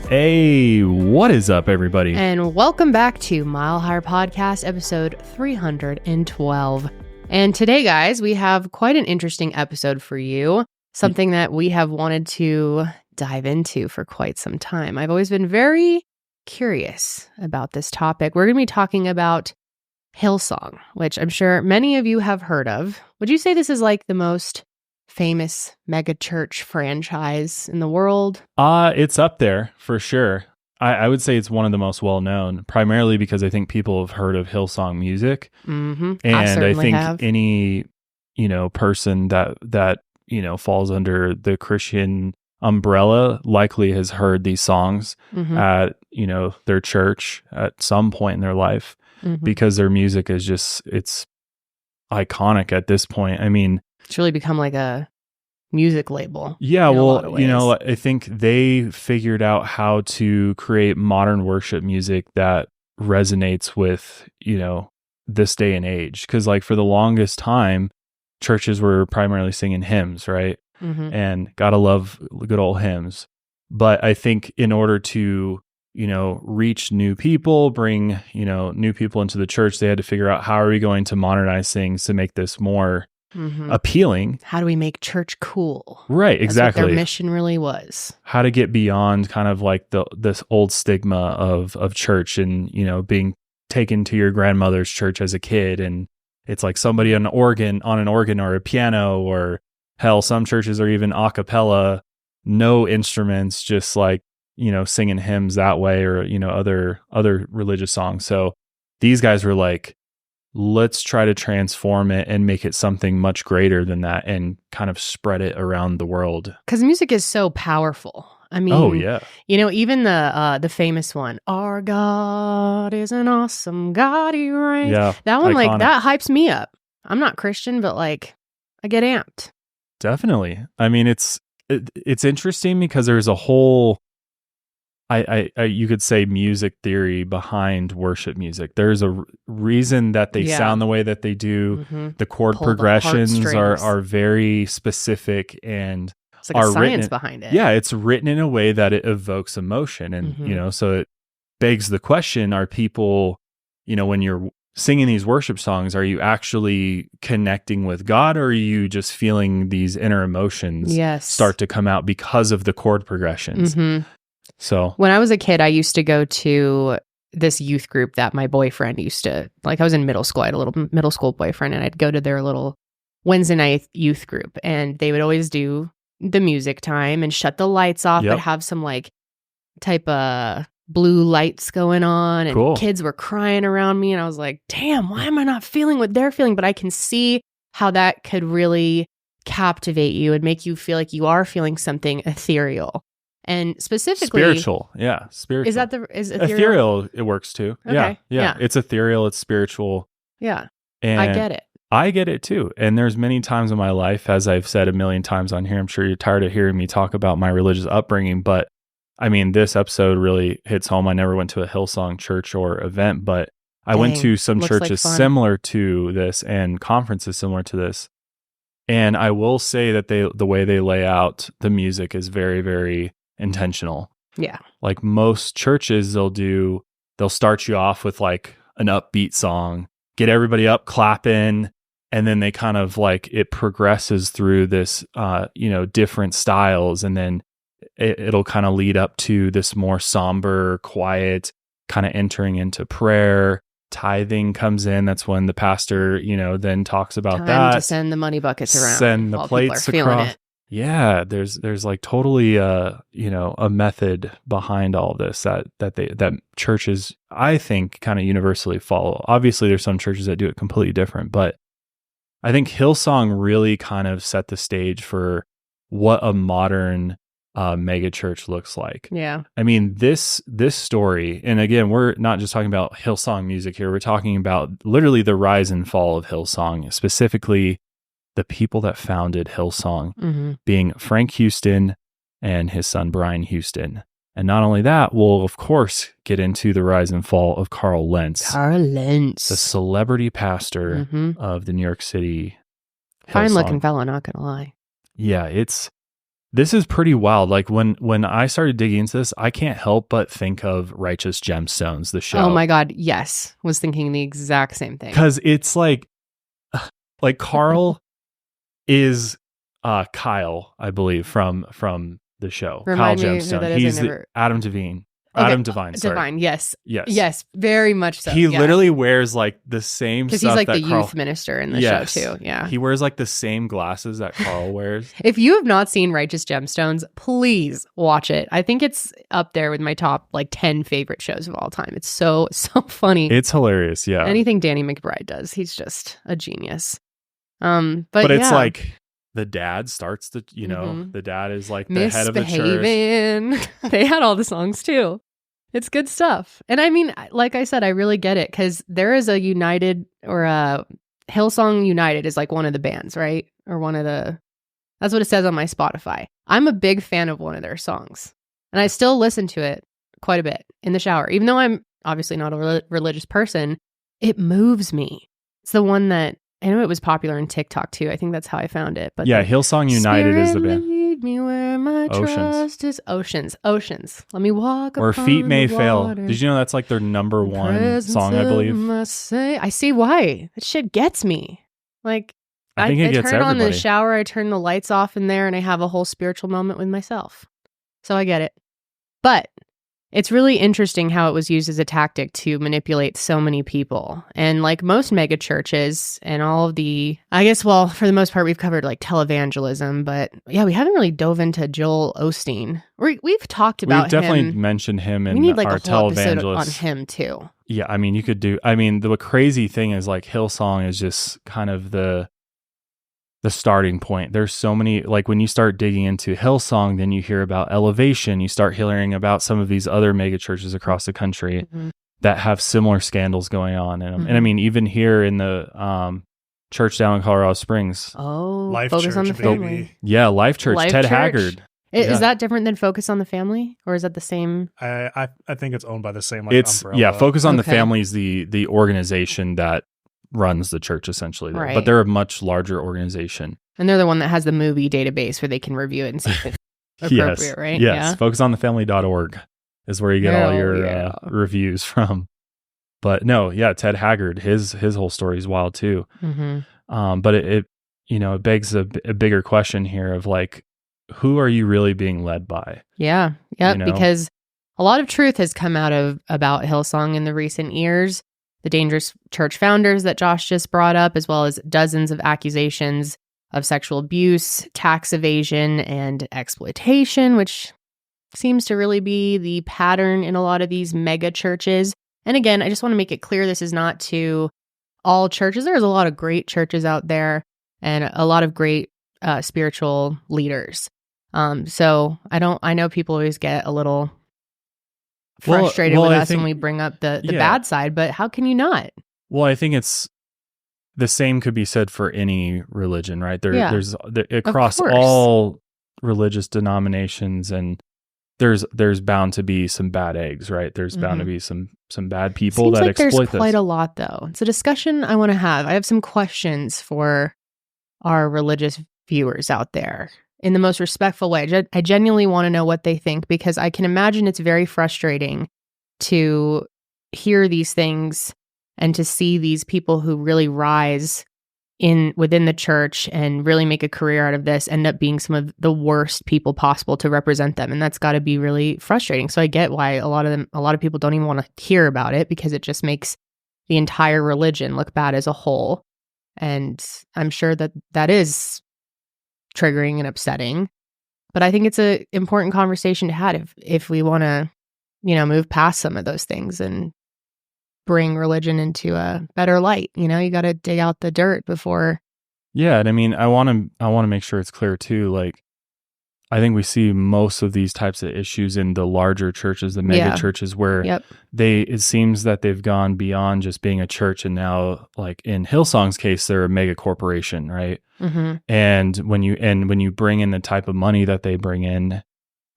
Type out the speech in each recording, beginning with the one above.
Hey, what is up, everybody? And welcome back to Mile Higher Podcast, episode 312. And today, guys, we have quite an interesting episode for you, something that we have wanted to dive into for quite some time. I've always been very curious about this topic. We're going to be talking about Hillsong, which I'm sure many of you have heard of. Would you say this is like the most famous megachurch franchise in the world? It's up there for sure. I would say it's one of the most well-known, primarily because I think people have heard of Hillsong music. Mm-hmm. And I think have. any, person that falls under the Christian umbrella likely has heard these songs at, their church at some point in their life because their music is just, it's iconic at this point. I mean, it's really become like a music label. Yeah, well, I think they figured out how to create modern worship music that resonates with, this day and age. Because like for the longest time, churches were primarily singing hymns, right? Mm-hmm. And gotta love good old hymns. But I think in order to, reach new people, bring, new people into the church, they had to figure out how are we going to modernize things to make this more appealing. How do we make church cool? Right, exactly. That's what their mission really was. How to get beyond kind of like this old stigma of church and, being taken to your grandmother's church as a kid. And it's like somebody on an organ or a piano, or hell, some churches are even a cappella, no instruments, just like, singing hymns that way, or, other religious songs. So these guys were like, let's try to transform it and make it something much greater than that and kind of spread it around the world. Because music is so powerful. I mean, oh yeah, even the famous one, "Our God is an awesome God, He reigns." Yeah, that one, iconic. like that hypes me up. I'm not Christian, but like I get amped. Definitely. I mean, it's interesting because there's a whole, I you could say, music theory behind worship music. There's a reason that they sound the way that they do. The chord progressions are very specific, and it's like a science behind it. Yeah, it's written in a way that it evokes emotion, and so it begs the question: are people, when you're singing these worship songs, are you actually connecting with God, or are you just feeling these inner emotions start to come out because of the chord progressions? So when I was a kid, I used to go to this youth group that my boyfriend used to, like I was in middle school, I had a little middle school boyfriend, and I'd go to their little Wednesday night youth group, and they would always do the music time and shut the lights off, but have some like type of blue lights going on, and kids were crying around me, and I was like, damn, why am I not feeling what they're feeling? But I can see how that could really captivate you and make you feel like you are feeling something ethereal. And specifically spiritual. Yeah. Spiritual. Is ethereal? It works too. Okay. Yeah. It's ethereal. It's spiritual. Yeah. And I get it. I get it too. And there's many times in my life, as I've said a million times on here, I'm sure you're tired of hearing me talk about my religious upbringing, but I mean, this episode really hits home. I never went to a Hillsong church or event, but I went to some churches similar to this and conferences similar to this. And I will say that the way they lay out the music is very, very intentional. Yeah. Like most churches, they'll start you off with like an upbeat song, get everybody up clapping, and then they kind of like it progresses through this different styles, and then it'll kind of lead up to this more somber, quiet, kind of entering into prayer. Tithing comes in. That's when the pastor, then talks about Time to send the money buckets around. Send the plates across. Yeah, there's like totally a method behind all of this that churches, I think, kind of universally follow. Obviously, there's some churches that do it completely different, but I think Hillsong really kind of set the stage for what a modern megachurch looks like. Yeah. I mean, this story, and again, we're not just talking about Hillsong music here. We're talking about literally the rise and fall of Hillsong, specifically the people that founded Hillsong, being Frank Houston and his son, Brian Houston. And not only that, we'll, of course, get into the rise and fall of Carl Lentz. The celebrity pastor of the New York City Hillsong. Fine-looking fella, not going to lie. Yeah, it's this is pretty wild. Like when I started digging into this, I can't help but think of Righteous Gemstones, the show. Oh my God, yes. Was thinking the exact same thing. Because it's like Carl is Kyle, I believe, from the show. Remind Kyle me who that Gemstone. is, He's I never- Adam Devine. Okay, Adam Devine. Sorry. Divine, yes. Yes, very much so. He literally wears like the same because stuff he's like that the Carl, youth minister in the Yes. show too. Yeah. He wears like the same glasses that Carl wears. If you have not seen Righteous Gemstones, please watch it. I think it's up there with my top like 10 favorite shows of all time. It's so funny. It's hilarious. Yeah. Anything Danny McBride does, he's just a genius. But it's yeah. like the dad starts to, the dad is like the head of the church. Misbehaving. They had all the songs too. It's good stuff. And I mean, like I said, I really get it because there is a United or a Hillsong United is like one of the bands, right? Or that's what it says on my Spotify. I'm a big fan of one of their songs and I still listen to it quite a bit in the shower. Even though I'm obviously not a religious person, it moves me. It's the one that, I know it was popular on TikTok too. I think that's how I found it. But yeah, Hillsong United is the band. Lead me where my Oceans. trust is. Oceans. Let me walk Or upon Feet May the Fail. water. Did you know that's like their number one Presence song, I of believe? I see why. That shit gets me. Like, I think it gets turn on the everybody. shower, I turn the lights off in there, and I have a whole spiritual moment with myself. So I get it. But it's really interesting how it was used as a tactic to manipulate so many people. And like most megachurches and all of the, I guess, well, for the most part, we've covered like televangelism, but yeah, we haven't really dove into Joel Osteen. We've talked about We've definitely him. mentioned him in We need like our a whole episode on televangelists. him too. Yeah, I mean, the crazy thing is like Hillsong is just kind of the starting point. There's so many, like when you start digging into Hillsong, then you hear about Elevation, you start hearing about some of these other mega churches across the country that have similar scandals going on in them. And I mean, even here in the church down in Colorado Springs. Oh, Life Focus Church, on the baby. family. Yeah, Life Church, Life Ted Church. Haggard. Is that different than Focus on the Family? Or is that the same? I think it's owned by the same It's umbrella. Focus on the Okay. Family is the organization that runs the church essentially, Right. but they're a much larger organization. And they're the one that has the movie database where they can review it and see if it's appropriate, Yes, right? Yes. Yeah. FocusOnTheFamily.org is where you get all Hell your yeah. reviews from. But no, yeah, Ted Haggard, his whole story is wild too. Mm-hmm. But it begs a bigger question here of like, who are you really being led by? Yeah. Yep. You know? Because a lot of truth has come out about Hillsong in the recent years. The dangerous church founders that Josh just brought up, as well as dozens of accusations of sexual abuse, tax evasion, and exploitation, which seems to really be the pattern in a lot of these mega churches. And again, I just want to make it clear this is not to all churches. There's a lot of great churches out there and a lot of great spiritual leaders. So I know people always get a little frustrated with I us think- when we bring up the yeah. bad side, but how can you not? Well, I think it's the same could be said for any religion, right? Yeah. There's across course. all religious denominations, and there's bound to be some bad eggs, right? There's bound to be some bad people Seems that like exploit there's this. quite a lot, though. It's a discussion I want to have. I have some questions for our religious viewers out there in the most respectful way. I genuinely want to know what they think, because I can imagine it's very frustrating to hear these things and to see these people who really rise within the church and really make a career out of this end up being some of the worst people possible to represent them. And that's got to be really frustrating. So I get why a lot of people don't even want to hear about it, because it just makes the entire religion look bad as a whole. And I'm sure that is triggering and upsetting. But I think it's an important conversation to have if we want to, move past some of those things and bring religion into a better light. You got to dig out the dirt before. Yeah, and I mean, I want to make sure it's clear too. Like, I think we see most of these types of issues in the larger churches, the mega churches, where it seems that they've gone beyond just being a church, and now, like in Hillsong's case, they're a mega corporation, right? Mm-hmm. And when you bring in the type of money that they bring in,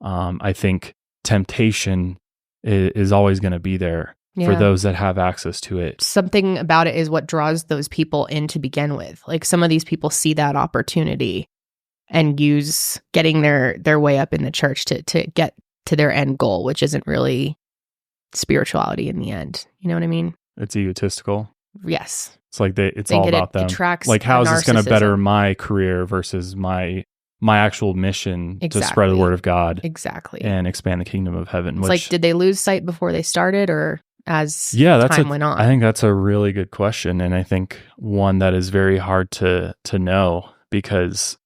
I think temptation is always going to be there for those that have access to it. Something about it is what draws those people in to begin with. Like, some of these people see that opportunity and use getting their way up in the church to get to their end goal, which isn't really spirituality in the end. You know what I mean? It's egotistical. Yes. It's like it's all about them. Attracts like, how is this going to better narcissism. my career versus my actual mission to spread Exactly. the word of God Exactly. and expand the kingdom of heaven? It's like, did they lose sight before they started, or as time went on? I think that's a really good question, and I think one that is very hard to know, because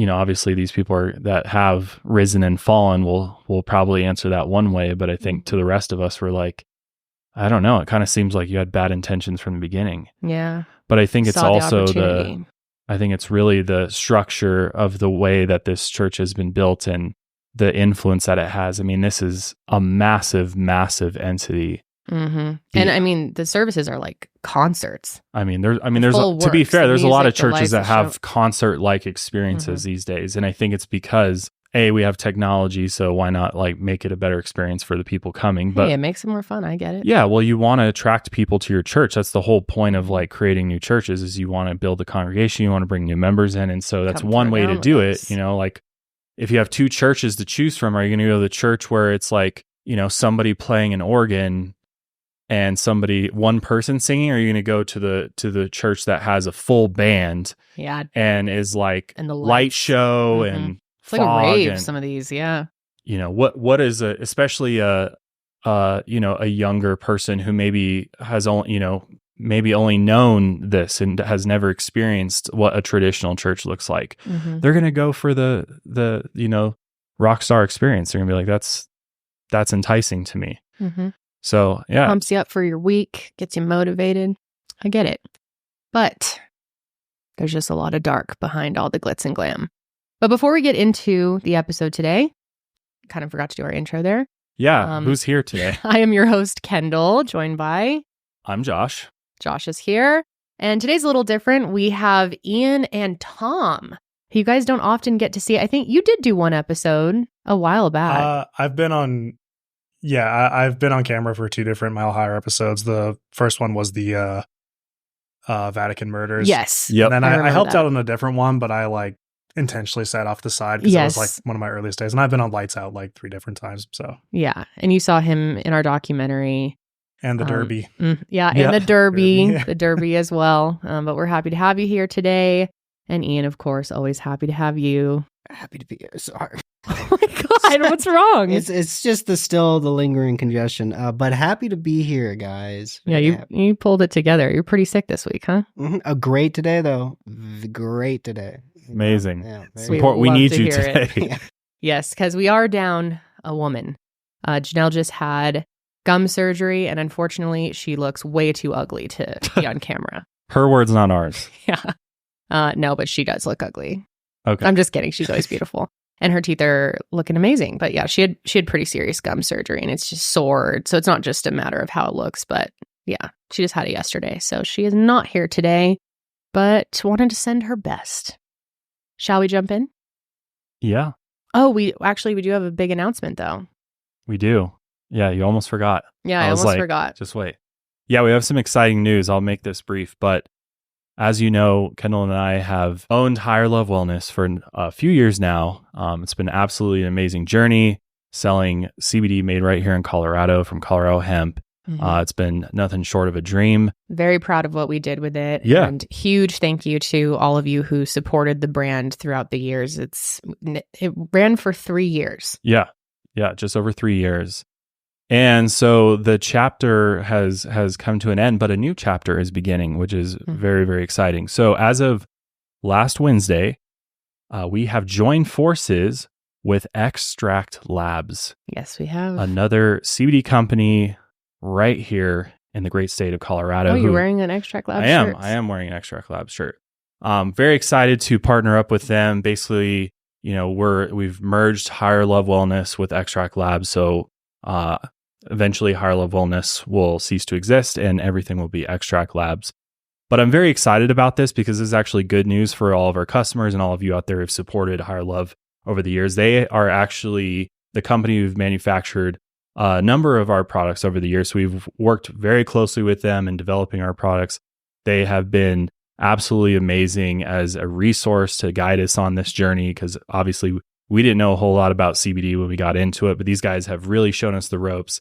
obviously these people that have risen and fallen will probably answer that one way, but I think to the rest of us, we're like, I don't know. It kind of seems like you had bad intentions from the beginning. Yeah. But I think it's also I think it's really the structure of the way that this church has been built and the influence that it has. I mean, this is a massive, massive entity. Mm-hmm. And I mean, the services are like concerts. I mean, there's to be fair, there's a lot of churches that have concert-like experiences these days. And I think it's because we have technology, so why not like make it a better experience for the people coming? But it makes it more fun. I get it. Yeah, well, you want to attract people to your church. That's the whole point of like creating new churches, is you want to build a congregation, you want to bring new members in, and so that's one way to do it. Like if you have two churches to choose from, are you going to go to the church where it's like somebody playing an organ and one person singing, or are you going to go to the church that has a full band? Yeah, and is like and the light show and it's like a rave, some of these, yeah. What is especially a younger person who maybe has only known this and has never experienced what a traditional church looks like. Mm-hmm. They're gonna go for the rock star experience. They're gonna be like, that's enticing to me. Mm-hmm. So yeah, pumps you up for your week, gets you motivated. I get it, but there's just a lot of dark behind all the glitz and glam. But before we get into the episode today, kind of forgot to do our intro there. Yeah, who's here today? I am your host, Kendall, joined by... I'm Josh. Josh is here. And today's a little different. We have Ian and Tom, who you guys don't often get to see. I think you did do one episode a while back. I've been on camera for 2 different Mile Higher episodes. The first one was the Vatican murders. Yes. Yep. And then I helped out on a different one, but I intentionally sat off the side because it was like one of my earliest days. And I've been on Lights Out like 3 different times. So yeah. And you saw him in our documentary. And the Derby. And the Derby. The Derby as well. But we're happy to have you here today. And Ian, of course, always happy to have you. Happy to be here. Sorry. Oh my God, what's wrong? It's just the lingering congestion. But happy to be here, guys. Yeah, you pulled it together. You're pretty sick this week, huh? Mm-hmm. Great today, though. Great today. Amazing. Yeah, we need you today. Yes, because we are down a woman. Janelle just had gum surgery, and unfortunately, she looks way too ugly to be on camera. Her words, not ours. Yeah. No, but she does look ugly. Okay. I'm just kidding. She's always beautiful. And her teeth are looking amazing. But yeah, she had pretty serious gum surgery, and it's just sore. So it's not just a matter of how it looks, but yeah, she just had it yesterday. So she is not here today, but wanted to send her best. Shall we jump in? Yeah. Oh, we do have a big announcement though. We do. Yeah, you almost forgot. Yeah, I almost forgot. Just wait. Yeah, we have some exciting news. I'll make this brief, but as you know, Kendall and I have owned Higher Love Wellness for a few years now. It's been absolutely an amazing journey selling CBD made right here in Colorado from Colorado hemp. Mm-hmm. It's been nothing short of a dream. Very proud of what we did with it. Yeah. And huge thank you to all of you who supported the brand throughout the years. It ran for 3 years. Yeah. Yeah. Just over 3 years. And so the chapter has come to an end, but a new chapter is beginning, which is very, very exciting. So as of last Wednesday, we have joined forces with Extract Labs. Yes, we have. Another CBD company right here in the great state of Colorado. Oh, you're wearing an Extract Labs shirt? I am wearing an Extract Labs shirt. Very excited to partner up with them. Basically, we've merged Higher Love Wellness with Extract Labs. So eventually Higher Love Wellness will cease to exist and everything will be Extract Labs. But I'm very excited about this because this is actually good news for all of our customers and all of you out there who've supported Higher Love over the years. They are actually the company who've manufactured a number of our products over the years. So we've worked very closely with them in developing our products. They have been absolutely amazing as a resource to guide us on this journey, because obviously we didn't know a whole lot about CBD when we got into it, but these guys have really shown us the ropes.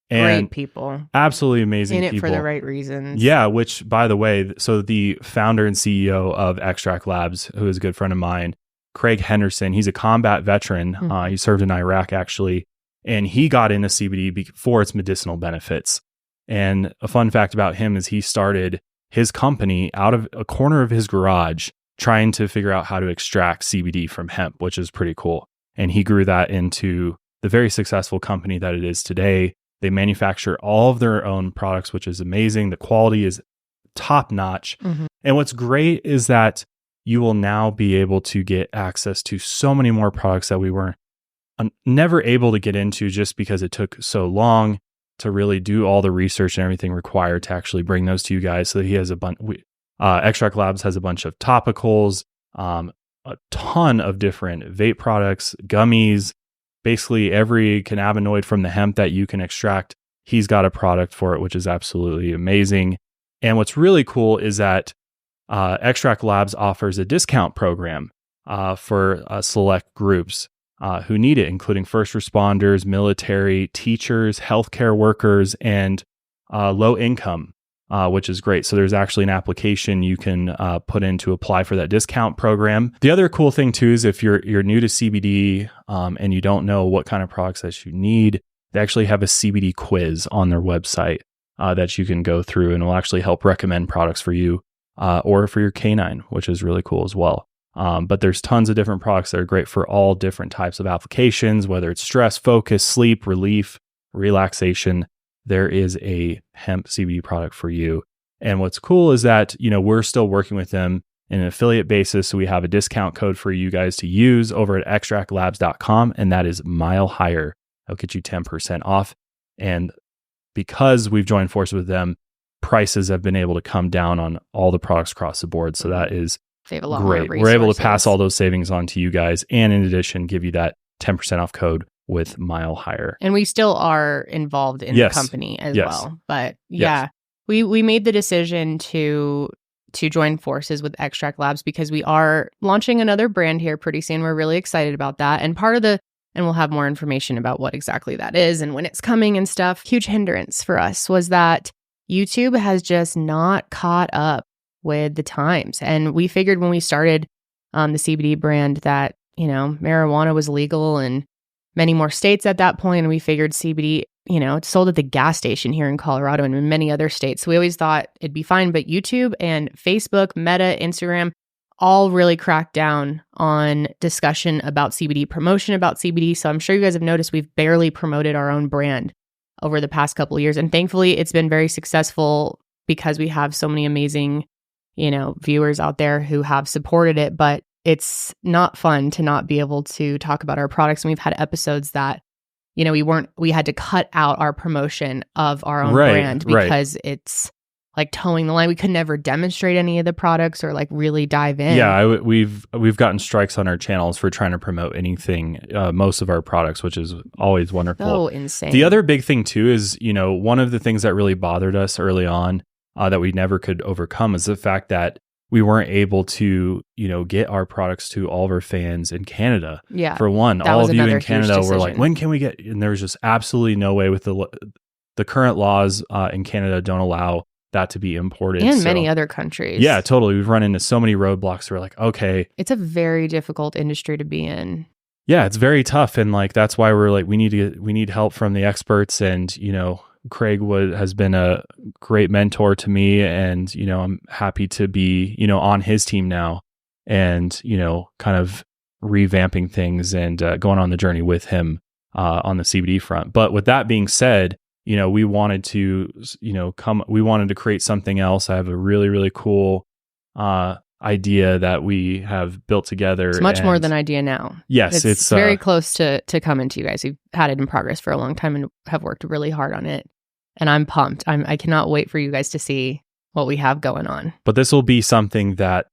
And Great people. Absolutely amazing In it people. for the right reasons. Yeah, which, by the way, so the founder and CEO of Extract Labs, who is a good friend of mine, Craig Henderson, he's a combat veteran. He served in Iraq, actually, and he got into CBD for its medicinal benefits. And a fun fact about him is he started his company out of a corner of his garage trying to figure out how to extract CBD from hemp, which is pretty cool. And he grew that into the very successful company that it is today. They manufacture all of their own products, which is amazing. The quality is top notch. And what's great is that you will now be able to get access to so many more products that we were never able to get into just because it took so long to really do all the research and everything required to actually bring those to you guys. So he has a bunch, Extract Labs has a bunch of topicals, a ton of different vape products, gummies, basically every cannabinoid from the hemp that you can extract. He's got a product for it, which is absolutely amazing. And what's really cool is that Extract Labs offers a discount program for select groups who need it, including first responders, military, teachers, healthcare workers, and low income, which is great. So there's actually an application you can put in to apply for that discount program. The other cool thing too is if you're new to CBD and you don't know what kind of products that you need, they actually have a CBD quiz on their website that you can go through, and it'll actually help recommend products for you or for your canine, which is really cool as well. But there's tons of different products that are great for all different types of applications, whether it's stress, focus, sleep, relief, relaxation. There is a hemp CBD product for you. And what's cool is that, we're still working with them in an affiliate basis. So we have a discount code for you guys to use over at extractlabs.com, and that is Mile Higher. That'll get you 10% off. And because we've joined forces with them, prices have been able to come down on all the products across the board. So that is Save a lot great. More We're able to pass all those savings on to you guys, and in addition, give you that 10% off code with Mile Higher. And we still are involved in the company as well. But we made the decision to join forces with Extract Labs because we are launching another brand here pretty soon. We're really excited about that. And and we'll have more information about what exactly that is and when it's coming and stuff. Huge hindrance for us was that YouTube has just not caught up with the times. And we figured when we started the CBD brand that, marijuana was legal in many more states at that point. And we figured CBD, it's sold at the gas station here in Colorado and in many other states. So we always thought it'd be fine. But YouTube and Facebook, Meta, Instagram, all really cracked down on discussion about CBD, promotion about CBD. So I'm sure you guys have noticed we've barely promoted our own brand over the past couple of years. And thankfully, it's been very successful because we have so many amazing, viewers out there who have supported it. But it's not fun to not be able to talk about our products. And we've had episodes that, we had to cut out our promotion of our own brand because it's like towing the line. We could never demonstrate any of the products or like really dive in. Yeah, we've gotten strikes on our channels for trying to promote anything, most of our products, which is always wonderful. So insane. The other big thing too is, one of the things that really bothered us early on that we never could overcome is the fact that we weren't able to, get our products to all of our fans in Canada. Yeah. For one, all of you in Canada were like, when can we get, and there was just absolutely no way with the current laws in Canada don't allow that to be imported. And many other countries. Yeah, totally. We've run into so many roadblocks. We're like, okay. It's a very difficult industry to be in. Yeah, it's very tough. And like, that's why we're like, we need help from the experts. And, Craig has been a great mentor to me. And, I'm happy to be, on his team now and, kind of revamping things and going on the journey with him on the CBD front. But with that being said, we wanted to, we wanted to create something else. I have a really, really cool idea that we have built together. It's much more than idea now. Yes. It's very close to coming to you guys. We've had it in progress for a long time and have worked really hard on it. And I'm pumped. I cannot wait for you guys to see what we have going on. But this will be something that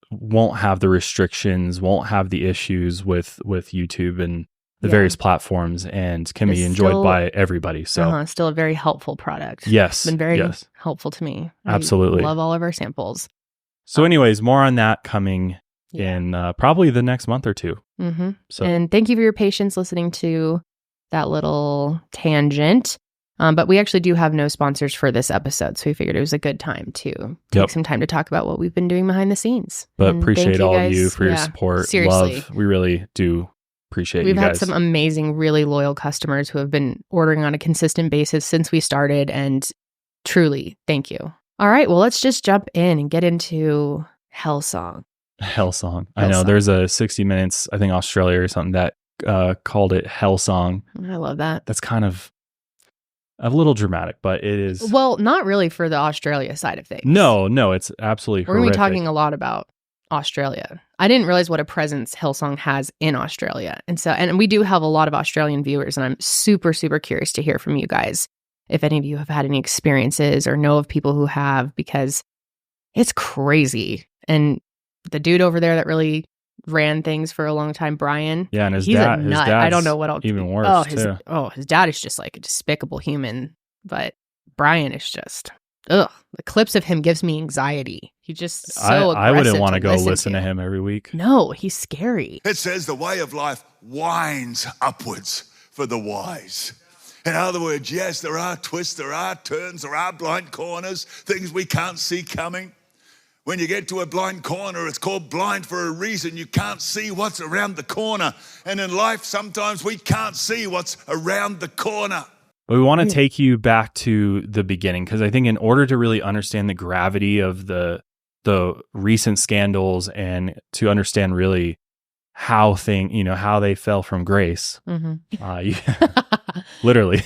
won't have the restrictions, won't have the issues with YouTube and the various platforms, and can be enjoyed by everybody. So still a very helpful product. Yes. Been very helpful to me. Absolutely. I love all of our samples. So anyways, more on that coming in probably the next month or two. Mm-hmm. So, and thank you for your patience listening to that little tangent. But we actually do have no sponsors for this episode, so we figured it was a good time to take some time to talk about what we've been doing behind the scenes. But and appreciate all of you for your support. Seriously. Love. We really do appreciate We've you guys. had some amazing, really loyal customers who have been ordering on a consistent basis since we started, and truly, thank you. All right, well, let's just jump in and get into Hillsong. Hillsong. I know there's a 60 Minutes, I think Australia or something, that called it Hillsong. I love that. That's kind of a little dramatic, but it is. Well, not really for the Australia side of things. No, it's absolutely We're going to be horrific. talking a lot about Australia. I didn't realize what a presence Hillsong has in Australia. And we do have a lot of Australian viewers, and I'm super, super curious to hear from you guys if any of you have had any experiences or know of people who have, because it's crazy. And the dude over there that really ran things for a long time, Brian. Yeah, and he's dad, a nut. his I don't know what else. Even worse, his dad is just like a despicable human. But Brian is just, the clips of him gives me anxiety. He's just so I wouldn't want to go listen to him every week. No, he's scary. It says the way of life winds upwards for the wise. In other words, yes, there are twists, there are turns, there are blind corners, things we can't see coming. When you get to a blind corner, it's called blind for a reason. You can't see what's around the corner. And in life, sometimes we can't see what's around the corner. But we want to take you back to the beginning, because I think in order to really understand the gravity of the recent scandals and to understand really how they fell from grace, literally,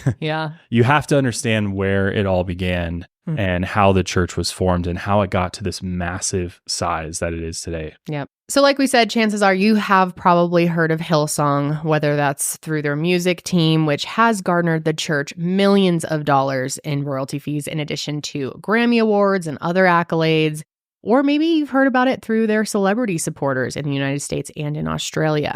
you have to understand where it all began and how the church was formed and how it got to this massive size that it is today. Yep. So like we said, chances are you have probably heard of Hillsong, whether that's through their music team, which has garnered the church millions of dollars in royalty fees in addition to Grammy Awards and other accolades, or maybe you've heard about it through their celebrity supporters in the United States and in Australia.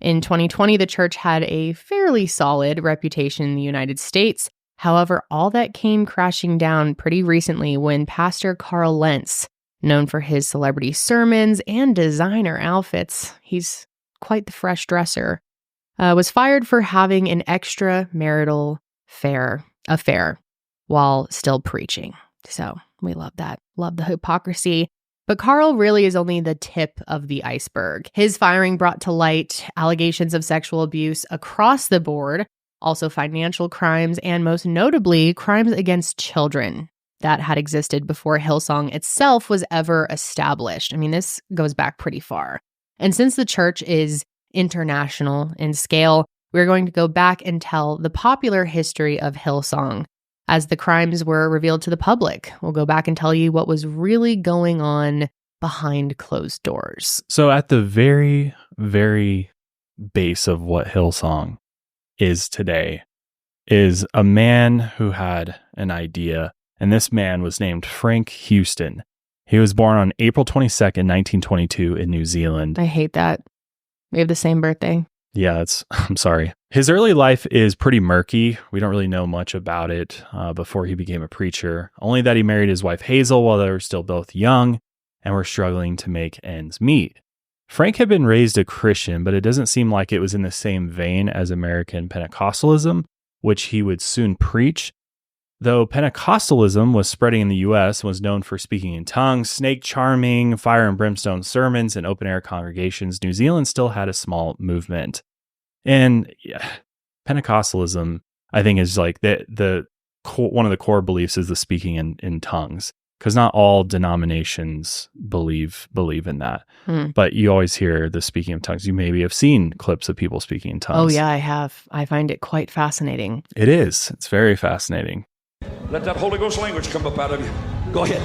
In 2020, the church had a fairly solid reputation in the United States. However, all that came crashing down pretty recently when Pastor Carl Lentz, known for his celebrity sermons and designer outfits, he's quite the fresh dresser, was fired for having an extramarital affair while still preaching. So we love that. Love the hypocrisy. But Carl really is only the tip of the iceberg. His firing brought to light allegations of sexual abuse across the board, also financial crimes, and most notably, crimes against children that had existed before Hillsong itself was ever established. I mean, this goes back pretty far. And since the church is international in scale, we're going to go back and tell the popular history of Hillsong as the crimes were revealed to the public. We'll go back and tell you what was really going on behind closed doors. So at the very, very base of what Hillsong is today is a man who had an idea, and this man was named Frank Houston. He was born on April 22nd, 1922 in New Zealand. I hate that. We have the same birthday. Yeah, I'm sorry. His early life is pretty murky. We don't really know much about it before he became a preacher. Only that he married his wife Hazel while they were still both young and were struggling to make ends meet. Frank had been raised a Christian, but it doesn't seem like it was in the same vein as American Pentecostalism, which he would soon preach. Though Pentecostalism was spreading in the U.S. and was known for speaking in tongues, snake charming, fire and brimstone sermons, and open-air congregations, New Zealand still had a small movement. And Pentecostalism, I think, is like one of the core beliefs is the speaking in tongues, because not all denominations believe in that. But you always hear the speaking of tongues. You maybe have seen clips of people speaking in tongues. Oh, yeah, I have. I find it quite fascinating. It is. It's very fascinating. Let that Holy Ghost language come up out of you. Go ahead.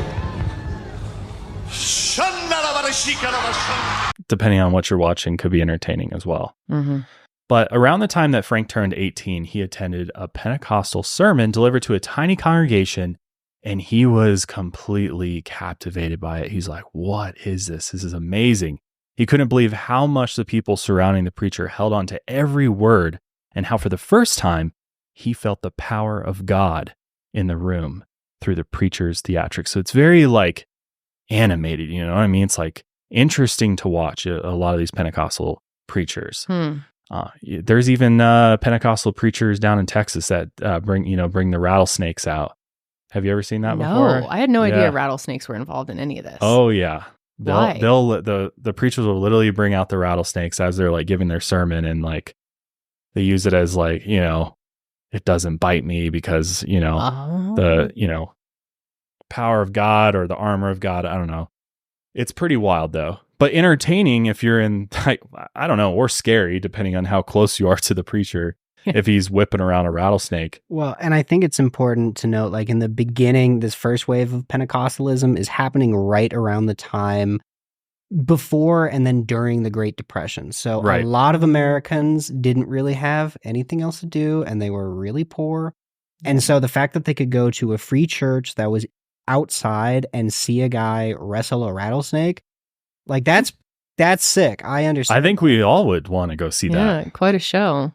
Depending on what you're watching, could be entertaining as well. Mm-hmm. But around the time that Frank turned 18, he attended a Pentecostal sermon delivered to a tiny congregation, and he was completely captivated by it. He's like, what is this? This is amazing. He couldn't believe how much the people surrounding the preacher held on to every word, and how for the first time, he felt the power of God in the room through the preacher's theatrics. So it's very like animated. You know what I mean? It's like interesting to watch a lot of these Pentecostal preachers. There's even Pentecostal preachers down in Texas that bring the rattlesnakes out. Have you ever seen that before? No, I had no idea rattlesnakes were involved in any of this. Oh yeah. Why? The preachers will literally bring out the rattlesnakes as they're like giving their sermon, and like they use it as like, it doesn't bite me because, the, power of God or the armor of God. I don't know. It's pretty wild though, but entertaining if you're in, I don't know, or scary depending on how close you are to the preacher. If he's whipping around a rattlesnake. Well, and I think it's important to note, like in the beginning, this first wave of Pentecostalism is happening right around the time before and then during the Great Depression. So a lot of Americans didn't really have anything else to do, and they were really poor. And so the fact that they could go to a free church that was outside and see a guy wrestle a rattlesnake, like that's sick. I understand. I think we all would want to go see that. Yeah, quite a show.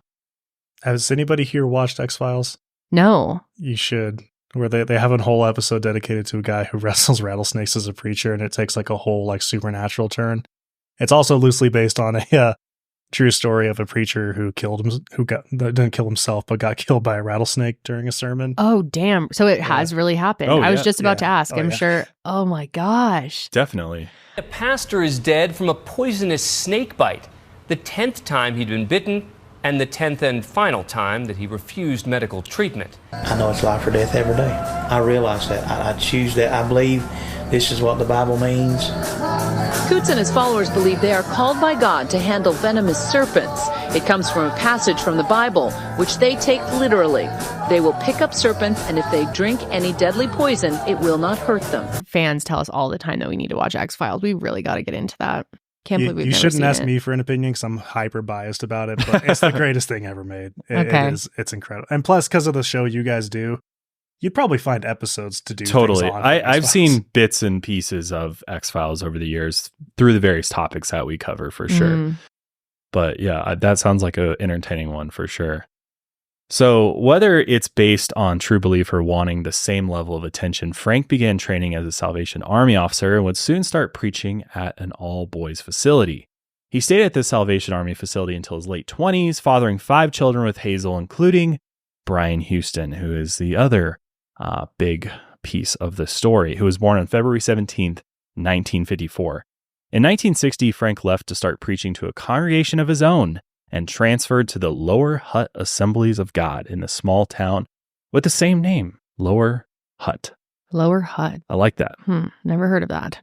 Has anybody here watched X-Files? No. You should. Where they have a whole episode dedicated to a guy who wrestles rattlesnakes as a preacher, and it takes like a whole like supernatural turn. It's also loosely based on a true story of a preacher who didn't kill himself, but got killed by a rattlesnake during a sermon. Oh, damn. So it has really happened. Oh, I was yeah. just about to ask. I'm sure. Oh my gosh. Definitely. A pastor is dead from a poisonous snake bite. The 10th time he'd been bitten, and the 10th and final time that he refused medical treatment. I know it's life or death every day. I realize that. I choose that. I believe this is what the Bible means. Coots and his followers believe they are called by God to handle venomous serpents. It comes from a passage from the Bible, which they take literally. They will pick up serpents, and if they drink any deadly poison, it will not hurt them. Fans tell us all the time that we need to watch X-Files. We really got to get into that. Can't believe we've You never shouldn't seen ask it. me for an opinion because I'm hyper biased about it, but it's the greatest thing ever made. It's incredible. And plus, because of the show you guys do, you'd probably find episodes to do. Totally. Things on I've X-Files. seen bits and pieces of X-Files over the years through the various topics that we cover for sure. But yeah, that sounds like an entertaining one for sure. So whether it's based on true belief or wanting the same level of attention, Frank began training as a Salvation Army officer and would soon start preaching at an all-boys facility. He stayed at the Salvation Army facility until his late 20s, fathering 5 children with Hazel, including Brian Houston, who is the other big piece of the story, who was born on February 17th, 1954. In 1960, Frank left to start preaching to a congregation of his own and transferred to the Lower Hutt Assemblies of God in the small town with the same name, Lower Hutt. Lower Hutt. I like that. Never heard of that.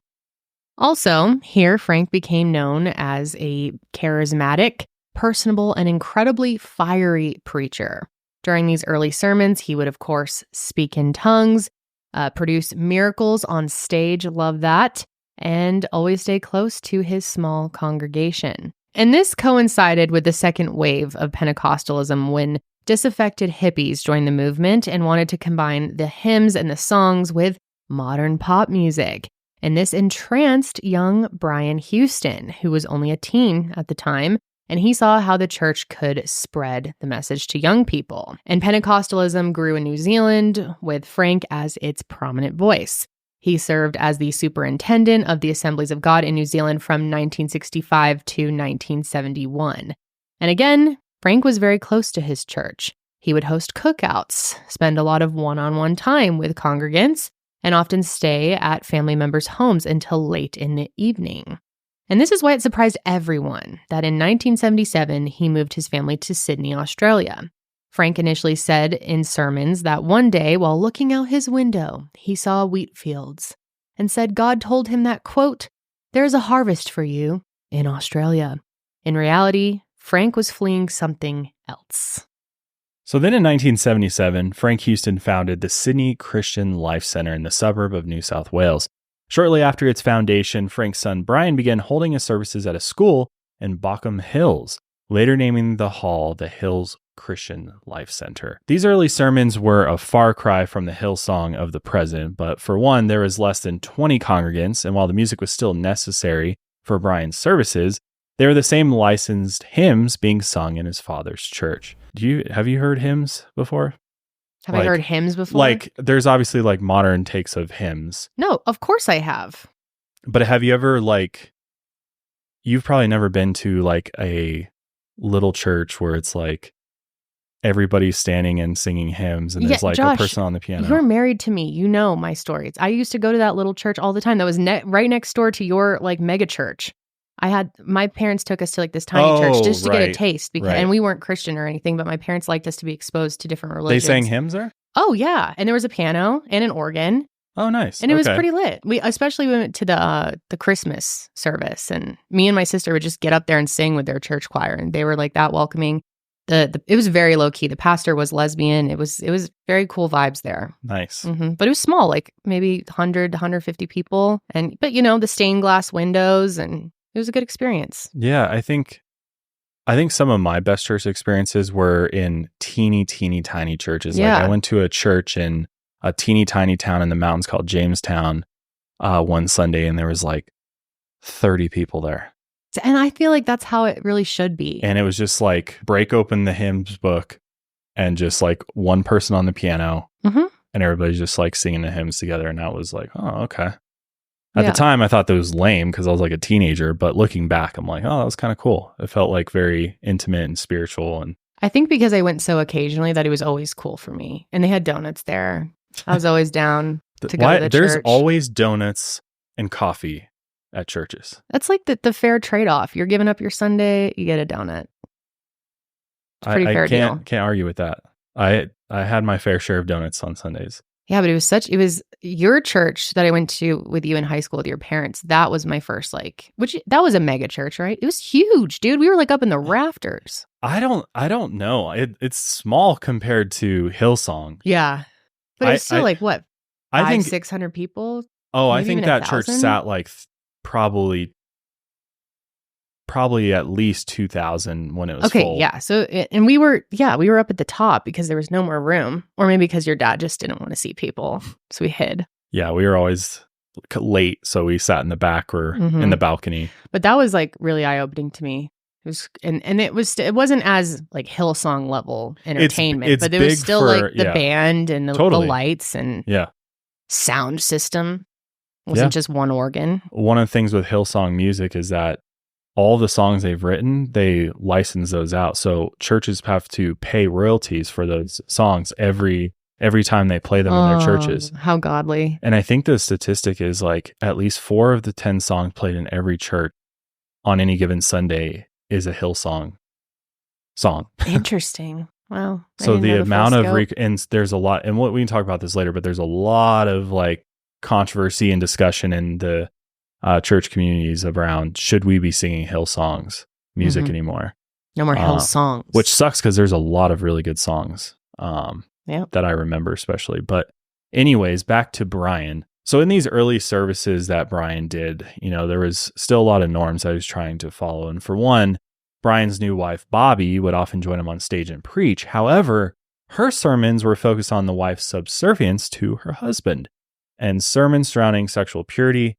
Also, here Frank became known as a charismatic, personable, and incredibly fiery preacher. During these early sermons, he would, of course, speak in tongues, produce miracles on stage, love that, and always stay close to his small congregation. And this coincided with the second wave of Pentecostalism when disaffected hippies joined the movement and wanted to combine the hymns and the songs with modern pop music. And this entranced young Brian Houston, who was only a teen at the time, and he saw how the church could spread the message to young people. And Pentecostalism grew in New Zealand with Frank as its prominent voice. He served as the superintendent of the Assemblies of God in New Zealand from 1965 to 1971. And again, Frank was very close to his church. He would host cookouts, spend a lot of one-on-one time with congregants, and often stay at family members' homes until late in the evening. And this is why it surprised everyone that in 1977, he moved his family to Sydney, Australia. Frank initially said in sermons that one day, while looking out his window, he saw wheat fields and said God told him that, quote, "There's a harvest for you in Australia." In reality, Frank was fleeing something else. So then in 1977, Frank Houston founded the Sydney Christian Life Centre in the suburb of New South Wales. Shortly after its foundation, Frank's son Brian began holding his services at a school in Bockham Hills, later naming the hall the Hills Christian Life Center. These early sermons were a far cry from the Hillsong of the present, but for one, there was less than 20 congregants, and while the music was still necessary for Brian's services, they were the same licensed hymns being sung in his father's church. Have you heard hymns before? Have I heard hymns before? Like, there's obviously like modern takes of hymns. No, of course I have. But have you ever you've probably never been to like a little church where it's like everybody's standing and singing hymns and there's like Josh, a person on the piano. You're married to me. You know my stories. I used to go to that little church all the time. That was right next door to your like megachurch. My parents took us to like this tiny church just to get a taste and we weren't Christian or anything, but my parents liked us to be exposed to different religions. They sang hymns there? Oh yeah. And there was a piano and an organ. Oh, nice. And it was pretty lit. We went to the Christmas service, and me and my sister would just get up there and sing with their church choir, and they were like that welcoming. It was very low key. The pastor was lesbian. It was very cool vibes there. Nice. Mm-hmm. But it was small, like maybe 100 to 150 people, but the stained glass windows, and it was a good experience. Yeah, I think some of my best church experiences were in teeny tiny churches. Yeah. Like I went to a church in a teeny tiny town in the mountains called Jamestown one Sunday, and there was like 30 people there. And I feel like that's how it really should be. And it was just like break open the hymns book and just like one person on the piano mm-hmm. and everybody's just like singing the hymns together. And I was like, oh, okay. At the time, I thought that was lame because I was like a teenager. But looking back, I'm like, oh, that was kind of cool. It felt like very intimate and spiritual. And I think because I went so occasionally that it was always cool for me. And they had donuts there. I was always down to go to the There's church. always donuts and coffee at churches. That's like the fair trade-off. You're giving up your Sunday, you get a donut. It's a pretty fair deal. Can't argue with that. I had my fair share of donuts on Sundays. Yeah, but it was your church that I went to with you in high school with your parents. That was my first that was a mega church, right? It was huge, dude. We were like up in the rafters. I don't know. It's small compared to Hillsong. Yeah. But it's still like what? I think 600 people? Oh, I think that church sat like probably at least 2,000 when it was full. Okay, yeah. So and we were up at the top because there was no more room, or maybe because your dad just didn't want to see people, so we hid. Yeah, we were always late, so we sat in the back or in the balcony. But that was like really eye-opening to me. It was, and it wasn't as like Hillsong level entertainment, but it was still like the band and the lights and sound system. It wasn't just one organ. One of the things with Hillsong music is that all the songs they've written, they license those out. So churches have to pay royalties for those songs every time they play them in their churches. How godly. And I think the statistic is like at least 4 of the 10 songs played in every church on any given Sunday is a Hillsong song. Interesting. Wow. So the amount of and there's a lot, and we can talk about this later, but there's a lot of like controversy and discussion in the church communities around should we be singing Hillsongs music anymore? No more Hillsongs. Which sucks because there's a lot of really good songs that I remember especially. But anyways, back to Brian. So in these early services that Brian did, there was still a lot of norms I was trying to follow. And for one, Brian's new wife, Bobby, would often join him on stage and preach. However, her sermons were focused on the wife's subservience to her husband, and sermons surrounding sexual purity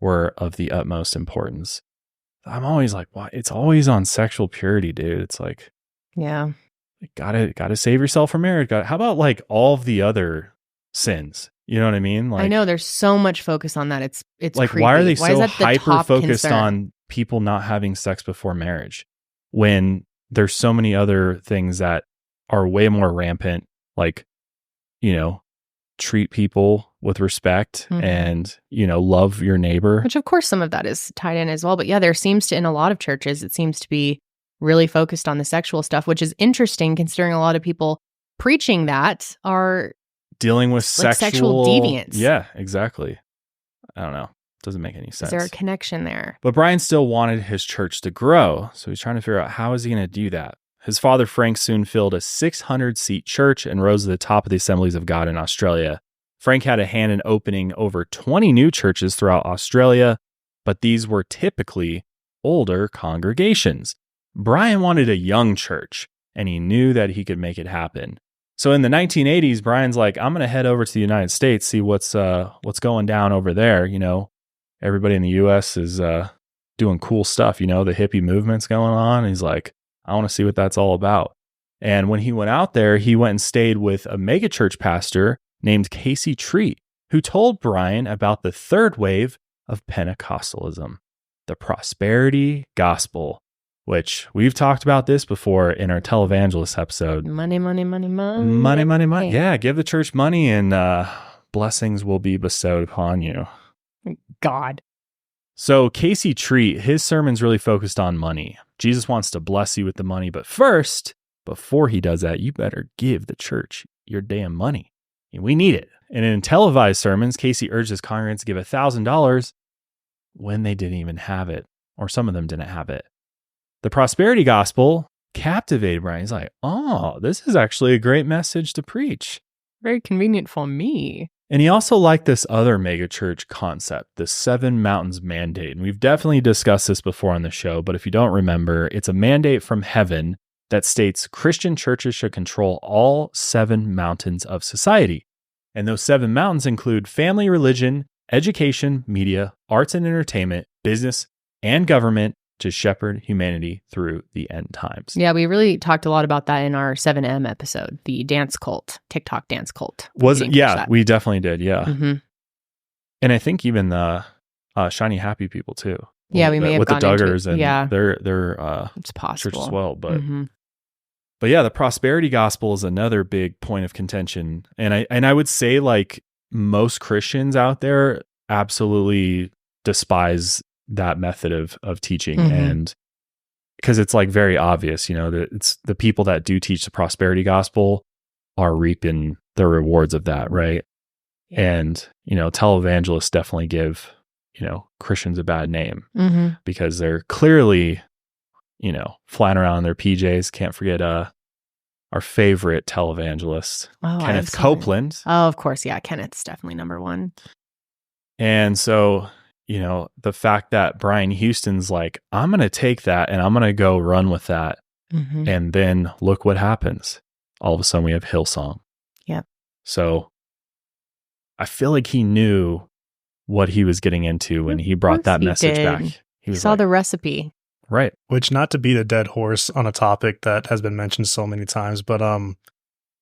were of the utmost importance. I'm always like, why? It's always on sexual purity, dude. It's like, yeah, gotta save yourself from marriage. How about like all of the other sins? You know what I mean? Like, I know there's so much focus on that. It's like, creepy. Why are they so hyper focused on people not having sex before marriage when there's so many other things that are way more rampant? Like, treat people with respect and, love your neighbor. Which of course some of that is tied in as well. But yeah, there seems to, in a lot of churches, it seems to be really focused on the sexual stuff, which is interesting considering a lot of people preaching that are dealing with sexual deviance. Yeah, exactly. I don't know. Doesn't make any sense. Is there a connection there? But Brian still wanted his church to grow. So he's trying to figure out how is he going to do that. His father, Frank, soon filled a 600-seat church and rose to the top of the Assemblies of God in Australia. Frank had a hand in opening over 20 new churches throughout Australia, but these were typically older congregations. Brian wanted a young church, and he knew that he could make it happen. So in the 1980s, Brian's like, I'm going to head over to the United States, see what's going down over there. Everybody in the U.S. is doing cool stuff. The hippie movement's going on. He's like, I want to see what that's all about. And when he went out there, he went and stayed with a megachurch pastor named Casey Treat, who told Brian about the third wave of Pentecostalism, the prosperity gospel, which we've talked about this before in our televangelist episode. Money. Money. Yeah, give the church money and blessings will be bestowed upon you. God. So Casey Treat, his sermon's really focused on money. Jesus wants to bless you with the money, but first, before he does that, you better give the church your damn money. And we need it. And in televised sermons, Casey urged his congregants to give $1,000 when they didn't even have it, or some of them didn't have it. The prosperity gospel captivated Brian. He's like, oh, this is actually a great message to preach. Very convenient for me. And he also liked this other megachurch concept, the 7 Mountains mandate. And we've definitely discussed this before on the show, but if you don't remember, it's a mandate from heaven that states Christian churches should control all 7 mountains of society. And those 7 mountains include family, religion, education, media, arts and entertainment, business, and government to shepherd humanity through the end times. Yeah, we really talked a lot about that in our 7M episode, the dance cult, TikTok dance cult. We definitely did, yeah. Mm-hmm. And I think even the Shiny Happy people too. Yeah, we may have with the gone Duggars into, and their it's possible. church as well. But Mm-hmm. but yeah, the prosperity gospel is another big point of contention. And I would say like most Christians out there absolutely despise that method of teaching. Mm-hmm. And because it's like very obvious, you know, that it's the people that do teach the prosperity gospel are reaping the rewards of that, right? Yeah. And, you know, televangelists definitely give, you know, Christians a bad name Mm-hmm. because they're clearly, you know, flying around in their PJs. Can't forget our favorite televangelist, Kenneth Copeland. Oh, of course. Yeah, Kenneth's definitely number one. And so, you know, the fact that Brian Houston's like, I'm going to take that and I'm going to go run with that. Mm-hmm. And then look what happens. All of a sudden we have Hillsong. Yep. So I feel like he knew what he was getting into when he brought that message back. He saw the recipe. Right. Which, not to beat a dead horse on a topic that has been mentioned so many times, but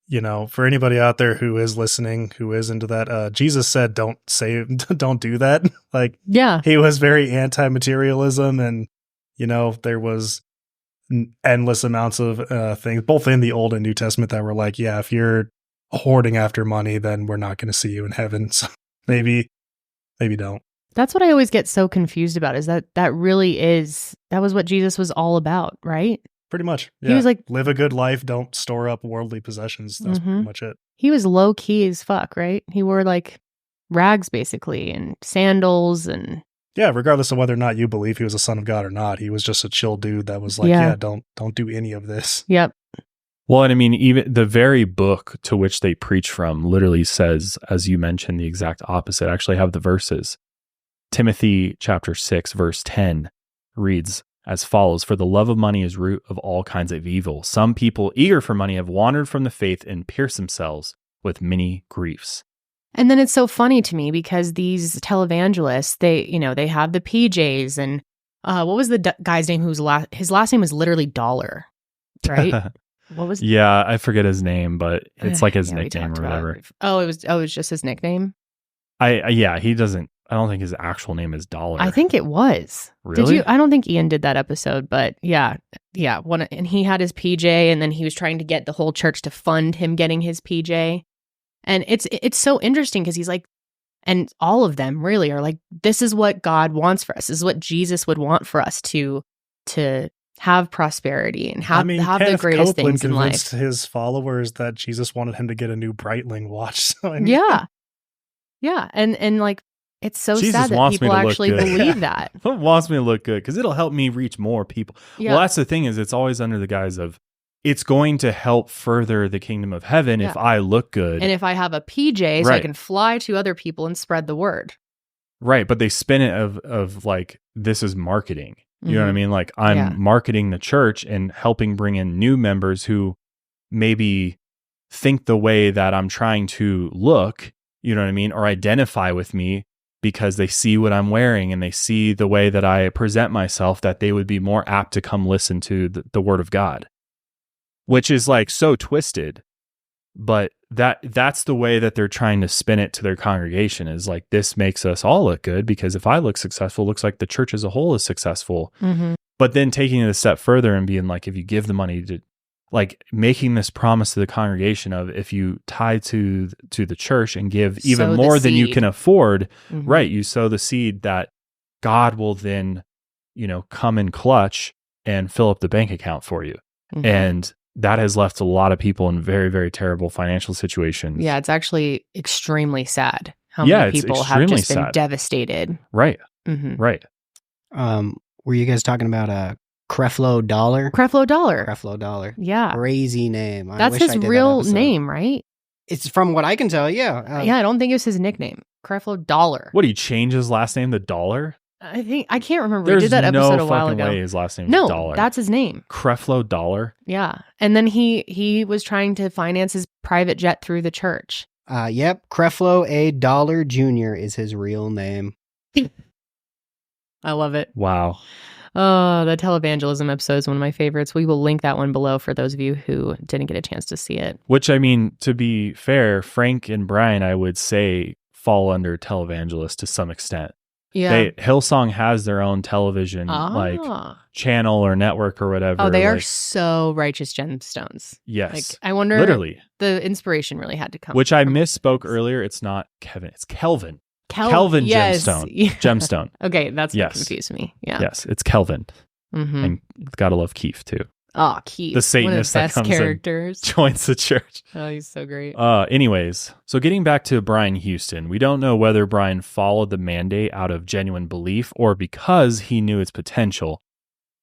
you know, for anybody out there who is listening, who is into that, Jesus said, don't do that. Like, yeah, he was very anti-materialism, and, you know, there was endless amounts of things, both in the Old and New Testament, that were like, yeah, if you're hoarding after money, then we're not going to see you in heaven. So maybe don't. That's what I always get so confused about, is that was what Jesus was all about, right? Pretty much. Yeah. He was like, live a good life, don't store up worldly possessions. That's pretty much it. He was low key as fuck, right? He wore like rags basically and sandals and yeah, regardless of whether or not you believe he was a son of God or not, he was just a chill dude that was like, yeah don't do any of this. Yep. Well, and I mean, even the very book to which they preach from literally says, as you mentioned, the exact opposite. I actually have the verses. Timothy chapter 6, verse 10 reads as follows: "For the love of money is root of all kinds of evil. Some people eager for money have wandered from the faith and pierced themselves with many griefs." And then it's so funny to me because these televangelists, they have the PJs, and what was the guy's name his last name was literally Dollar, right? What was? Yeah, I forget his name, but it's like his nickname or whatever. It was just his nickname. He doesn't. I don't think his actual name is Dollar. I think it was. Really? Did you? I don't think Ian did that episode, but yeah. And he had his PJ, and then he was trying to get the whole church to fund him getting his PJ. And it's so interesting because he's like, and all of them really are like, this is what God wants for us. This is what Jesus would want for us to have prosperity and have the greatest things in life. Convinced his followers that Jesus wanted him to get a new Breitling watch. So yeah. And like, it's so Jesus sad that people actually believe that. It wants me to look good because it'll help me reach more people. Yeah. Well, that's the thing, is it's always under the guise of it's going to help further the kingdom of heaven if I look good. And if I have a PJ, so I can fly to other people and spread the word. Right. But they spin it of like, this is marketing. You know what I mean? Like, I'm marketing the church and helping bring in new members who maybe think the way that I'm trying to look, you know what I mean? Or identify with me because they see what I'm wearing and they see the way that I present myself, that they would be more apt to come listen to the word of God, which is like so twisted. But that's the way that they're trying to spin it to their congregation, is like, this makes us all look good because if I look successful, it looks like the church as a whole is successful. Mm-hmm. But then taking it a step further and being like, if you give the money to, like, making this promise to the congregation of, if you tie to the church and give even more than you can afford, right, you sow the seed that God will then, come in clutch and fill up the bank account for you. And that has left a lot of people in very, very terrible financial situations. Yeah, it's actually extremely sad how many people have just been devastated. Right. Mm-hmm. Right. Were you guys talking about a Creflo Dollar? Creflo Dollar. Creflo Dollar. Yeah. Crazy name. That's his real name, right? It's from what I can tell, yeah. Yeah, I don't think it was his nickname. Creflo Dollar. What, he changed his last name to Dollar? I can't remember. There's we did that episode a while no ago. fucking way his last name is Dollar. No, that's his name. Creflo Dollar? Yeah. And then he was trying to finance his private jet through the church. Yep. Creflo A. Dollar Jr. is his real name. I love it. Wow. Oh, the televangelism episode is one of my favorites. We will link that one below for those of you who didn't get a chance to see it. Which, I mean, to be fair, Frank and Brian, I would say, fall under televangelist to some extent. Yeah. Hillsong has their own television like channel or network or whatever. Oh, they are so righteous gemstones. Yes. Like, I wonder, literally, the inspiration really had to come. Which I misspoke earlier. It's not Kevin. It's Kelvin. Kelvin yes. Gemstone. Yeah. Gemstone. Okay, that's what confused me. Yeah. Yes, it's Kelvin. Mm-hmm. And gotta love Keith too. Oh, Keith. The Satanist one of the best that comes characters. and joins the church. Oh, he's so great. Anyways, so getting back to Brian Houston, we don't know whether Brian followed the mandate out of genuine belief or because he knew its potential.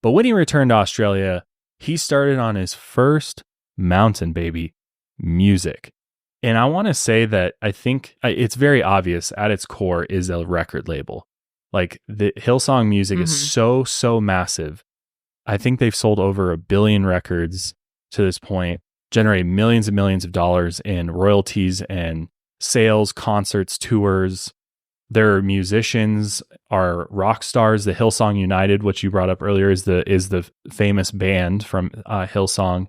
But when he returned to Australia, he started on his first mountain baby, music. And I want to say that I think it's very obvious at its core is a record label. Like, the Hillsong music is so massive. I think they've sold over 1 billion records to this point, generated millions and millions of dollars in royalties and sales, concerts, tours. Their musicians are rock stars. The Hillsong United, which you brought up earlier, is the famous band from Hillsong.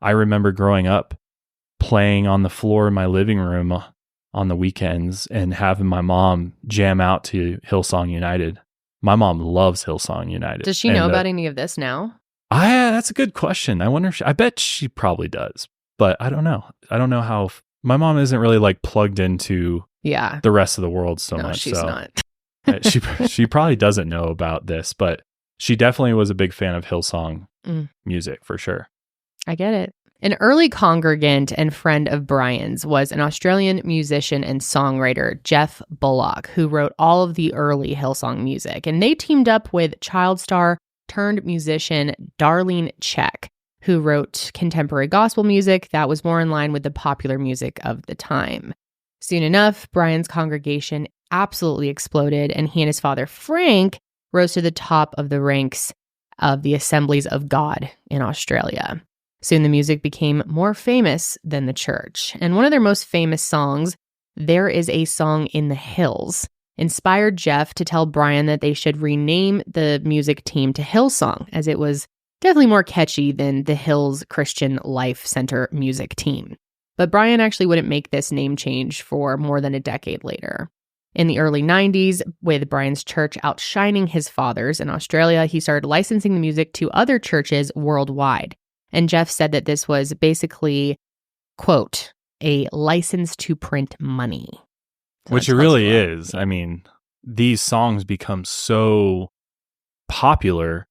I remember growing up playing on the floor in my living room on the weekends and having my mom jam out to Hillsong United. My mom loves Hillsong United. Does she know about any of this now? That's a good question. I wonder I bet she probably does, but I don't know. I don't know how. My mom isn't really like plugged into the rest of the world so much. She's not. she probably doesn't know about this, but she definitely was a big fan of Hillsong music for sure. I get it. An early congregant and friend of Brian's was an Australian musician and songwriter, Jeff Bullock, who wrote all of the early Hillsong music. And they teamed up with child star turned musician Darlene Check, who wrote contemporary gospel music that was more in line with the popular music of the time. Soon enough, Brian's congregation absolutely exploded, and he and his father, Frank, rose to the top of the ranks of the Assemblies of God in Australia. Soon the music became more famous than the church. And one of their most famous songs, There Is a Song in the Hills, inspired Jeff to tell Brian that they should rename the music team to Hillsong, as it was definitely more catchy than the Hills Christian Life Center music team. But Brian actually wouldn't make this name change for more than a decade later. In the early 90s, with Brian's church outshining his father's in Australia, he started licensing the music to other churches worldwide. And Jeff said that this was basically, quote, a license to print money. So which it really is. I mean, these songs become so popular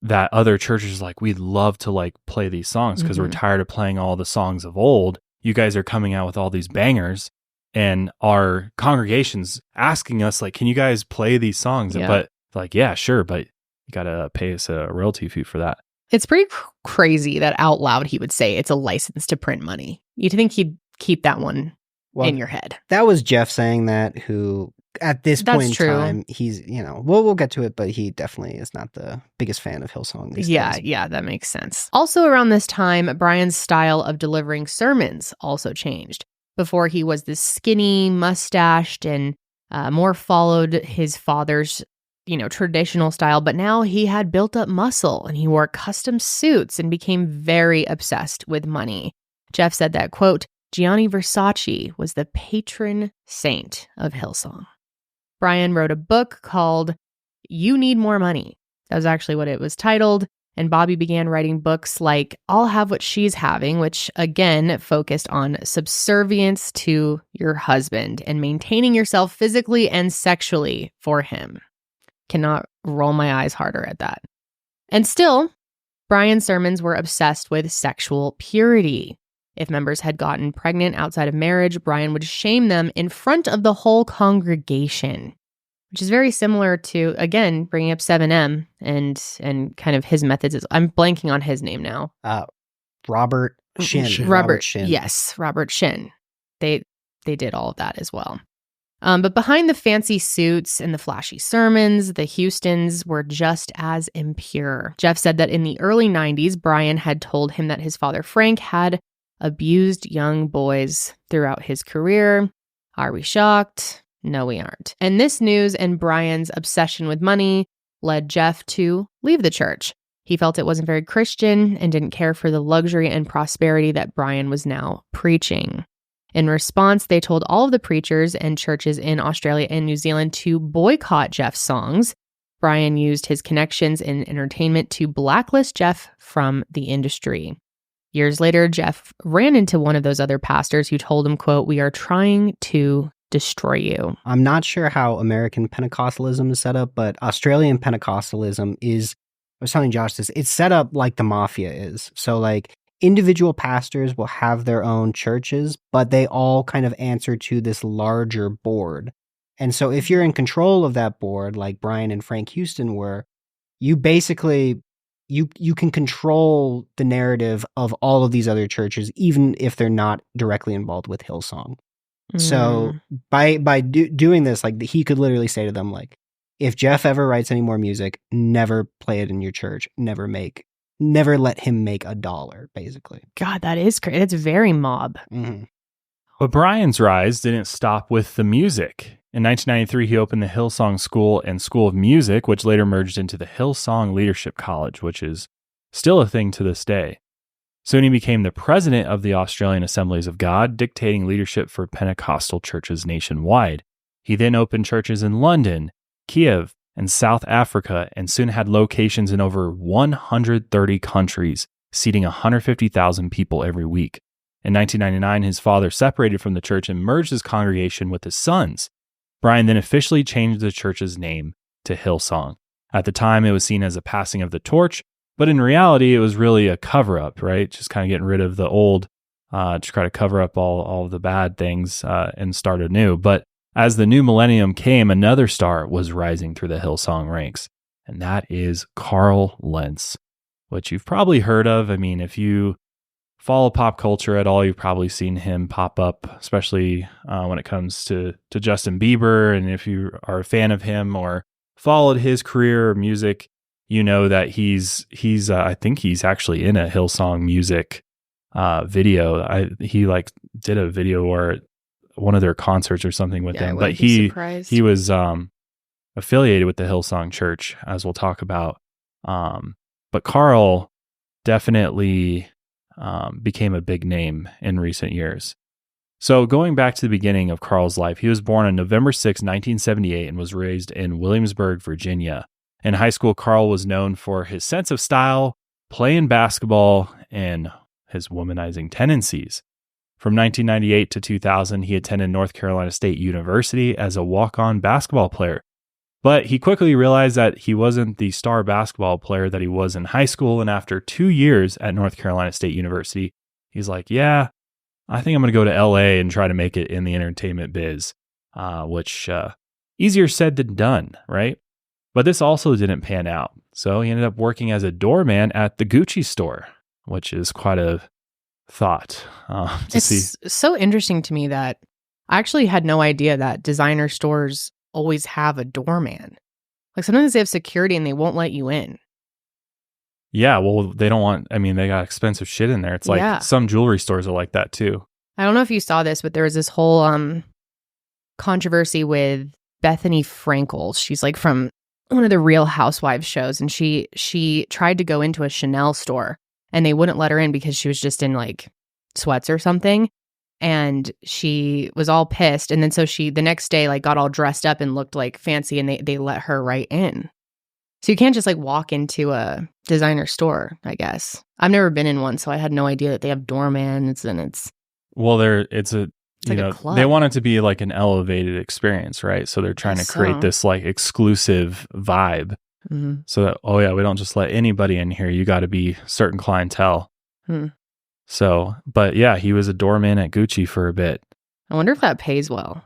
that other churches are like, we'd love to like play these songs because we're tired of playing all the songs of old. You guys are coming out with all these bangers, and our congregation's asking us like, can you guys play these songs? Yeah. But like, yeah, sure, but you got to pay us a royalty fee for that. It's pretty crazy that out loud he would say it's a license to print money. You'd think he'd keep that one in your head. That was Jeff saying that, who at this point in true. time, he's, we'll get to it, but he definitely is not the biggest fan of Hillsong these days. Yeah, that makes sense. Also around this time, Brian's style of delivering sermons also changed. Before, he was this skinny, mustached, and more followed his father's traditional style, but now he had built up muscle and he wore custom suits and became very obsessed with money. Jeff said that, quote, Gianni Versace was the patron saint of Hillsong. Brian wrote a book called You Need More Money. That was actually what it was titled. And Bobby began writing books like I'll Have What She's Having, which again focused on subservience to your husband and maintaining yourself physically and sexually for him. Cannot roll my eyes harder at that. And still, Brian's sermons were obsessed with sexual purity. If members had gotten pregnant outside of marriage, Brian would shame them in front of the whole congregation, which is very similar to, again, bringing up 7M and kind of his methods. I'm blanking on his name now. Robert Shin. Robert Shin. Yes, Robert Shin. They did all of that as well. But behind the fancy suits and the flashy sermons, the Houstons were just as impure. Jeff said that in the early 90s, Brian had told him that his father, Frank, had abused young boys throughout his career. Are we shocked? No, we aren't. And this news and Brian's obsession with money led Jeff to leave the church. He felt it wasn't very Christian and didn't care for the luxury and prosperity that Brian was now preaching. In response, they told all of the preachers and churches in Australia and New Zealand to boycott Jeff's songs. Brian used his connections in entertainment to blacklist Jeff from the industry. Years later, Jeff ran into one of those other pastors who told him, quote, "We are trying to destroy you." I'm not sure how American Pentecostalism is set up, but Australian Pentecostalism is, I was telling Josh this, it's set up like the mafia is. So like individual pastors will have their own churches, but they all kind of answer to this larger board. And so if you're in control of that board, like Brian and Frank Houston were, you basically, you can control the narrative of all of these other churches, even if they're not directly involved with Hillsong. So by doing this, like he could literally say to them, like, if Jeff ever writes any more music, never play it in your church, never let him make $1, basically. God, that is crazy. It's very mob. Mm-hmm. But Brian's rise didn't stop with the music. In 1993, he opened the Hillsong School and School of Music, which later merged into the Hillsong Leadership College, which is still a thing to this day. Soon he became the president of the Australian Assemblies of God, dictating leadership for Pentecostal churches nationwide. He then opened churches in London, Kiev, and South Africa, and soon had locations in over 130 countries, seating 150,000 people every week. In 1999, his father separated from the church and merged his congregation with his sons. Brian then officially changed the church's name to Hillsong. At the time, it was seen as a passing of the torch, but in reality, it was really a cover-up, right? Just kind of getting rid of the old, to try to cover up all of the bad things and start anew. But as the new millennium came, another star was rising through the Hillsong ranks, and that is Carl Lentz, which you've probably heard of. I mean, if you follow pop culture at all, you've probably seen him pop up, especially when it comes to Justin Bieber. And if you are a fan of him or followed his career or music, you know that he's I think he's actually in a Hillsong music video. He like did a video or one of their concerts or something with them, but he was affiliated with the Hillsong Church, as we'll talk about. But Carl definitely became a big name in recent years. So going back to the beginning of Carl's life, he was born on November 6, 1978, and was raised in Williamsburg, Virginia. In high school, Carl was known for his sense of style, playing basketball, and his womanizing tendencies. From 1998 to 2000, he attended North Carolina State University as a walk-on basketball player. But he quickly realized that he wasn't the star basketball player that he was in high school, and after 2 years at North Carolina State University, he's like, yeah, I think I'm going to go to LA and try to make it in the entertainment biz, which easier said than done, right? But this also didn't pan out. So he ended up working as a doorman at the Gucci store, which is quite a thought to see. It's so interesting to me that I actually had no idea that designer stores always have a doorman. Like sometimes they have security and they won't let you in. Yeah, well, they don't want, I mean, they got expensive shit in there. It's like some jewelry stores are like that too. I don't know if you saw this, but there was this whole controversy with Bethany Frankel. She's like from one of the Real Housewives shows, and she tried to go into a Chanel store and they wouldn't let her in because she was just in like sweats or something. and she was all pissed. And then so she, the next day, like got all dressed up and looked like fancy, and they let her right in. So you can't just like walk into a designer store, I guess. I've never been in one, so I had no idea that they have doormans and it's... Well, it's a club. They want it to be like an elevated experience, right? So they're trying to create this like exclusive vibe. Mm-hmm. So that, we don't just let anybody in here. You got to be certain clientele. So, but yeah, he was a doorman at Gucci for a bit. I wonder if that pays well.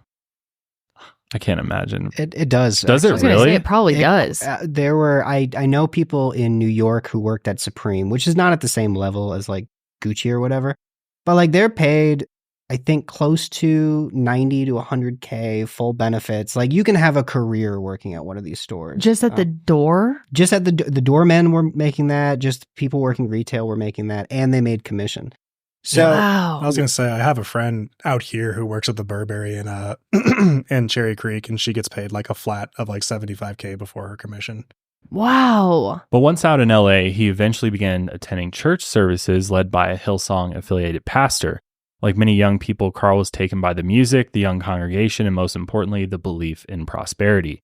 I can't imagine. It does. Does it really? It probably does. There were, I know people in New York who worked at Supreme, which is not at the same level as like Gucci or whatever, but like they're paid, I think, close to 90 to 100K, full benefits. Like you can have a career working at one of these stores. Just at the door? Just at the doormen were making that. Just people working retail were making that, and they made commission. So I was going to say, I have a friend out here who works at the Burberry in Cherry Creek, and she gets paid like a flat of like 75K before her commission. Wow. But once out in LA, he eventually began attending church services led by a Hillsong affiliated pastor. Like many young people, Carl was taken by the music, the young congregation, and most importantly, the belief in prosperity.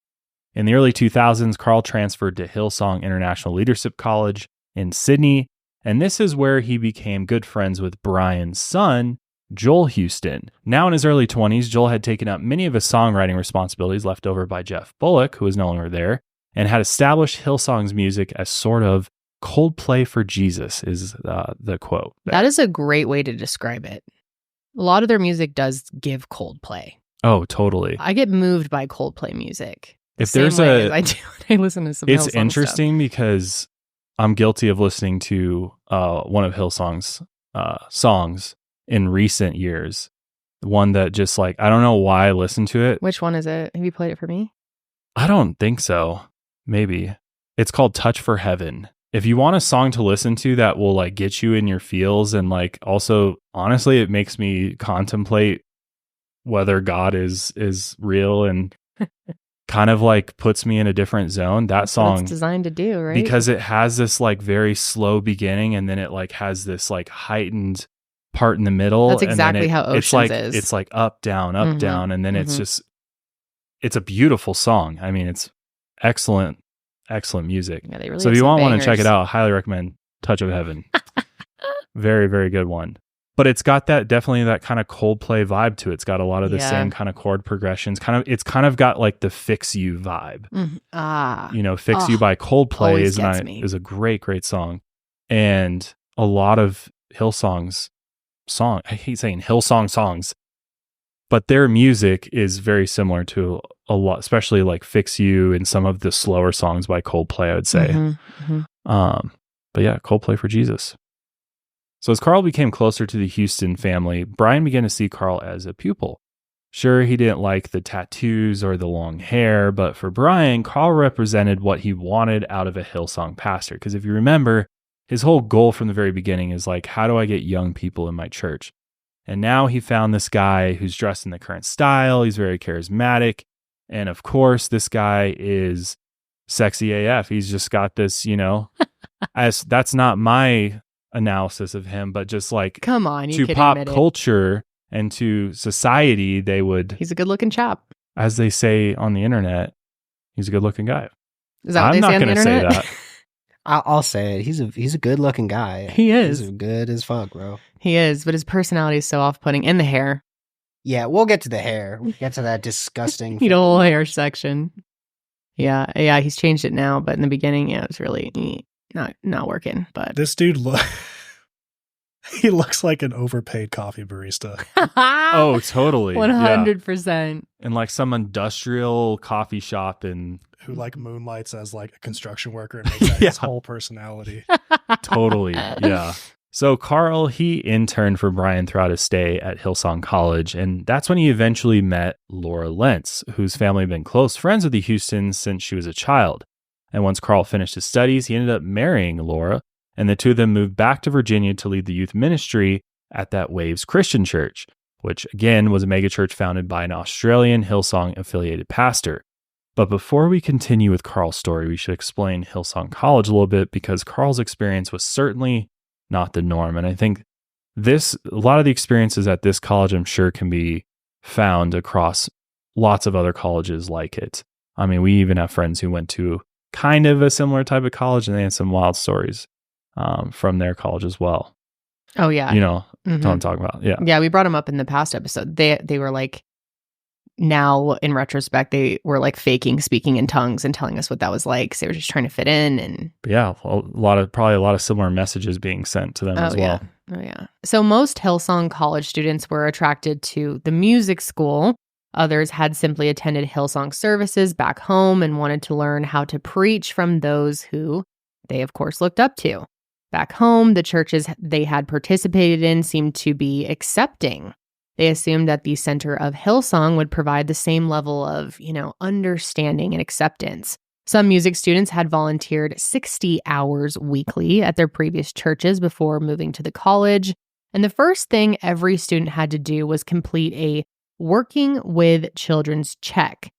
In the early 2000s, Carl transferred to Hillsong International Leadership College in Sydney, and this is where he became good friends with Brian's son, Joel Houston. Now in his early 20s, Joel had taken up many of his songwriting responsibilities left over by Jeff Bullock, who was no longer there, and had established Hillsong's music as sort of Coldplay for Jesus, is the quote. That is a great way to describe it. A lot of their music does give Coldplay. Oh, totally. I get moved by Coldplay music. If there's a, I do when I listen to some it's Hillsong interesting stuff. Because I'm guilty of listening to one of Hillsong's songs in recent years. One that just like, I don't know why I listened to it. Which one is it? Have you played it for me? I don't think so. Maybe. It's called Touch for Heaven. If you want a song to listen to that will like get you in your feels, and like also honestly it makes me contemplate whether God is real and kind of like puts me in a different zone. That song, what it's designed to do, right? Because it has this like very slow beginning, and then it like has this like heightened part in the middle. That's exactly how Oceans is. It's like up, down, and then it's just, it's a beautiful song. I mean, it's excellent music. Yeah, they really so if you want to check it out, I highly recommend Touch of Heaven. Very, very good one. But it's got definitely that kind of Coldplay vibe to it. It's got a lot of the same kind of chord progressions. It's kind of got like the Fix You vibe. Fix You by Coldplay is a great song. And a lot of Hillsong's I hate saying Hillsong songs, but their music is very similar to a lot, especially like Fix You and some of the slower songs by Coldplay, I would say. But yeah, Coldplay for Jesus. So as Carl became closer to the Houston family, Brian began to see Carl as a pupil. Sure, he didn't like the tattoos or the long hair, but for Brian, Carl represented what he wanted out of a Hillsong pastor. Because if you remember, his whole goal from the very beginning is like, how do I get young people in my church? And now he found this guy who's dressed in the current style. He's very charismatic. And of course, this guy is sexy AF. He's just got this, that's not my analysis of him, but just like, come on, to pop culture and to society, he's a good looking chap. As they say on the internet, he's a good looking guy. Is that what they say on the internet? I'm not going to say that. I'll say it. He's a good looking guy. He is. He's good as fuck, bro. He is, but his personality is so off-putting. And the hair. Yeah, we'll get to the hair. We'll get to that disgusting the whole hair section. Yeah, he's changed it now, but in the beginning, it was really not working. But this dude he looks like an overpaid coffee barista. Oh, totally. 100%. In like some industrial coffee shop who like moonlights as like a construction worker and makes that his whole personality. Totally. Yeah. So Carl, he interned for Brian throughout his stay at Hillsong College, and that's when he eventually met Laura Lentz, whose family had been close friends with the Houstons since she was a child. And once Carl finished his studies, he ended up marrying Laura, and the two of them moved back to Virginia to lead the youth ministry at that Waves Christian Church, which again was a megachurch founded by an Australian Hillsong affiliated pastor. But before we continue with Carl's story, we should explain Hillsong College a little bit, because Carl's experience was certainly not the norm. And I think a lot of the experiences at this college, I'm sure, can be found across lots of other colleges like it. I mean, we even have friends who went to kind of a similar type of college, and they had some wild stories from their college as well. Oh yeah, you know what I'm talking about. Yeah, we brought them up in the past episode. They were like, now in retrospect, they were like faking speaking in tongues and telling us what that was like. So they were just trying to fit in, and probably a lot of similar messages being sent to them as well. Oh yeah. So most Hillsong College students were attracted to the music school. Others had simply attended Hillsong services back home and wanted to learn how to preach from those who they, of course, looked up to. Back home, the churches they had participated in seemed to be accepting. They assumed that the center of Hillsong would provide the same level of, understanding and acceptance. Some music students had volunteered 60 hours weekly at their previous churches before moving to the college. And the first thing every student had to do was complete a working with children's check,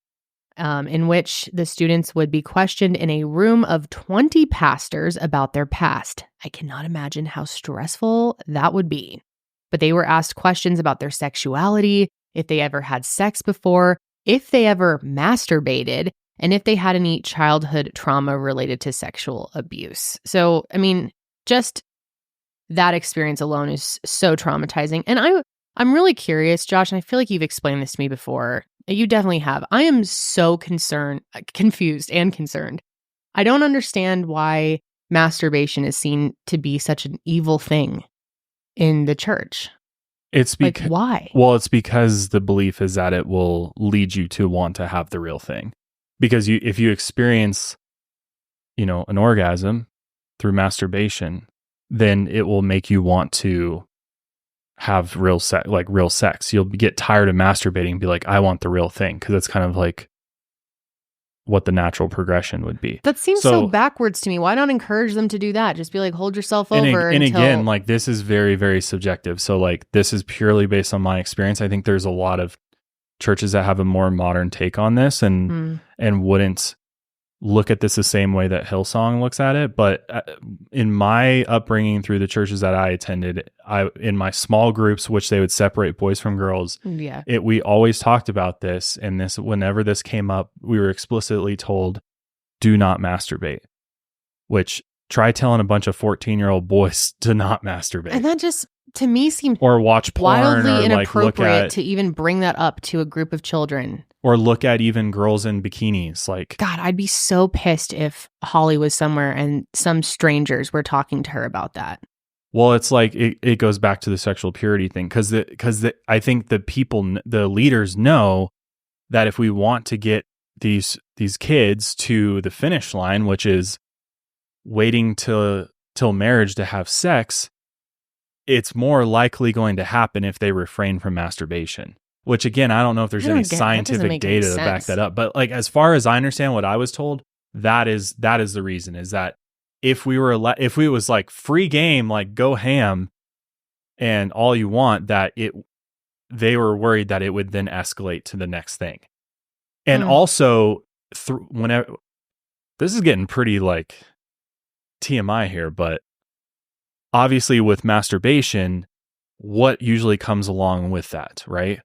in which the students would be questioned in a room of 20 pastors about their past. I cannot imagine how stressful that would be. But they were asked questions about their sexuality, if they ever had sex before, if they ever masturbated, and if they had any childhood trauma related to sexual abuse. So, I mean, just that experience alone is so traumatizing. And I'm really curious, Josh, and I feel like you've explained this to me before. You definitely have. I am so confused and concerned. I don't understand why masturbation is seen to be such an evil thing in the church. It's because why? Well, it's because the belief is that it will lead you to want to have the real thing. Because if you experience, an orgasm through masturbation, then it will make you want to have real sex. You'll get tired of masturbating and be like, I want the real thing, because that's kind of like what the natural progression would be. That seems so backwards to me. Why not encourage them to do that? Just be like, hold yourself over. And again, like, this is very, very subjective. So like, this is purely based on my experience. I think there's a lot of churches that have a more modern take on this and wouldn't look at this the same way that Hillsong looks at it. But in my upbringing through the churches that I attended, in my small groups, which they would separate boys from girls, we always talked about this. And whenever this came up, we were explicitly told, do not masturbate, which try telling a bunch of 14-year-old boys to not masturbate. And that just, to me, seemed or watch porn, wildly or inappropriate to even bring that up to a group of children. Or look at even girls in bikinis. Like, God, I'd be so pissed if Holly was somewhere and some strangers were talking to her about that. Well, it's like it goes back to the sexual purity thing, because I think the leaders know that if we want to get these kids to the finish line, which is waiting till marriage to have sex, it's more likely going to happen if they refrain from masturbation. Which, again, I don't know if there's any scientific data to back that up. But like, as far as I understand what I was told, that is the reason, is that if we was like free game, like go ham and all you want, they were worried that it would then escalate to the next thing. And also, whenever this is getting pretty like TMI here, but obviously with masturbation, what usually comes along with that, right?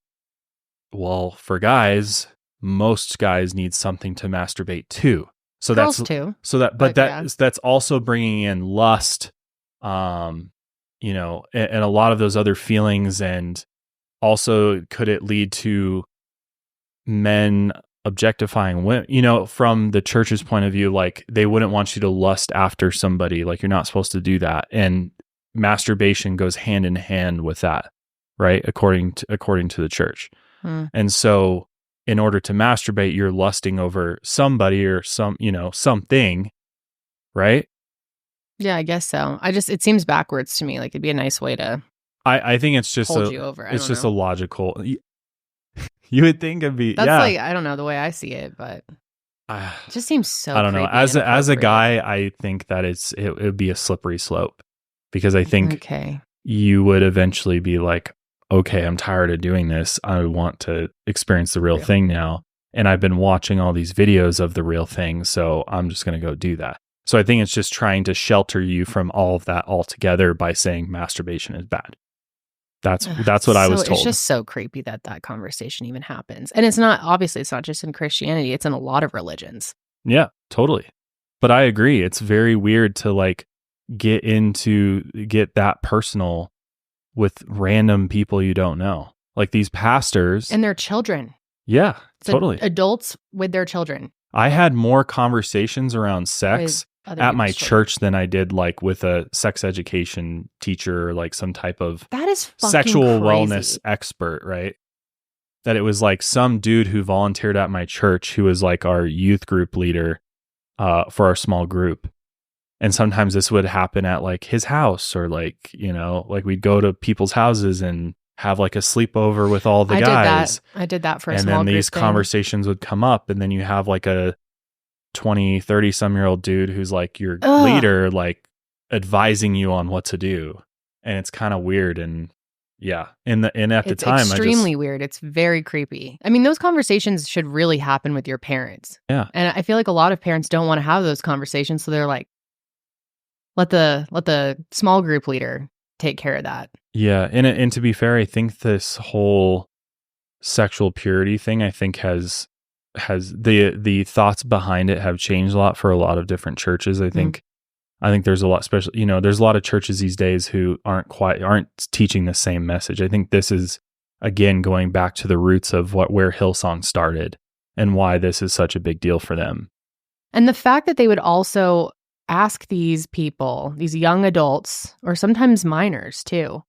Well, for guys, most guys need something to masturbate to. So girls that's too. So that's also bringing in lust, and a lot of those other feelings. And also, could it lead to men objectifying women? From the church's point of view, like, they wouldn't want you to lust after somebody. Like, you're not supposed to do that. And masturbation goes hand in hand with that, right? According to the church. And so in order to masturbate, you're lusting over somebody or something, right? Yeah, I guess so. It seems backwards to me. Like, it'd be a nice way to I think it's just hold you over. It's just a logical. You would think it'd be. That's like, I don't know the way I see it, but it just seems so. I don't know. As a guy, I think that it would be a slippery slope, because I think you would eventually be like, okay, I'm tired of doing this. I want to experience the real thing now. And I've been watching all these videos of the real thing, so I'm just going to go do that. So I think it's just trying to shelter you from all of that altogether by saying masturbation is bad. That's what I was told. It's just so creepy that conversation even happens. And it's not just in Christianity, it's in a lot of religions. Yeah, totally. But I agree. It's very weird to like get that personal with random people you don't know. Like these pastors. And their children. Yeah, totally. Adults with their children. I had more conversations around sex at my church than I did like with a sex education teacher or like some type of that is fucking sexual crazy. Wellness expert, right? That it was like some dude who volunteered at my church who was like our youth group leader for our small group. And sometimes this would happen at like his house or like, you know, like we'd go to people's houses and have like a sleepover with all the guys. I did that for a small group. And then these conversations would come up and then you have like a 20, 30 some year old dude who's like your leader, like advising you on what to do. And it's kind of weird. And yeah, at the time, it's extremely weird. It's very creepy. I mean, those conversations should really happen with your parents. Yeah. And I feel like a lot of parents don't want to have those conversations. So they're like, let the small group leader take care of that. Yeah. And to be fair, I think this whole sexual purity thing, I think has the thoughts behind it have changed a lot for a lot of different churches. I think there's a lot, especially, you know, there's a lot of churches these days who aren't teaching the same message. I think this is, again, going back to the roots of where Hillsong started and why this is such a big deal for them. And the fact that they would also ask these people, these young adults, or sometimes minors too,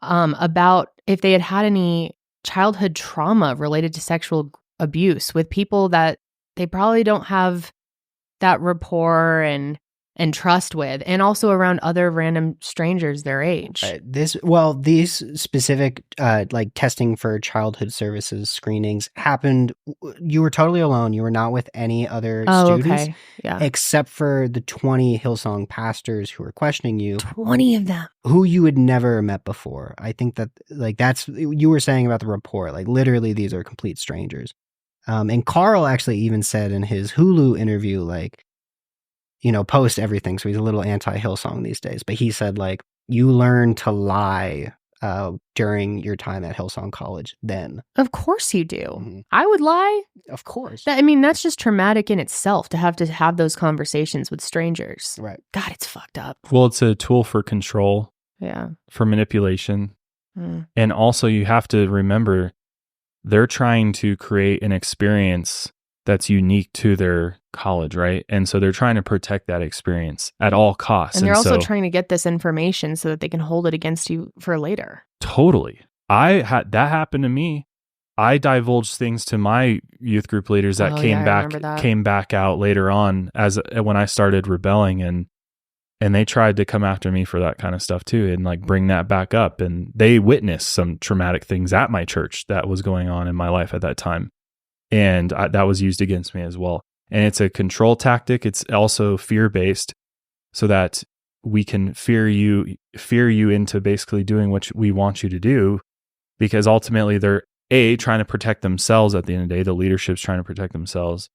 about if they had any childhood trauma related to sexual abuse with people that they probably don't have that rapport and trust with, and also around other random strangers their age. These specific like testing for childhood services screenings happened. You were totally alone. You were not with any other students, okay. Yeah. Except for the 20 Hillsong pastors who were questioning you. 20 of them. Who you had never met before. I think that like that's you were saying about the rapport. Like literally, these are complete strangers. And Carl actually even said in his Hulu interview, like, you know, post everything. So he's a little anti-Hillsong these days. But he said, like, you learn to lie during your time at Hillsong College then. Of course you do. Mm-hmm. I would lie. Of course. That's just traumatic in itself to have those conversations with strangers. Right. God, it's fucked up. Well, it's a tool for control. Yeah. For manipulation. And also you have to remember they're trying to create an experience that's unique to their college, right? And so they're trying to protect that experience at all costs. And they're also trying to get this information so that they can hold it against you for later. Totally. That happened to me. I divulged things to my youth group leaders that came back out later on when I started rebelling, and they tried to come after me for that kind of stuff too, and like bring that back up. And they witnessed some traumatic things at my church that was going on in my life at that time. And that was used against me as well. And it's a control tactic. It's also fear-based so that we can fear you into basically doing what we want you to do, because ultimately they're trying to protect themselves at the end of the day. The leadership's trying to protect themselves,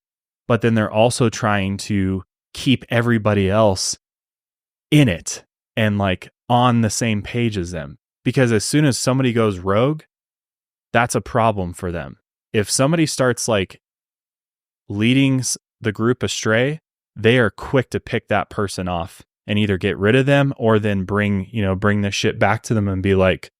but then they're also trying to keep everybody else in it and like on the same page as them. Because as soon as somebody goes rogue, that's a problem for them. If somebody starts like leading the group astray, they are quick to pick that person off and either get rid of them or then bring the shit back to them and be like,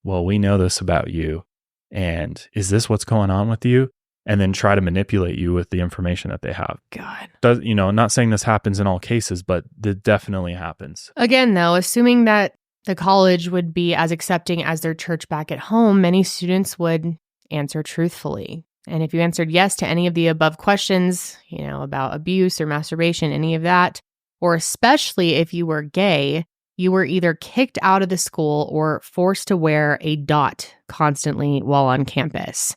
well, we know this about you. And is this what's going on with you? And then try to manipulate you with the information that they have. God. I'm not saying this happens in all cases, but it definitely happens. Again, though, assuming that the college would be as accepting as their church back at home, many students would answer truthfully. And if you answered yes to any of the above questions, about abuse or masturbation, any of that, or especially if you were gay, you were either kicked out of the school or forced to wear a dot constantly while on campus.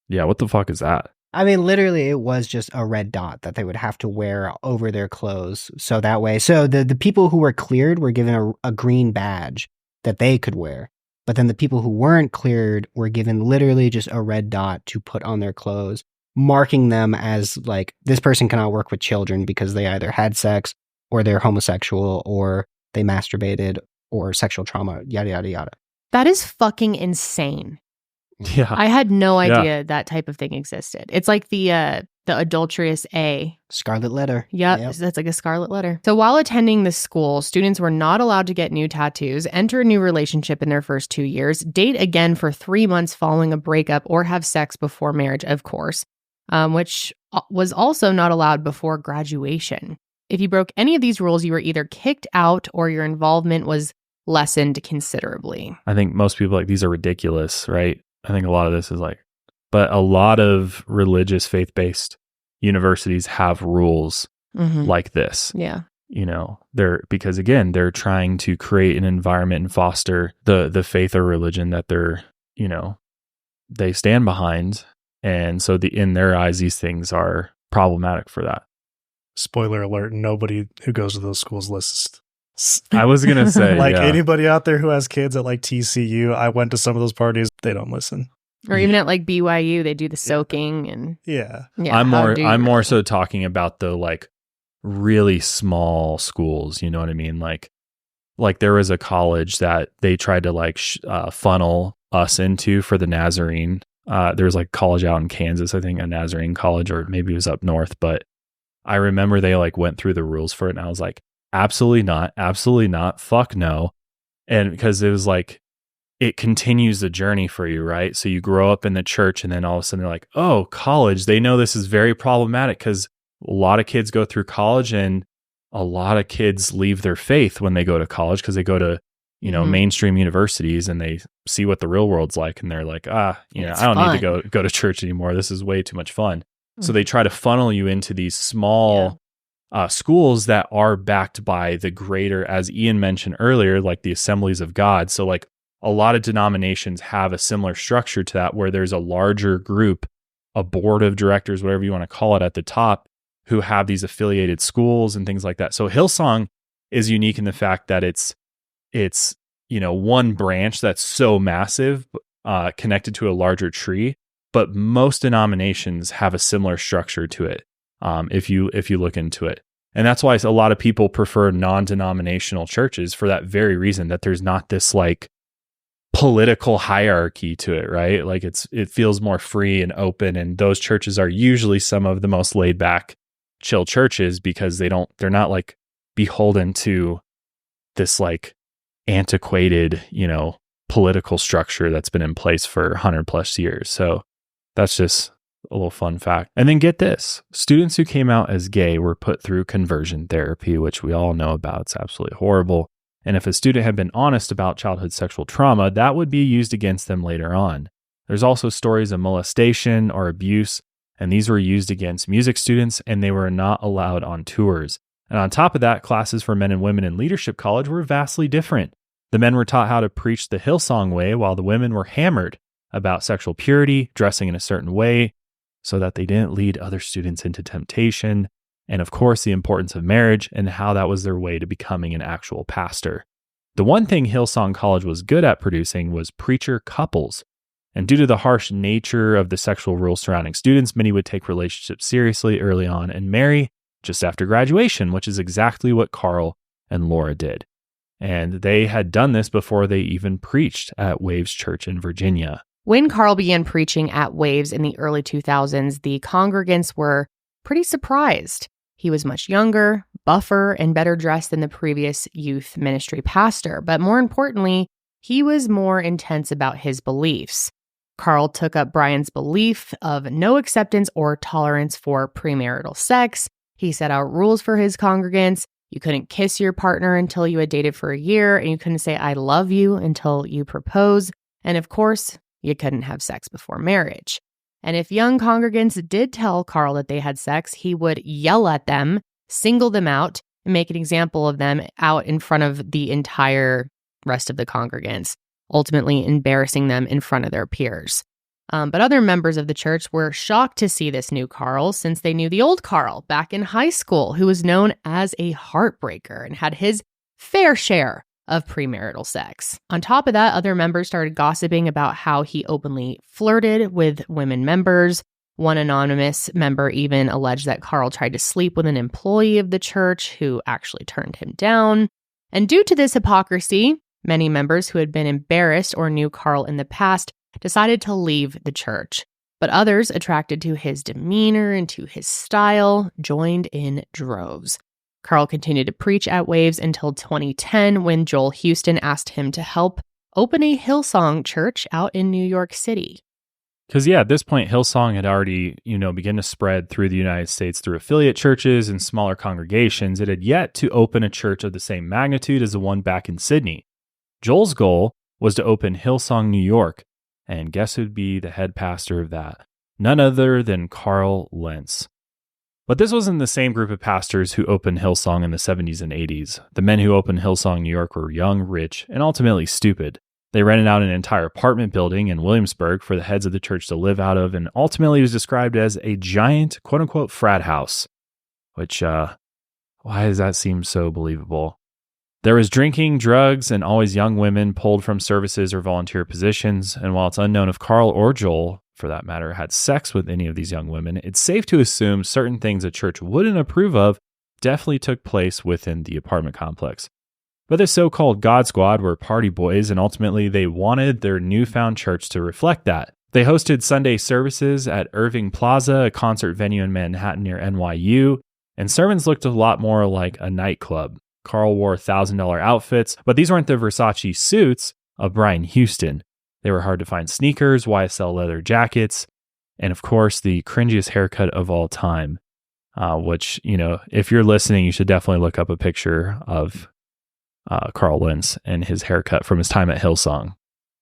Yeah, what the fuck is that? I mean, literally, it was just a red dot that they would have to wear over their clothes. So that way, the people who were cleared were given a green badge that they could wear. But then the people who weren't cleared were given literally just a red dot to put on their clothes, marking them as like, this person cannot work with children because they either had sex or they're homosexual or they masturbated or sexual trauma, yada, yada, yada. That is fucking insane. Yeah. I had no idea that type of thing existed. It's like the adulterous A. Scarlet letter. Yep. That's like a scarlet letter. So while attending this school, students were not allowed to get new tattoos, enter a new relationship in their first 2 years, date again for 3 months following a breakup, or have sex before marriage, of course, which was also not allowed before graduation. If you broke any of these rules, you were either kicked out or your involvement was lessened considerably. I think most people like, these are ridiculous, right? I think a lot of this is like, but a lot of religious faith-based universities have rules like this. Yeah. You know, because again, they're trying to create an environment and foster the faith or religion that they stand behind. And so in their eyes, these things are problematic for that. Spoiler alert, nobody who goes to those schools listens. I was going to say, anybody out there who has kids at like TCU, I went to some of those parties, they don't listen. Or even at like BYU, they do the soaking and I'm more so talking about the like really small schools, you know what I mean? Like there was a college that they tried to like funnel us into for the Nazarene. There was like a college out in Kansas, I think, a Nazarene college, or maybe it was up north, but I remember they like went through the rules for it and I was like, absolutely not, fuck no. And because it was like, it continues the journey for you, right? So you grow up in the church and then all of a sudden they're like, oh, college, they know this is very problematic because a lot of kids go through college and a lot of kids leave their faith when they go to college because they go to, mainstream universities and they see what the real world's like and they're like, I don't need to go to church anymore. This is way too much fun. So they try to funnel you into these small schools that are backed by the greater, as Ian mentioned earlier, like the Assemblies of God. So like a lot of denominations have a similar structure to that where there's a larger group, a board of directors, whatever you want to call it at the top, who have these affiliated schools and things like that. So Hillsong is unique in the fact that it's one branch that's so massive, connected to a larger tree, but most denominations have a similar structure to it. If you look into it. And that's why a lot of people prefer non-denominational churches for that very reason, that there's not this like political hierarchy to it, right? Like it feels more free and open. And those churches are usually some of the most laid back, chill churches because they're not like beholden to this like antiquated, political structure that's been in place for 100+ years. So that's just a little fun fact. And then get this, students who came out as gay were put through conversion therapy, which we all know about. It's absolutely horrible. And if a student had been honest about childhood sexual trauma, that would be used against them later on. There's also stories of molestation or abuse, and these were used against music students, and they were not allowed on tours. And on top of that, classes for men and women in Leadership College were vastly different. The men were taught how to preach the Hillsong way, while the women were hammered about sexual purity, dressing in a certain way, so that they didn't lead other students into temptation, and of course the importance of marriage and how that was their way to becoming an actual pastor. The one thing Hillsong College was good at producing was preacher couples, and due to the harsh nature of the sexual rules surrounding students, many would take relationships seriously early on and marry just after graduation, which is exactly what Carl and Laura did. And they had done this before they even preached at Waves Church in Virginia. When Carl began preaching at Waves in the early 2000s, the congregants were pretty surprised. He was much younger, buffer, and better dressed than the previous youth ministry pastor. But more importantly, he was more intense about his beliefs. Carl took up Brian's belief of no acceptance or tolerance for premarital sex. He set out rules for his congregants. You couldn't kiss your partner until you had dated for a year, and you couldn't say, I love you until you propose. And of course, you couldn't have sex before marriage. And if young congregants did tell Carl that they had sex, he would yell at them, single them out, and make an example of them out in front of the entire rest of the congregants, ultimately embarrassing them in front of their peers. But other members of the church were shocked to see this new Carl, since they knew the old Carl back in high school, who was known as a heartbreaker and had his fair share of premarital sex. On top of that, other members started gossiping about how he openly flirted with women members. One anonymous member even alleged that Carl tried to sleep with an employee of the church who actually turned him down. And due to this hypocrisy, Many members who had been embarrassed or knew Carl in the past decided to leave the church, but others, attracted to his demeanor and to his style, joined in droves. Carl continued to preach at Waves until 2010 when Joel Houston asked him to help open a Hillsong church out in New York City. Because, at this point, Hillsong had already, begun to spread through the United States through affiliate churches and smaller congregations. It had yet to open a church of the same magnitude as the one back in Sydney. Joel's goal was to open Hillsong New York, and guess who'd be the head pastor of that? None other than Carl Lentz. But this wasn't the same group of pastors who opened Hillsong in the 70s and 80s. The men who opened Hillsong New York were young, rich, and ultimately stupid. They rented out an entire apartment building in Williamsburg for the heads of the church to live out of, and ultimately was described as a giant, quote-unquote, frat house. Which, why does that seem so believable? There was drinking, drugs, and always young women pulled from services or volunteer positions, and while it's unknown if Carl or Joel, for that matter, had sex with any of these young women, it's safe to assume certain things a church wouldn't approve of definitely took place within the apartment complex. But the so-called God Squad were party boys, and ultimately they wanted their newfound church to reflect that. They hosted Sunday services at Irving Plaza, a concert venue in Manhattan near NYU, and sermons looked a lot more like a nightclub. Carl wore $1,000 outfits, but these weren't the Versace suits of Brian Houston. They were hard to find sneakers, YSL leather jackets, and of course the cringiest haircut of all time, which, if you're listening, you should definitely look up a picture of Carl Lentz and his haircut from his time at Hillsong.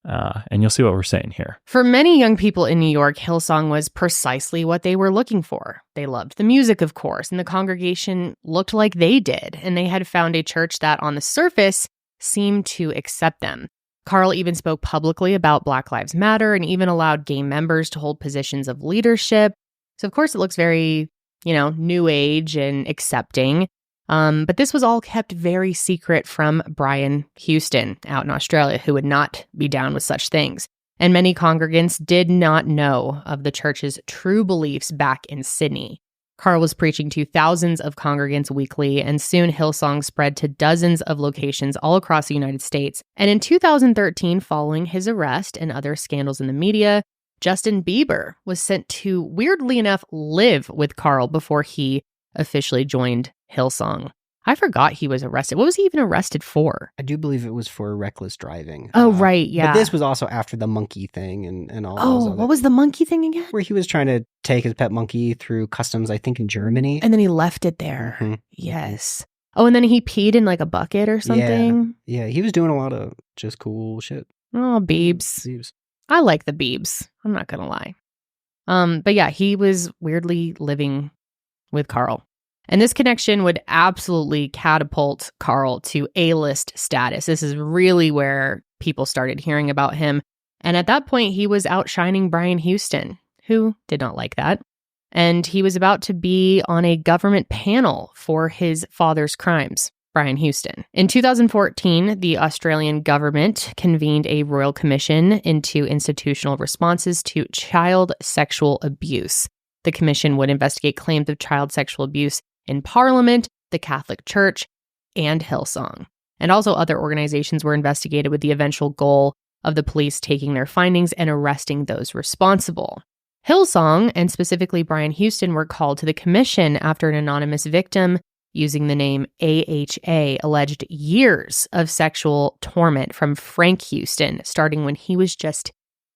And you'll see what we're saying here. For many young people in New York, Hillsong was precisely what they were looking for. They loved the music, of course, and the congregation looked like they did, and they had found a church that, on the surface, seemed to accept them. Carl even spoke publicly about Black Lives Matter and even allowed gay members to hold positions of leadership. So, of course, it looks very, new age and accepting. But this was all kept very secret from Brian Houston out in Australia, who would not be down with such things. And many congregants did not know of the church's true beliefs back in Sydney. Carl was preaching to thousands of congregants weekly, and soon Hillsong spread to dozens of locations all across the United States. And in 2013, following his arrest and other scandals in the media, Justin Bieber was sent to, weirdly enough, live with Carl before he officially joined Hillsong. I forgot he was arrested. What was he even arrested for? I do believe it was for reckless driving. Oh, right, yeah. But this was also after the monkey thing and all those other... what was the monkey thing again? Where he was trying to take his pet monkey through customs, I think, in Germany. And then he left it there. Mm-hmm. Yes. Oh, and then he peed in like a bucket or something? Yeah, he was doing a lot of just cool shit. Oh, Biebs. I like the Biebs. I'm not going to lie. But yeah, he was weirdly living with Carl. And this connection would absolutely catapult Carl to A-list status. This is really where people started hearing about him. And at that point, he was outshining Brian Houston, who did not like that. And he was about to be on a government panel for his father's crimes, Brian Houston. In 2014, the Australian government convened a royal commission into institutional responses to child sexual abuse. The commission would investigate claims of child sexual abuse in Parliament, the Catholic Church, and Hillsong. And also other organizations were investigated with the eventual goal of the police taking their findings and arresting those responsible. Hillsong, and specifically Brian Houston, were called to the commission after an anonymous victim using the name AHA alleged years of sexual torment from Frank Houston, starting when he was just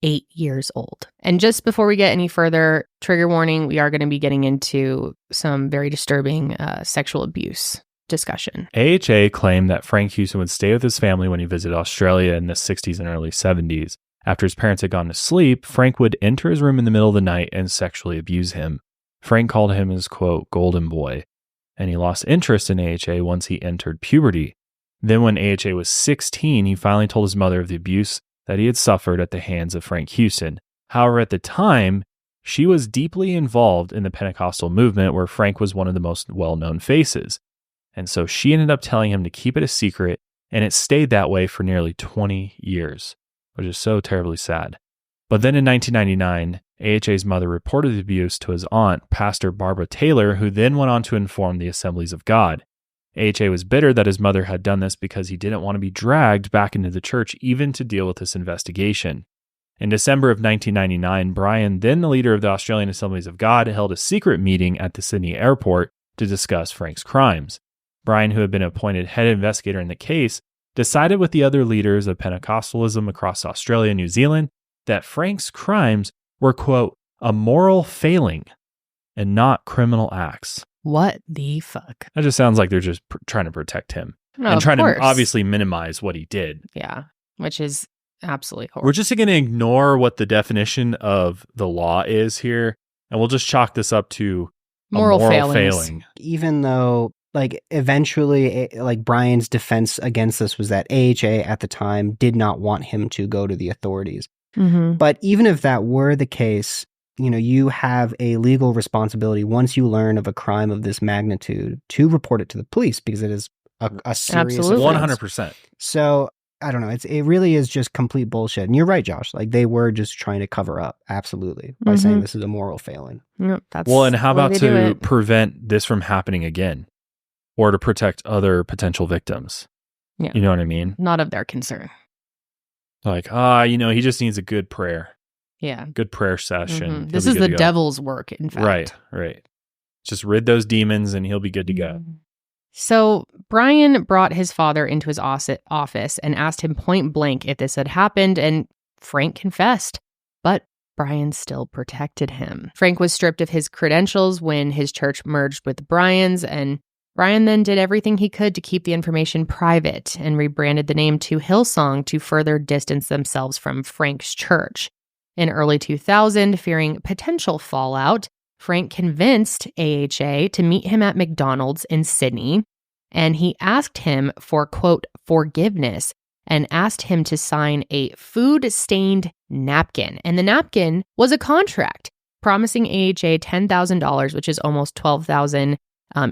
8 years old. And just before we get any further, trigger warning, we are going to be getting into some very disturbing sexual abuse discussion. AHA claimed that Frank Houston would stay with his family when he visited Australia in the 60s and early 70s. After his parents had gone to sleep, Frank would enter his room in the middle of the night and sexually abuse him. Frank called him his, quote, golden boy, and he lost interest in AHA once he entered puberty. Then when AHA was 16, he finally told his mother of the abuse that he had suffered at the hands of Frank Houston. However, at the time, she was deeply involved in the Pentecostal movement where Frank was one of the most well-known faces. And so she ended up telling him to keep it a secret, and it stayed that way for nearly 20 years, which is so terribly sad. But then in 1999, AHA's mother reported the abuse to his aunt, Pastor Barbara Taylor, who then went on to inform the Assemblies of God. AHA was bitter that his mother had done this because he didn't want to be dragged back into the church even to deal with this investigation. In December of 1999, Brian, then the leader of the Australian Assemblies of God, held a secret meeting at the Sydney airport to discuss Frank's crimes. Brian, who had been appointed head investigator in the case, decided with the other leaders of Pentecostalism across Australia and New Zealand that Frank's crimes were, quote, a moral failing and not criminal acts. What the fuck? That just sounds like they're just trying to protect him and trying to obviously minimize what he did. Yeah, which is absolutely horrible. We're just going to ignore what the definition of the law is here, and we'll just chalk this up to moral failing. Even though, like, eventually, like, Brian's defense against this was that AHA at the time did not want him to go to the authorities. Mm-hmm. But even if that were the case, you know, you have a legal responsibility once you learn of a crime of this magnitude to report it to the police, because it is a serious Absolutely. offense. 100%. So I don't know. It really is just complete bullshit. And you're right, Josh. Like, they were just trying to cover up, absolutely, by saying this is a moral failing. Yep, that's well, and how about to it? prevent this from happening again, or to protect other potential victims? Yeah. You know what I mean? Not of their concern. Like, he just needs a good prayer. Yeah. Good prayer session. Mm-hmm. This is the devil's work, in fact. Right. Just rid those demons and he'll be good to go. So Brian brought his father into his office and asked him point blank if this had happened, and Frank confessed, but Brian still protected him. Frank was stripped of his credentials when his church merged with Brian's, and Brian then did everything he could to keep the information private and rebranded the name to Hillsong to further distance themselves from Frank's church. In early 2000, fearing potential fallout, Frank convinced AHA to meet him at McDonald's in Sydney, and he asked him for, quote, forgiveness, and asked him to sign a food-stained napkin. And the napkin was a contract promising AHA $10,000, which is almost $12,000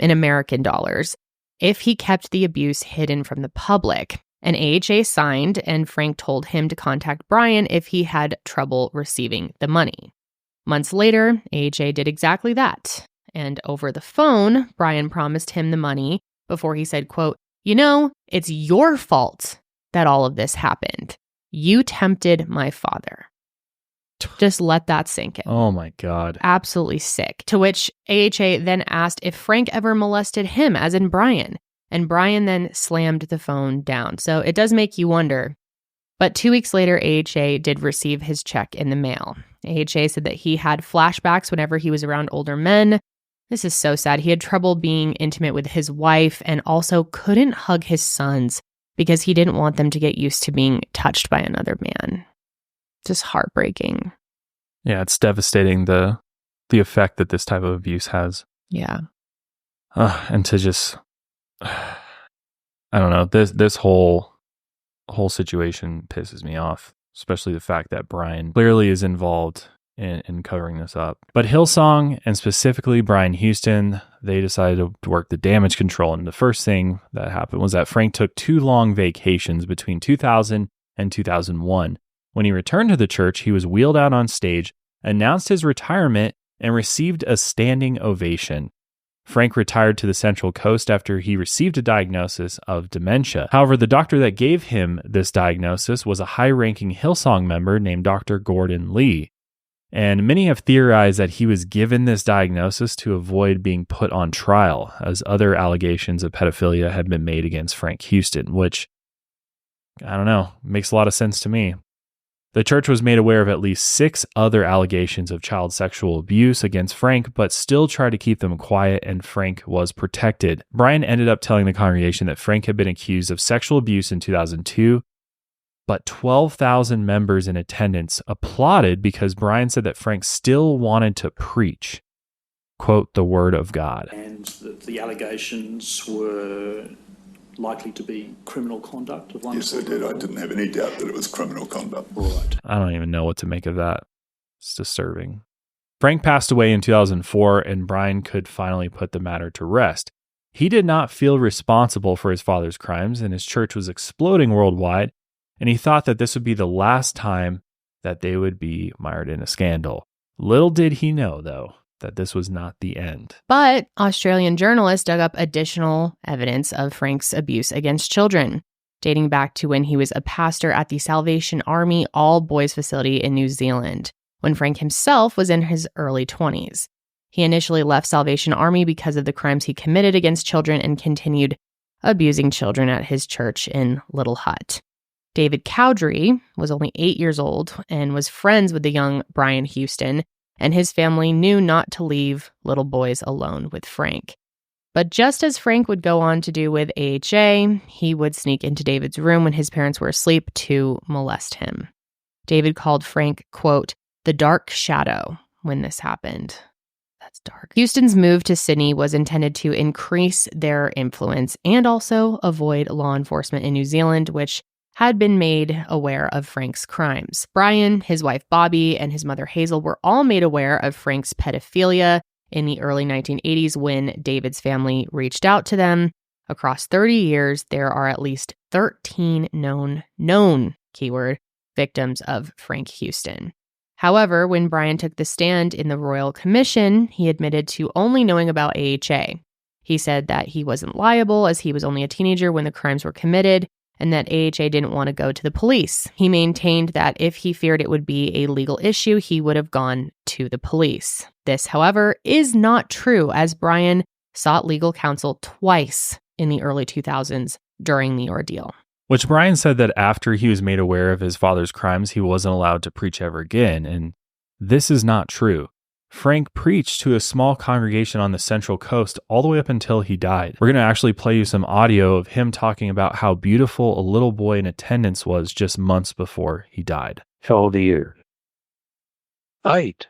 in American dollars, if he kept the abuse hidden from the public. And AHA signed, and Frank told him to contact Brian if he had trouble receiving the money. Months later, AHA did exactly that. And over the phone, Brian promised him the money before he said, quote, it's your fault that all of this happened. You tempted my father. Just let that sink in. Oh my God. Absolutely sick. To which AHA then asked if Frank ever molested him, as in Brian. And Brian then slammed the phone down. So it does make you wonder. But 2 weeks later, AHA did receive his check in the mail. AHA said that he had flashbacks whenever he was around older men. This is so sad. He had trouble being intimate with his wife and also couldn't hug his sons because he didn't want them to get used to being touched by another man. Just heartbreaking. Yeah, it's devastating the effect that this type of abuse has. Yeah. And to just, I don't know, this whole situation pisses me off, especially the fact that Brian clearly is involved in covering this up. But Hillsong, and specifically Brian Houston, they decided to work the damage control. And the first thing that happened was that Frank took 2 long vacations between 2000 and 2001. When he returned to the church, he was wheeled out on stage, announced his retirement, and received a standing ovation. Frank retired to the Central Coast after he received a diagnosis of dementia. However, the doctor that gave him this diagnosis was a high-ranking Hillsong member named Dr. Gordon Lee. And many have theorized that he was given this diagnosis to avoid being put on trial, as other allegations of pedophilia had been made against Frank Houston, which, I don't know, makes a lot of sense to me. The church was made aware of at least 6 other allegations of child sexual abuse against Frank, but still tried to keep them quiet, and Frank was protected. Brian ended up telling the congregation that Frank had been accused of sexual abuse in 2002, but 12,000 members in attendance applauded because Brian said that Frank still wanted to preach, quote, the word of God. And that the allegations were likely to be criminal conduct of one sort. Yes, I did. I didn't have any doubt that it was criminal conduct. Right. I don't even know what to make of that. It's disturbing. Frank passed away in 2004, and Brian could finally put the matter to rest. He did not feel responsible for his father's crimes, and his church was exploding worldwide, and he thought that this would be the last time that they would be mired in a scandal. Little did he know, though, that this was not the end. But Australian journalists dug up additional evidence of Frank's abuse against children, dating back to when he was a pastor at the Salvation Army all-boys facility in New Zealand, when Frank himself was in his early 20s. He initially left Salvation Army because of the crimes he committed against children and continued abusing children at his church in Little Hut. David Cowdery was only 8 years old and was friends with the young Brian Houston, and his family knew not to leave little boys alone with Frank. But just as Frank would go on to do with AHA, he would sneak into David's room when his parents were asleep to molest him. David called Frank, quote, the dark shadow when this happened. That's dark. Houston's move to Sydney was intended to increase their influence and also avoid law enforcement in New Zealand, which had been made aware of Frank's crimes. Brian, his wife Bobby, and his mother Hazel were all made aware of Frank's pedophilia in the early 1980s when David's family reached out to them. Across 30 years, there are at least 13 known keyword, victims of Frank Houston. However, when Brian took the stand in the Royal Commission, he admitted to only knowing about AHA. He said that he wasn't liable as he was only a teenager when the crimes were committed, and that AHA didn't want to go to the police. He maintained that if he feared it would be a legal issue, he would have gone to the police. This, however, is not true, as Brian sought legal counsel twice in the early 2000s during the ordeal. Which Brian said that after he was made aware of his father's crimes, he wasn't allowed to preach ever again, and this is not true. Frank preached to a small congregation on the Central Coast all the way up until he died. We're going to actually play you some audio of him talking about how beautiful a little boy in attendance was just months before he died. How old are you? 8.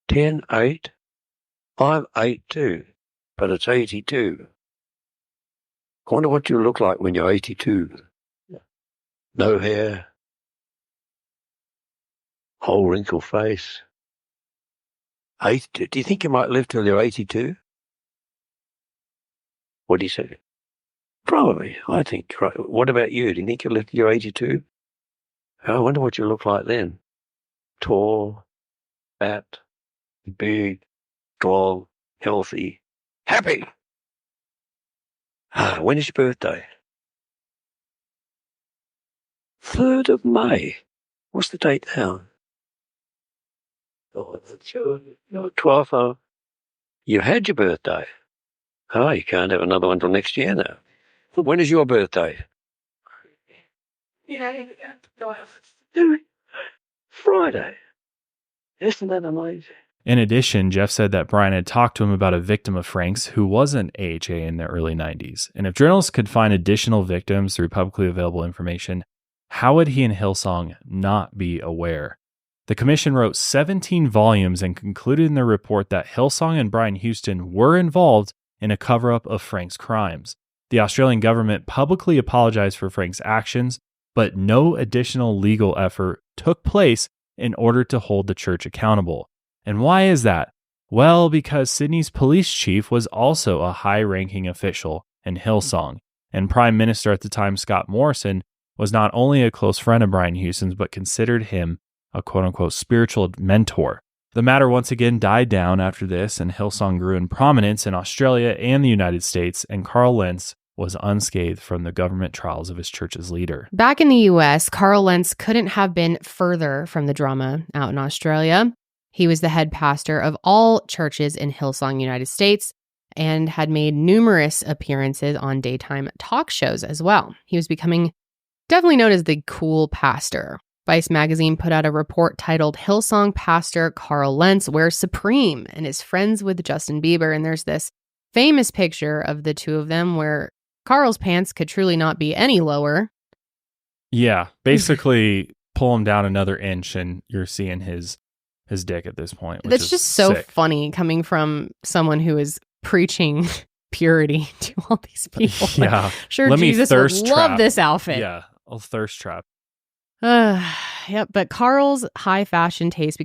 10, 8. I'm 8 too, but it's 82. I wonder what you look like when you're 82. No hair, whole wrinkled face. 82. Do you think you might live till you're 82? What do you say? Probably, I think. Right. What about you? Do you think you'll live till you're 82? I wonder what you look like then. Tall, fat, big, strong, healthy, happy. When is your birthday? 3rd of May. What's the date now? Oh, 12th. You had your birthday. Oh, you can't have another one till next year now. When is your birthday? Friday. Isn't that amazing? In addition, Jeff said that Brian had talked to him about a victim of Frank's who wasn't AHA in the early 90s. And if journalists could find additional victims through publicly available information, how would he and Hillsong not be aware? The commission wrote 17 volumes and concluded in their report that Hillsong and Brian Houston were involved in a cover-up of Frank's crimes. The Australian government publicly apologized for Frank's actions, but no additional legal effort took place in order to hold the church accountable. And why is that? Well, because Sydney's police chief was also a high-ranking official in Hillsong, and Prime Minister at the time, Scott Morrison, was not only a close friend of Brian Houston's, but considered him a quote-unquote spiritual mentor. The matter once again died down after this, and Hillsong grew in prominence in Australia and the United States, and Carl Lentz was unscathed from the government trials of his church's leader. Back in the U.S., Carl Lentz couldn't have been further from the drama out in Australia. He was the head pastor of all churches in Hillsong, United States, and had made numerous appearances on daytime talk shows as well. He was becoming definitely known as the cool pastor. Vice magazine put out a report titled Hillsong Pastor Carl Lentz Wears Supreme and is friends with Justin Bieber. And there's this famous picture of the two of them where Carl's pants could truly not be any lower. Yeah, basically pull him down another inch and you're seeing his dick at this point. That's just so sick. funny coming from someone who is preaching purity to all these people. Yeah. Sure, Let Jesus me would thirst love trap. this outfit. Yeah, a thirst trap. Yep, but Carl's high fashion taste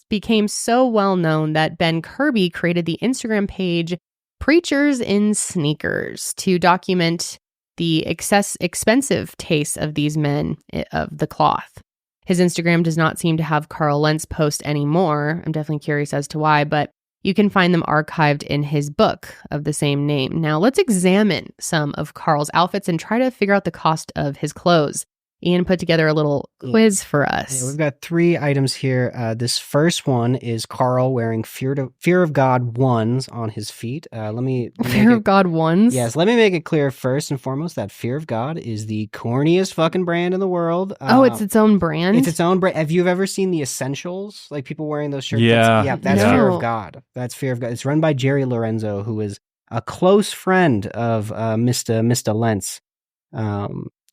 became so well known that Ben Kirby created the Instagram page Preachers in Sneakers to document the expensive taste of these men of the cloth. His Instagram does not seem to have Carl Lentz post anymore. I'm definitely curious as to why, but You can find them archived in his book of the same name. Now, let's examine some of Carl's outfits and try to figure out the cost of his clothes. Ian put together a little quiz for us. Yeah, we've got 3 items here. This first one is Carl wearing Fear of God ones on his feet. Fear of God ones? Yes, let me make it clear first and foremost that Fear of God is the corniest fucking brand in the world. It's its own brand? It's its own brand. Have you ever seen the Essentials? Like people wearing those shirts? Yeah. That's Fear of God. That's Fear of God. It's run by Jerry Lorenzo, who is a close friend of Mr. Lentz.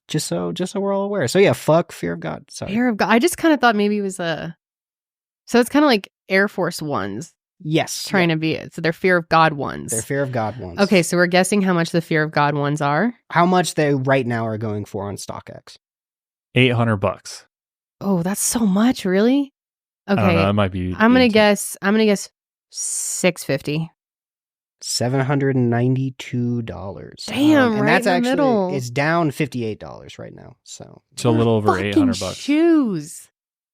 Just so we're all aware. So yeah, fuck Fear of God. Sorry. Fear of God. I just kind of thought maybe it was so it's kind of like Air Force Ones. Yes. Trying to be it. So they're Fear of God ones. They're Fear of God ones. Okay, so we're guessing how much the Fear of God ones are. How much they right now are going for on StockX? $800. Oh, that's so much, really? Okay. I don't know, it might be. I'm gonna guess $650. $792. Damn, and right that's in the actually middle. It's down $58 right now. So it's a little over $800. Shoes.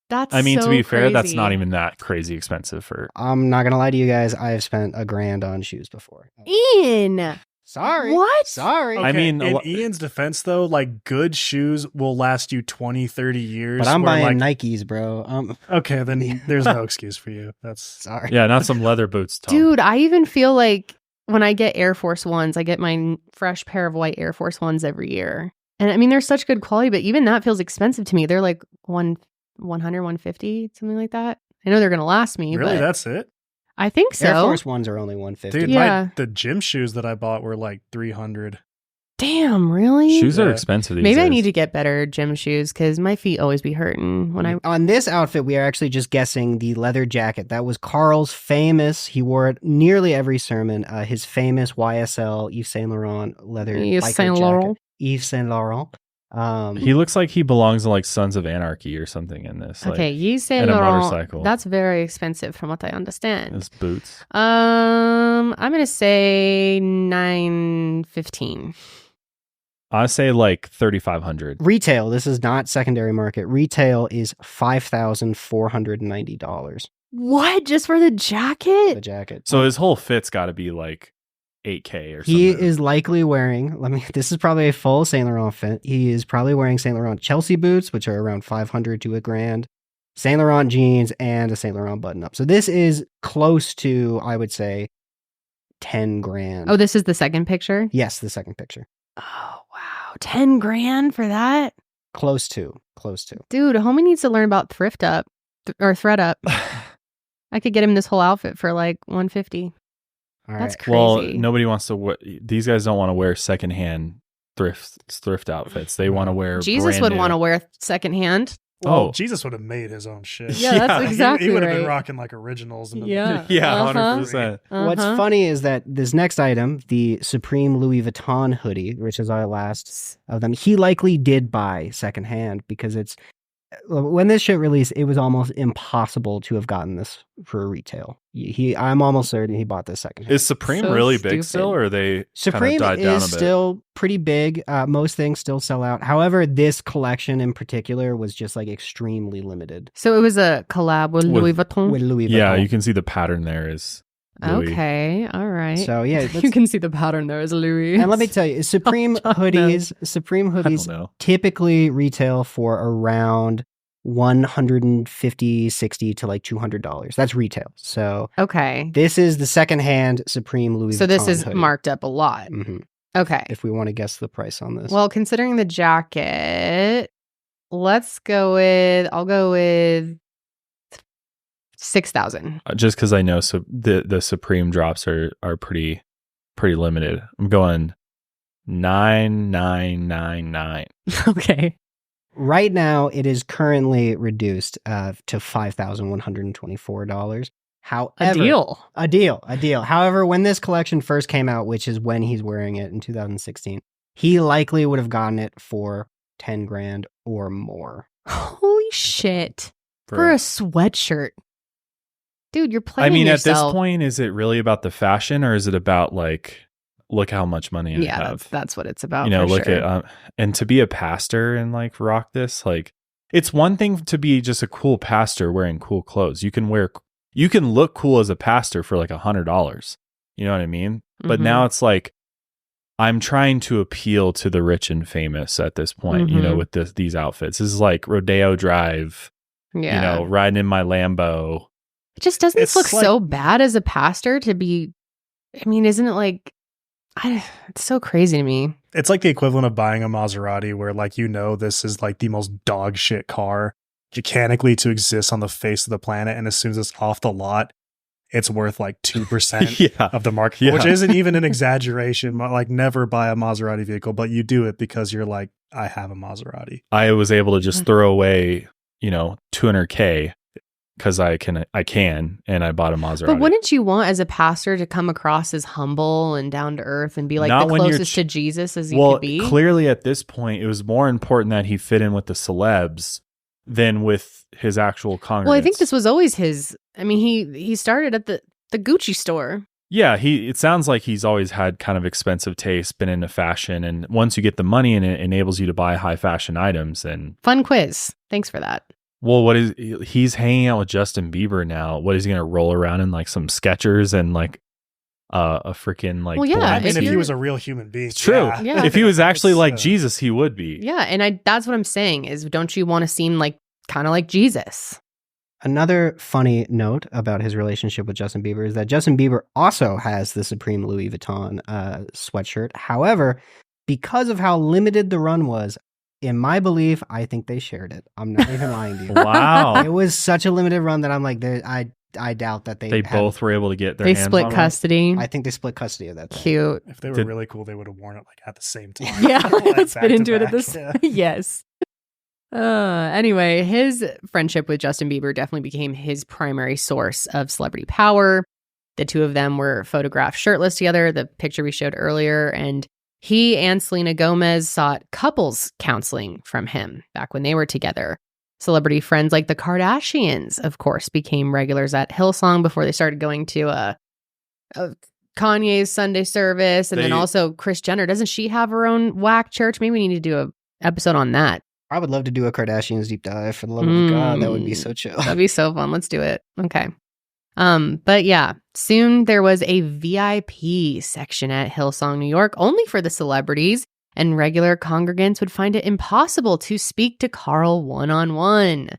That's to be fair, that's crazy. not even that crazy expensive for. I'm not gonna lie to you guys. I have spent $1,000 on shoes before. Ian. Sorry. What? Sorry. Okay, I mean, in Ian's defense, though, like good shoes will last you 20, 30 years. But I'm where, buying like, Nikes, bro. Okay, then there's no excuse for you. That's sorry. Yeah, not some leather boots, Tom. Dude, I even feel like when I get Air Force Ones, I get my fresh pair of white Air Force Ones every year. And I mean, they're such good quality, but even that feels expensive to me. They're like 100, 150, something like that. I know they're going to last me. Really, but that's it? I think so. Air Force Ones are only $150. Dude, Yeah. the gym shoes that I bought were like $300. Damn, really? Shoes are expensive these Maybe days. I need to get better gym shoes because my feet always be hurting when I. On this outfit, we are actually just guessing the leather jacket. That was Carl's famous. He wore it nearly every sermon. His famous YSL Yves Saint Laurent leather Yves biker Saint jacket. Laurent. Yves Saint Laurent. He looks like he belongs in like Sons of Anarchy or something in this. Like, Okay, Yves Saint and a Laurent. motorcycle. That's very expensive from what I understand. His boots. I'm gonna say $915. I say like $3,500. Retail. This is not secondary market. Retail is $5,490. What? Just for the jacket? The jacket. So his whole fit's got to be like $8K or something. He is likely wearing, this is probably a full Saint Laurent fit. He is probably wearing Saint Laurent Chelsea boots, which are around $500 to $1,000, Saint Laurent jeans, and a Saint Laurent button up. So this is close to, I would say, $10,000. Oh, this is the second picture? Yes, the second picture. Oh, wow. $10,000 for that? Close to. Dude, homie needs to learn about thrift up or thread up. I could get him this whole outfit for like $150. All That's right. crazy. Well, nobody wants to. These guys don't want to wear secondhand thrift outfits. They want to wear. Jesus would want to wear secondhand. Well, Jesus would have made his own shit. Yeah, that's exactly He would have been right. rocking like originals. And Yeah. Yeah, Uh-huh. 100%. What's funny is that this next item, the Supreme Louis Vuitton hoodie, which is our last of them, he likely did buy secondhand because when this shit released, it was almost impossible to have gotten this for retail. I'm almost certain he bought this secondhand. Is Supreme So really stupid. big still, or are they Supreme kind of died down a is bit? still pretty big. Most things still sell out. However, this collection in particular was just like extremely limited. So it was a collab with Louis Vuitton? With Louis Vuitton. Yeah, you can see the pattern there is Louis. Okay, all right. So yeah, you can see the pattern there as Louis. and let me tell you, Supreme hoodies know. typically retail for around $150, $60 to like $200. That's retail. So Okay. this is the secondhand Supreme Louis Vuitton. So this is hoodie. marked up a lot. Mhm. Okay. If we want to guess the price on this. Well, considering the jacket, I'll go with 6,000. Just because I know the Supreme drops are pretty limited. I'm going 9,999. Okay. Right now, it is currently reduced to $5,124. However, A deal. A deal. However, when this collection first came out, which is when he's wearing it in 2016, he likely would have gotten it for $10,000 or more. Holy shit. For Bro. a sweatshirt. Dude, you're playing I mean, yourself. at this point, is it really about the fashion, or is it about like, look how much money I have? That's what it's about. You know, for look sure. at and to be a pastor and like rock this, like it's one thing to be just a cool pastor wearing cool clothes. You can wear you can look cool as a pastor for like $100. You know what I mean? But now it's like, I'm trying to appeal to the rich and famous at this point, you know, with these outfits. This is like Rodeo Drive, you know, riding in my Lambo. It just doesn't look so bad as a pastor to be, I mean, isn't it like, it's so crazy to me. It's like the equivalent of buying a Maserati where like, you know, this is like the most dog shit car mechanically to exist on the face of the planet. And as soon as it's off the lot, it's worth like 2% of the market, which isn't even an exaggeration. Like never buy a Maserati vehicle, but you do it because you're like, I have a Maserati. I was able to just throw away, you know, $200K because I can, and I bought a Maserati. But wouldn't you want as a pastor to come across as humble and down to earth and be like the closest to Jesus as you could be? Clearly at this point, it was more important that he fit in with the celebs than with his actual congregants. Well, I think this was always his. I mean, he started at the Gucci store. Yeah, it sounds like he's always had kind of expensive taste, been into fashion, and once you get the money and it enables you to buy high fashion items. And fun quiz. Thanks for that. Well, he's hanging out with Justin Bieber now. What is he going to roll around in like some Skechers and like a freaking like? Well, yeah. I mean, if he was a real human being, it's true. Yeah. If he was actually like Jesus, he would be. Yeah, and that's what I'm saying is, don't you want to seem like kind of like Jesus? Another funny note about his relationship with Justin Bieber is that Justin Bieber also has the Supreme Louis Vuitton sweatshirt. However, because of how limited the run was, in my belief, I think they shared it. I'm not even lying to you. Wow. It was such a limited run that I'm like, I doubt that they both were able to get their hands on it. They split custody. I think they split custody of that thing. Cute. If they were really cool, they would have worn it like at the same time. Yeah, like, let's fit into it at this. this. Yes. Anyway, his friendship with Justin Bieber definitely became his primary source of celebrity power. The two of them were photographed shirtless together, the picture we showed earlier, and he and Selena Gomez sought couples counseling from him back when they were together. Celebrity friends like the Kardashians, of course, became regulars at Hillsong before they started going to Kanye's Sunday service. And then also Kris Jenner. Doesn't she have her own whack church? Maybe we need to do an episode on that. I would love to do a Kardashians deep dive, for the love of God. That would be so chill. That'd be so fun. Let's do it. Okay. But yeah, soon there was a VIP section at Hillsong, New York, only for the celebrities, and regular congregants would find it impossible to speak to Carl one-on-one.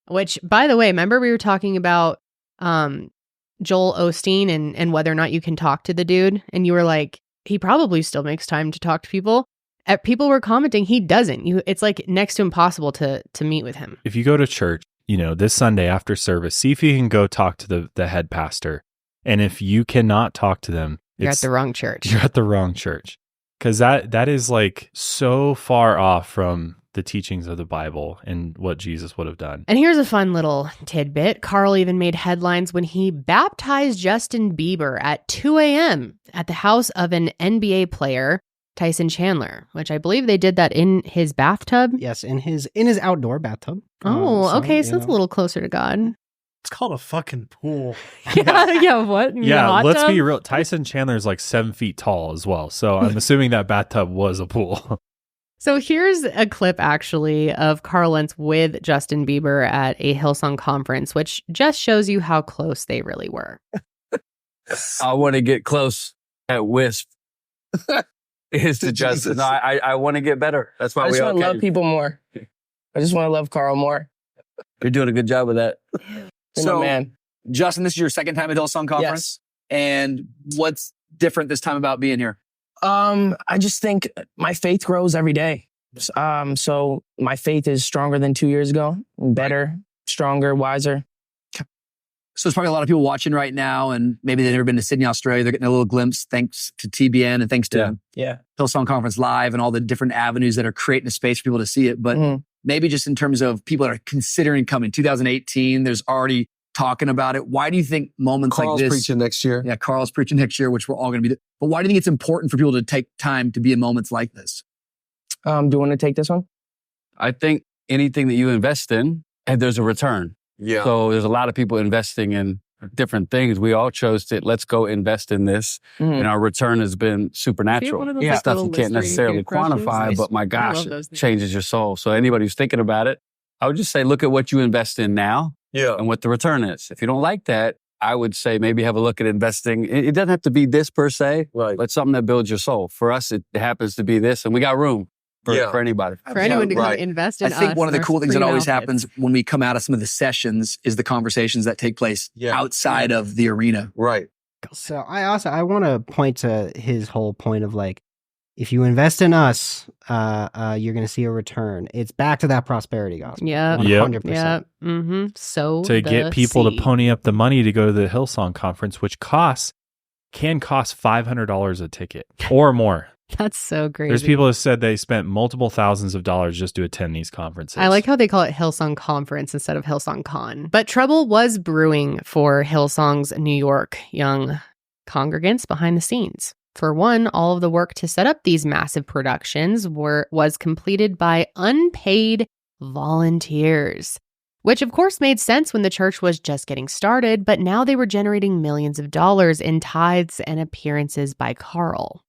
Which, by the way, remember we were talking about Joel Osteen and whether or not you can talk to the dude? And you were like, he probably still makes time to talk to people. People were commenting he doesn't. It's like next to impossible to meet with him. If you go to church, you know, this Sunday after service, see if you can go talk to the head pastor. And if you cannot talk to them, you're at the wrong church. You're at the wrong church. Because that is like so far off from the teachings of the Bible and what Jesus would have done. And here's a fun little tidbit. Carl even made headlines when he baptized Justin Bieber at 2 a.m. at the house of an NBA player, Tyson Chandler, which I believe they did that in his bathtub. Yes, in his outdoor bathtub. Okay, so it's a little closer to God. It's called a fucking pool. Yeah, what? Yeah, let's be real. Tyson Chandler is like 7 feet tall as well. So I'm assuming that bathtub was a pool. So here's a clip actually of Carl Lentz with Justin Bieber at a Hillsong conference, which just shows you how close they really were. I want to get close at Wisp. Is to Justin. No, I want to get better. That's why I just want to love people more. I just want to love Carl more. You're doing a good job with that. So, man, Justin, this is your second time at Hillsong Conference. Yes. And what's different this time about being here? I just think my faith grows every day. So my faith is stronger than 2 years ago. Better, stronger, wiser. So there's probably a lot of people watching right now, and maybe they've never been to Sydney, Australia. They're getting a little glimpse thanks to TBN and thanks to Hillsong Conference Live and all the different avenues that are creating a space for people to see it. But maybe just in terms of people that are considering coming, 2018, there's already talking about it. Why do you think moments Carl's like this... preaching next year. Yeah, Carl's preaching next year, which we're all going to be... But why do you think it's important for people to take time to be in moments like this? Do you want to take this one? I think anything that you invest in, and there's a return. Yeah. So there's a lot of people investing in different things. We all chose to, let's go invest in this. And our return has been supernatural. Yeah. Stuff you can't necessarily quantify, but my gosh, it changes your soul. So anybody who's thinking about it, I would just say, look at what you invest in now and what the return is. If you don't like that, I would say maybe have a look at investing. It doesn't have to be this per se, but something that builds your soul. For us, it happens to be this, and we got room for anybody. For anyone to come invest in us. I think one of the cool things that always outfits. happens when we come out of some of the sessions is the conversations that take place outside of the arena. Right. So I want to point to his whole point of like, if you invest in us, you're going to see a return. It's back to that prosperity gospel. Yeah. 100%. Yeah. Mm-hmm. So to get people to pony up the money to go to the Hillsong conference, which can cost $500 a ticket or more. That's so crazy. There's people who said they spent multiple thousands of dollars just to attend these conferences. I like how they call it Hillsong Conference instead of Hillsong Con. But trouble was brewing for Hillsong's New York young congregants behind the scenes. For one, all of the work to set up these massive productions was completed by unpaid volunteers, which of course made sense when the church was just getting started, but now they were generating millions of dollars in tithes and appearances by Carl.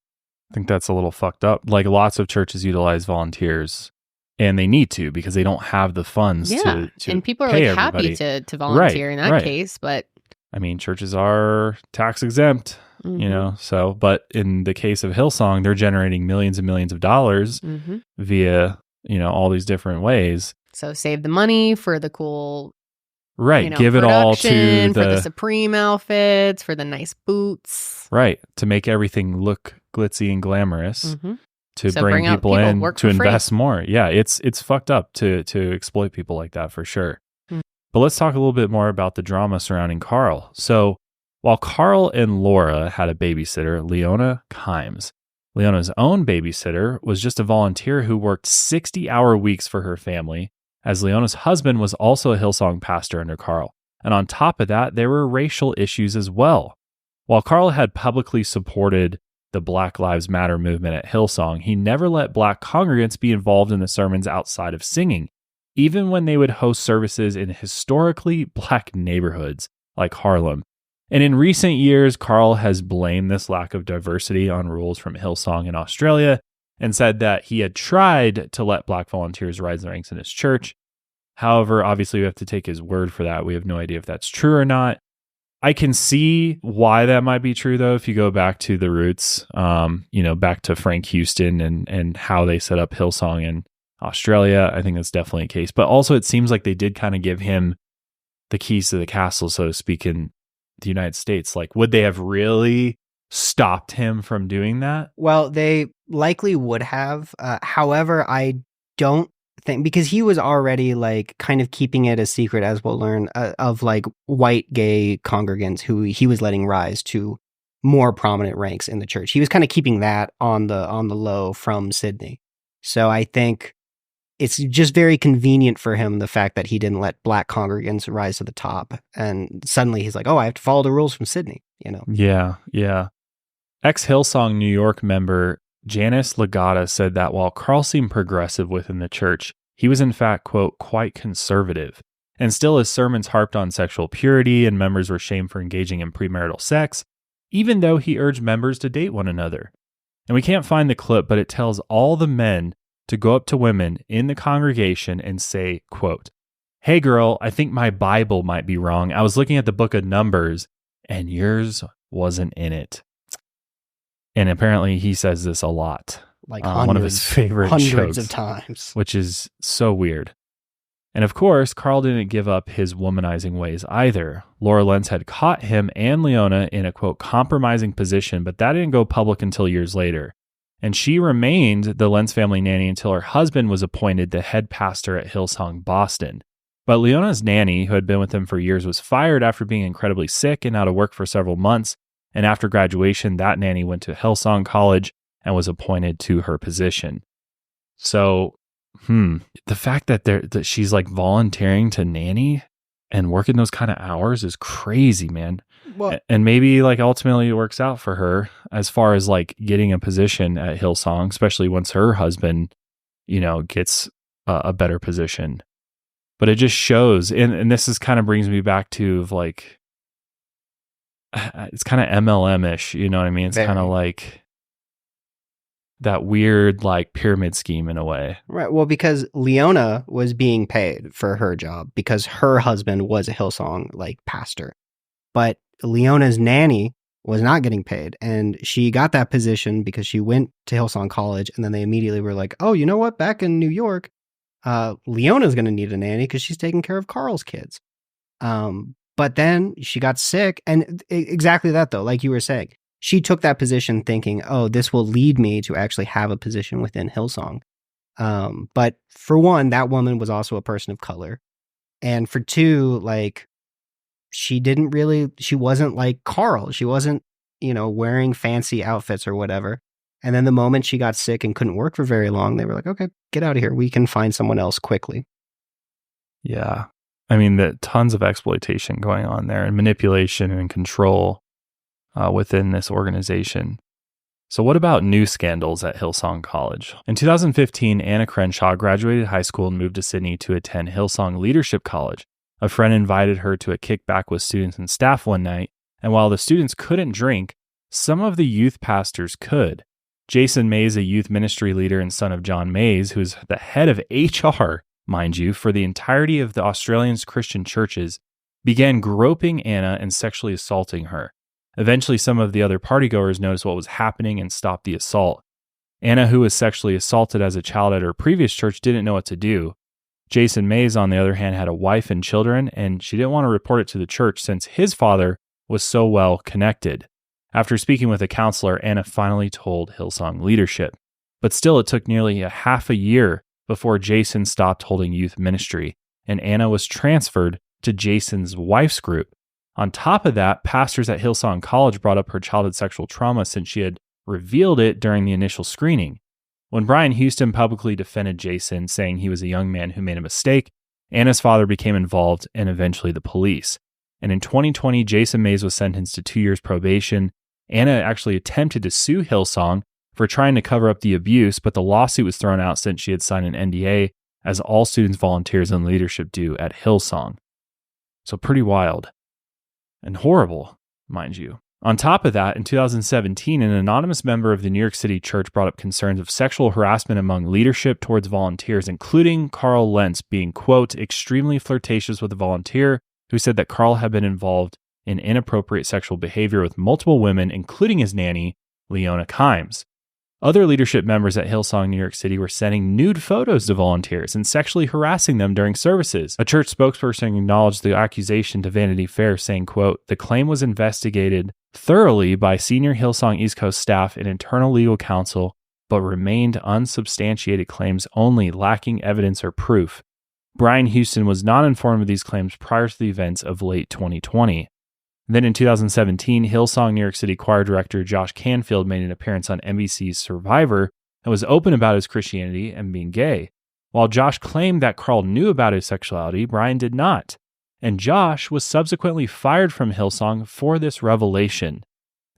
I think that's a little fucked up. Like lots of churches utilize volunteers, and they need to because they don't have the funds to and people are pay like everybody. happy to volunteer in that case, but I mean, churches are tax exempt, you know, so, but in the case of Hillsong, they're generating millions and millions of dollars via, you know, all these different ways. So save the money for the cool, right? You know, give it all to for the Supreme outfits, for the nice boots, right? To make everything look glitzy and glamorous, to so bring people in to invest free. more. Yeah, it's fucked up to exploit people like that for sure. But let's talk a little bit more about the drama surrounding Carl. So while Carl and Laura had a babysitter, Leona Kimes, Leona's own babysitter was just a volunteer who worked 60-hour weeks for her family, as Leona's husband was also a Hillsong pastor under Carl. And on top of that, there were racial issues as well. While Carl had publicly supported the Black Lives Matter movement at Hillsong, he never let Black congregants be involved in the sermons outside of singing, even when they would host services in historically Black neighborhoods like Harlem. And in recent years, Carl has blamed this lack of diversity on rules from Hillsong in Australia and said that he had tried to let Black volunteers rise the ranks in his church. However, obviously we have to take his word for that. We have no idea if that's true or not. I can see why that might be true, though, if you go back to the roots, you know, back to Frank Houston and how they set up Hillsong in Australia. I think that's definitely a case. But also it seems like they did kind of give him the keys to the castle, so to speak, in the United States. Like, would they have really stopped him from doing that? Well, they likely would have. However, I don't think, because he was already like kind of keeping it a secret, as we'll learn, of like white gay congregants who he was letting rise to more prominent ranks in the church. He was kind of keeping that on the low from Sydney. So I think it's just very convenient for him, the fact that he didn't let Black congregants rise to the top. And suddenly he's like, oh, I have to follow the rules from Sydney, you know? Yeah. Ex-Hillsong New York member Janice Legata said that while Carl seemed progressive within the church, he was in fact, quote, quite conservative. And still his sermons harped on sexual purity and members were shamed for engaging in premarital sex, even though he urged members to date one another. And we can't find the clip, but it tells all the men to go up to women in the congregation and say, quote, hey girl, I think my Bible might be wrong. I was looking at the book of Numbers and yours wasn't in it. And apparently he says this a lot. Like one of his favorite hundreds jokes, of times. which is so weird. And of course, Carl didn't give up his womanizing ways either. Laura Lentz had caught him and Leona in a, quote, compromising position, but that didn't go public until years later. And she remained the Lentz family nanny until her husband was appointed the head pastor at Hillsong Boston. But Leona's nanny, who had been with him for years, was fired after being incredibly sick and out of work for several months. And after graduation, that nanny went to Hillsong College and was appointed to her position. So, the fact that she's like volunteering to nanny and working those kind of hours is crazy, man. Well, and maybe like ultimately it works out for her as far as like getting a position at Hillsong, especially once her husband, you know, gets a better position. But it just shows, and this is kind of brings me back to like, it's kind of MLM-ish, you know what I mean? It's kind of like, that weird like pyramid scheme in a way. Right. Well, because Leona was being paid for her job because her husband was a Hillsong like pastor. But Leona's nanny was not getting paid. And she got that position because she went to Hillsong College. And then they immediately were like, oh, you know what? Back in New York, Leona's going to need a nanny because she's taking care of Carl's kids. But then she got sick. And exactly that, though, like you were saying, she took that position thinking, oh, this will lead me to actually have a position within Hillsong. But for one, that woman was also a person of color. And for two, like, she wasn't like Carl. She wasn't, wearing fancy outfits or whatever. And then the moment she got sick and couldn't work for very long, they were like, okay, get out of here. We can find someone else quickly. Yeah. I mean, tons of exploitation going on there and manipulation and control within this organization. So what about new scandals at Hillsong College? In 2015, Anna Crenshaw graduated high school and moved to Sydney to attend Hillsong Leadership College. A friend invited her to a kickback with students and staff one night, and while the students couldn't drink, some of the youth pastors could. Jason Mays, a youth ministry leader and son of John Mays, who's the head of HR, mind you, for the entirety of the Australian Christian churches, began groping Anna and sexually assaulting her. Eventually, some of the other partygoers noticed what was happening and stopped the assault. Anna, who was sexually assaulted as a child at her previous church, didn't know what to do. Jason Mays, on the other hand, had a wife and children, and she didn't want to report it to the church since his father was so well connected. After speaking with a counselor, Anna finally told Hillsong leadership. But still, it took nearly a half a year before Jason stopped holding youth ministry, and Anna was transferred to Jason's wife's group. On top of that, pastors at Hillsong College brought up her childhood sexual trauma since she had revealed it during the initial screening. When Brian Houston publicly defended Jason, saying he was a young man who made a mistake, Anna's father became involved and eventually the police. And in 2020, Jason Mays was sentenced to 2 years probation. Anna actually attempted to sue Hillsong for trying to cover up the abuse, but the lawsuit was thrown out since she had signed an NDA, as all students, volunteers, and leadership do at Hillsong. So pretty wild. And horrible, mind you. On top of that, in 2017, an anonymous member of the New York City church brought up concerns of sexual harassment among leadership towards volunteers, including Carl Lentz being, quote, extremely flirtatious with a volunteer who said that Carl had been involved in inappropriate sexual behavior with multiple women, including his nanny, Leona Kimes. Other leadership members at Hillsong New York City were sending nude photos to volunteers and sexually harassing them during services. A church spokesperson acknowledged the accusation to Vanity Fair, saying, quote, the claim was investigated thoroughly by senior Hillsong East Coast staff and internal legal counsel, but remained unsubstantiated claims only, lacking evidence or proof. Brian Houston was not informed of these claims prior to the events of late 2020. Then in 2017, Hillsong New York City choir director Josh Canfield made an appearance on NBC's Survivor and was open about his Christianity and being gay. While Josh claimed that Carl knew about his sexuality, Brian did not. And Josh was subsequently fired from Hillsong for this revelation.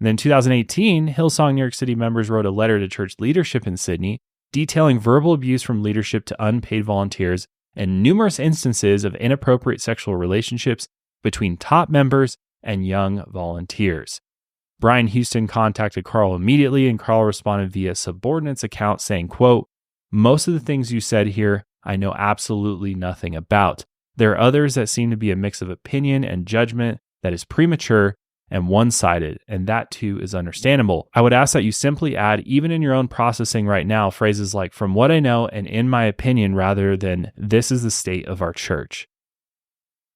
And then in 2018, Hillsong New York City members wrote a letter to church leadership in Sydney detailing verbal abuse from leadership to unpaid volunteers and numerous instances of inappropriate sexual relationships between top members and young volunteers. Brian Houston contacted Carl immediately, and Carl responded via subordinate's account saying, quote, most of the things you said here, I know absolutely nothing about. There are others that seem to be a mix of opinion and judgment that is premature and one-sided, and that too is understandable. I would ask that you simply add, even in your own processing right now, phrases like, from what I know and in my opinion, rather than this is the state of our church.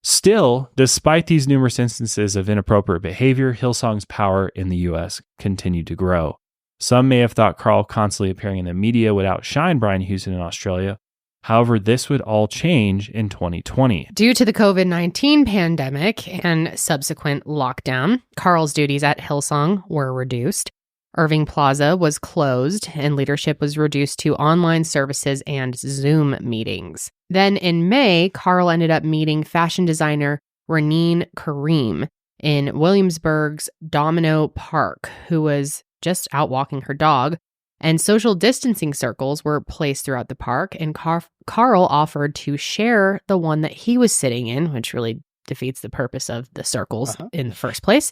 Still, despite these numerous instances of inappropriate behavior, Hillsong's power in the U.S. continued to grow. Some may have thought Carl constantly appearing in the media would outshine Brian Houston in Australia. However, this would all change in 2020. Due to the COVID-19 pandemic and subsequent lockdown, Carl's duties at Hillsong were reduced. Irving Plaza was closed and leadership was reduced to online services and Zoom meetings. Then in May, Carl ended up meeting fashion designer Reneen Kareem in Williamsburg's Domino Park, who was just out walking her dog, and social distancing circles were placed throughout the park, and Carl offered to share the one that he was sitting in, which really defeats the purpose of the circles in the first place.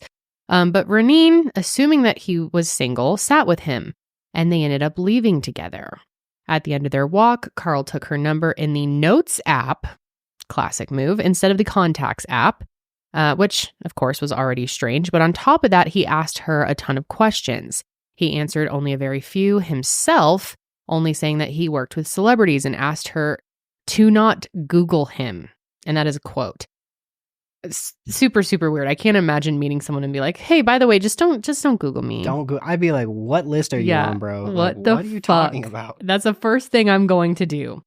But Reneen, assuming that he was single, sat with him. and they ended up leaving together. At the end of their walk, Carl took her number in the Notes app, classic move, instead of the Contacts app, which, of course, was already strange. But on top of that, he asked her a ton of questions. He answered only a very few himself, only saying that he worked with celebrities, and asked her to not Google him. And that is a quote. It's super, super weird. I can't imagine meeting someone and be like, hey, by the way, just don't Google me. Don't go. I'd be like, what list are you on, bro? What are you talking about? That's the first thing I'm going to do.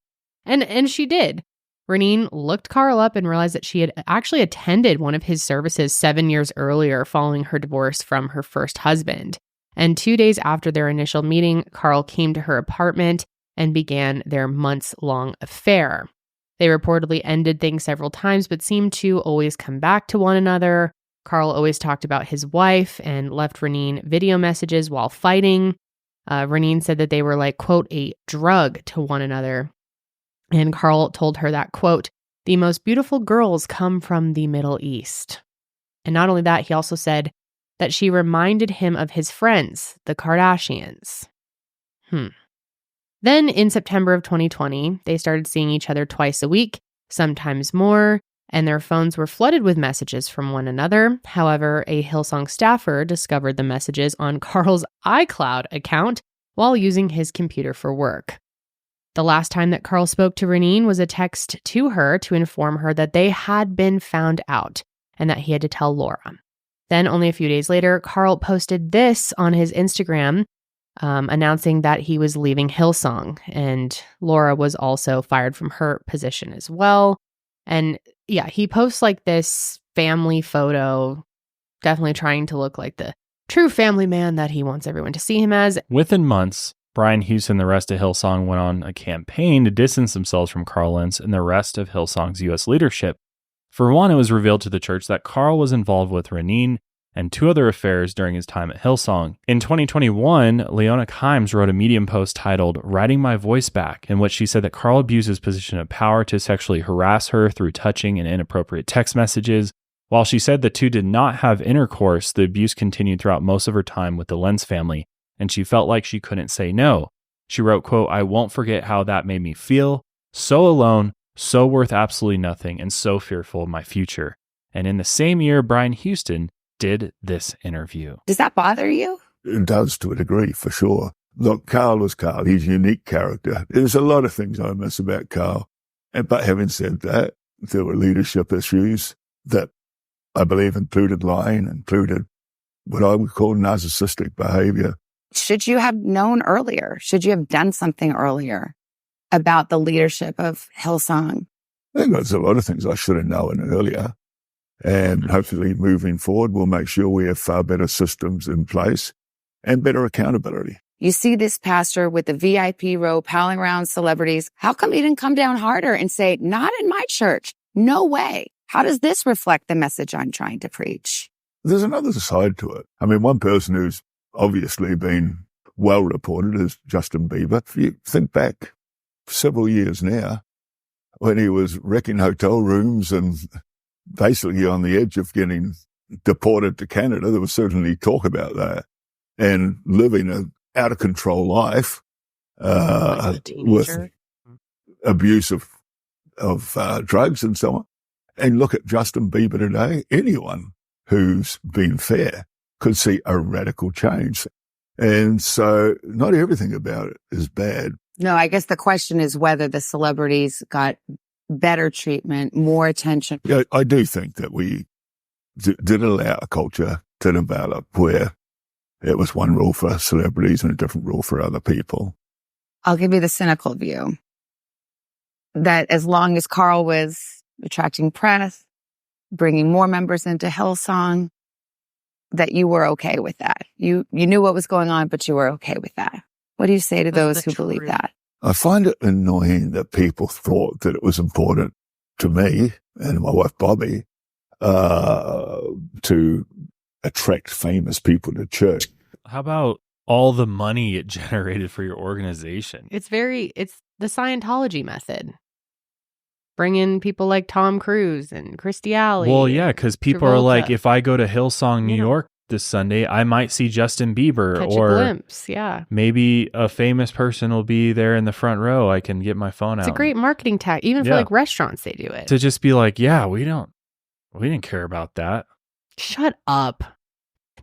And she did. Reneen looked Carl up and realized that she had actually attended one of his services 7 years earlier following her divorce from her first husband. And 2 days after their initial meeting, Carl came to her apartment and began their months-long affair. They reportedly ended things several times, but seemed to always come back to one another. Carl always talked about his wife and left Reneen video messages while fighting. Reneen said that they were like, quote, a drug to one another. And Carl told her that, quote, the most beautiful girls come from the Middle East. And not only that, he also said that she reminded him of his friends, the Kardashians. Then in September of 2020, they started seeing each other twice a week, sometimes more, and their phones were flooded with messages from one another. However, a Hillsong staffer discovered the messages on Carl's iCloud account while using his computer for work. The last time that Carl spoke to Reneen was a text to her to inform her that they had been found out and that he had to tell Laura. Then only a few days later, Carl posted this on his Instagram, announcing that he was leaving Hillsong, and Laura was also fired from her position as well. And yeah, he posts like this family photo, definitely trying to look like the true family man that he wants everyone to see him as. Within months, Brian Houston and the rest of Hillsong went on a campaign to distance themselves from Carl Lentz and the rest of Hillsong's U.S. leadership. For one, it was revealed to the church that Carl was involved with Reneen and 2 other affairs during his time at Hillsong. In 2021, Leona Kimes wrote a Medium post titled Writing My Voice Back, in which she said that Carl abused his position of power to sexually harass her through touching and inappropriate text messages. While she said the two did not have intercourse, the abuse continued throughout most of her time with the Lentz family, and she felt like she couldn't say no. She wrote, quote, I won't forget how that made me feel, so alone, so worth absolutely nothing, and so fearful of my future. And in the same year, Brian Houston did this interview. Does that bother you? It does to a degree, for sure. Look, Carl was Carl. He's a unique character. There's a lot of things I miss about Carl. But having said that, there were leadership issues that I believe included lying, included what I would call narcissistic behavior. Should you have known earlier? Should you have done something earlier about the leadership of Hillsong? I think there's a lot of things I should have known earlier. And hopefully moving forward, we'll make sure we have far better systems in place and better accountability. You see this pastor with the VIP row piling around celebrities. How come he didn't come down harder and say, not in my church? No way. How does this reflect the message I'm trying to preach? There's another side to it. I mean, one person who's obviously been well reported is Justin Bieber. If you think back several years now, when he was wrecking hotel rooms and basically on the edge of getting deported to Canada, there was certainly talk about that, and living an out-of-control life with abuse of drugs and so on. And look at Justin Bieber today. Anyone who's been fair could see a radical change. And so not everything about it is bad. No, I guess the question is whether the celebrities got better treatment, more attention. Yeah, I do think that we did allow a culture to develop where it was one rule for celebrities and a different rule for other people. I'll give you the cynical view that as long as Carl was attracting press, bringing more members into Hillsong, that you were okay with that. You knew what was going on, but you were okay with that. What do you say to those who believe that? I find it annoying that people thought that it was important to me and my wife Bobby to attract famous people to church. How about all the money it generated for your organization? It's the Scientology method. Bring in people like Tom Cruise and Christy Alley. Well, yeah, because people are like, if I go to Hillsong New York this Sunday, I might see Justin Bieber Catch or a glimpse. Yeah. maybe a famous person will be there in the front row. I can get my phone out. It's a great marketing tactic. Even for like restaurants, they do it. To just be like, yeah, we didn't care about that. Shut up.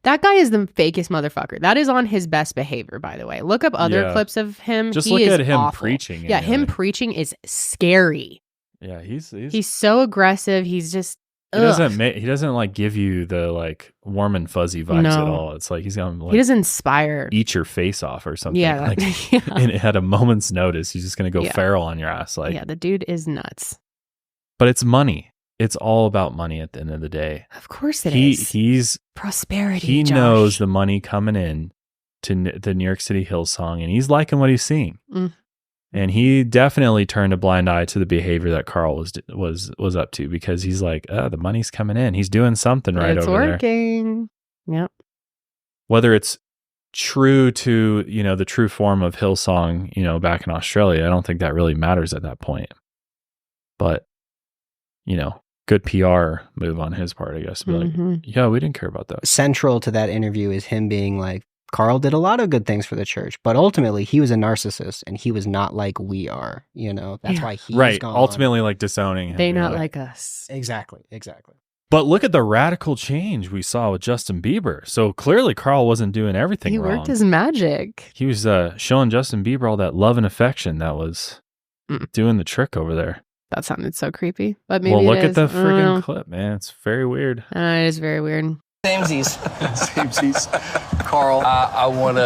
That guy is the fakest motherfucker. That is on his best behavior, by the way. Look up other clips of him. Just he look is at him awful. preaching. Yeah, him preaching is scary. Yeah, he's so aggressive. He's just he doesn't like give you the like warm and fuzzy vibes at all. It's like he's gonna like, he doesn't inspire. Eat your face off or something. Yeah, like, and at a moment's notice, he's just gonna go feral on your ass. Like, yeah, the dude is nuts. But it's money. It's all about money at the end of the day. Of course it is. He's prosperity. He Josh. knows the money coming in to the New York City Hillsong, and he's liking what he's seeing. And he definitely turned a blind eye to the behavior that Carl was up to, because he's like, the money's coming in. He's doing something right over there. It's working. Yep. Whether it's true to, the true form of Hillsong, back in Australia, I don't think that really matters at that point. But, good PR move on his part, I guess. Be like, yeah, we didn't care about that. Central to that interview is him being like, Carl did a lot of good things for the church, but ultimately he was a narcissist and he was not like we are, That's why he's gone. Ultimately, like disowning him. They not like us. Exactly. But look at the radical change we saw with Justin Bieber. So clearly Carl wasn't doing everything wrong. He worked his magic. He was showing Justin Bieber all that love and affection that was doing the trick over there. That sounded so creepy. But maybe look at the freaking clip, man. It's very weird. It is very weird. Samesies. Carl, I want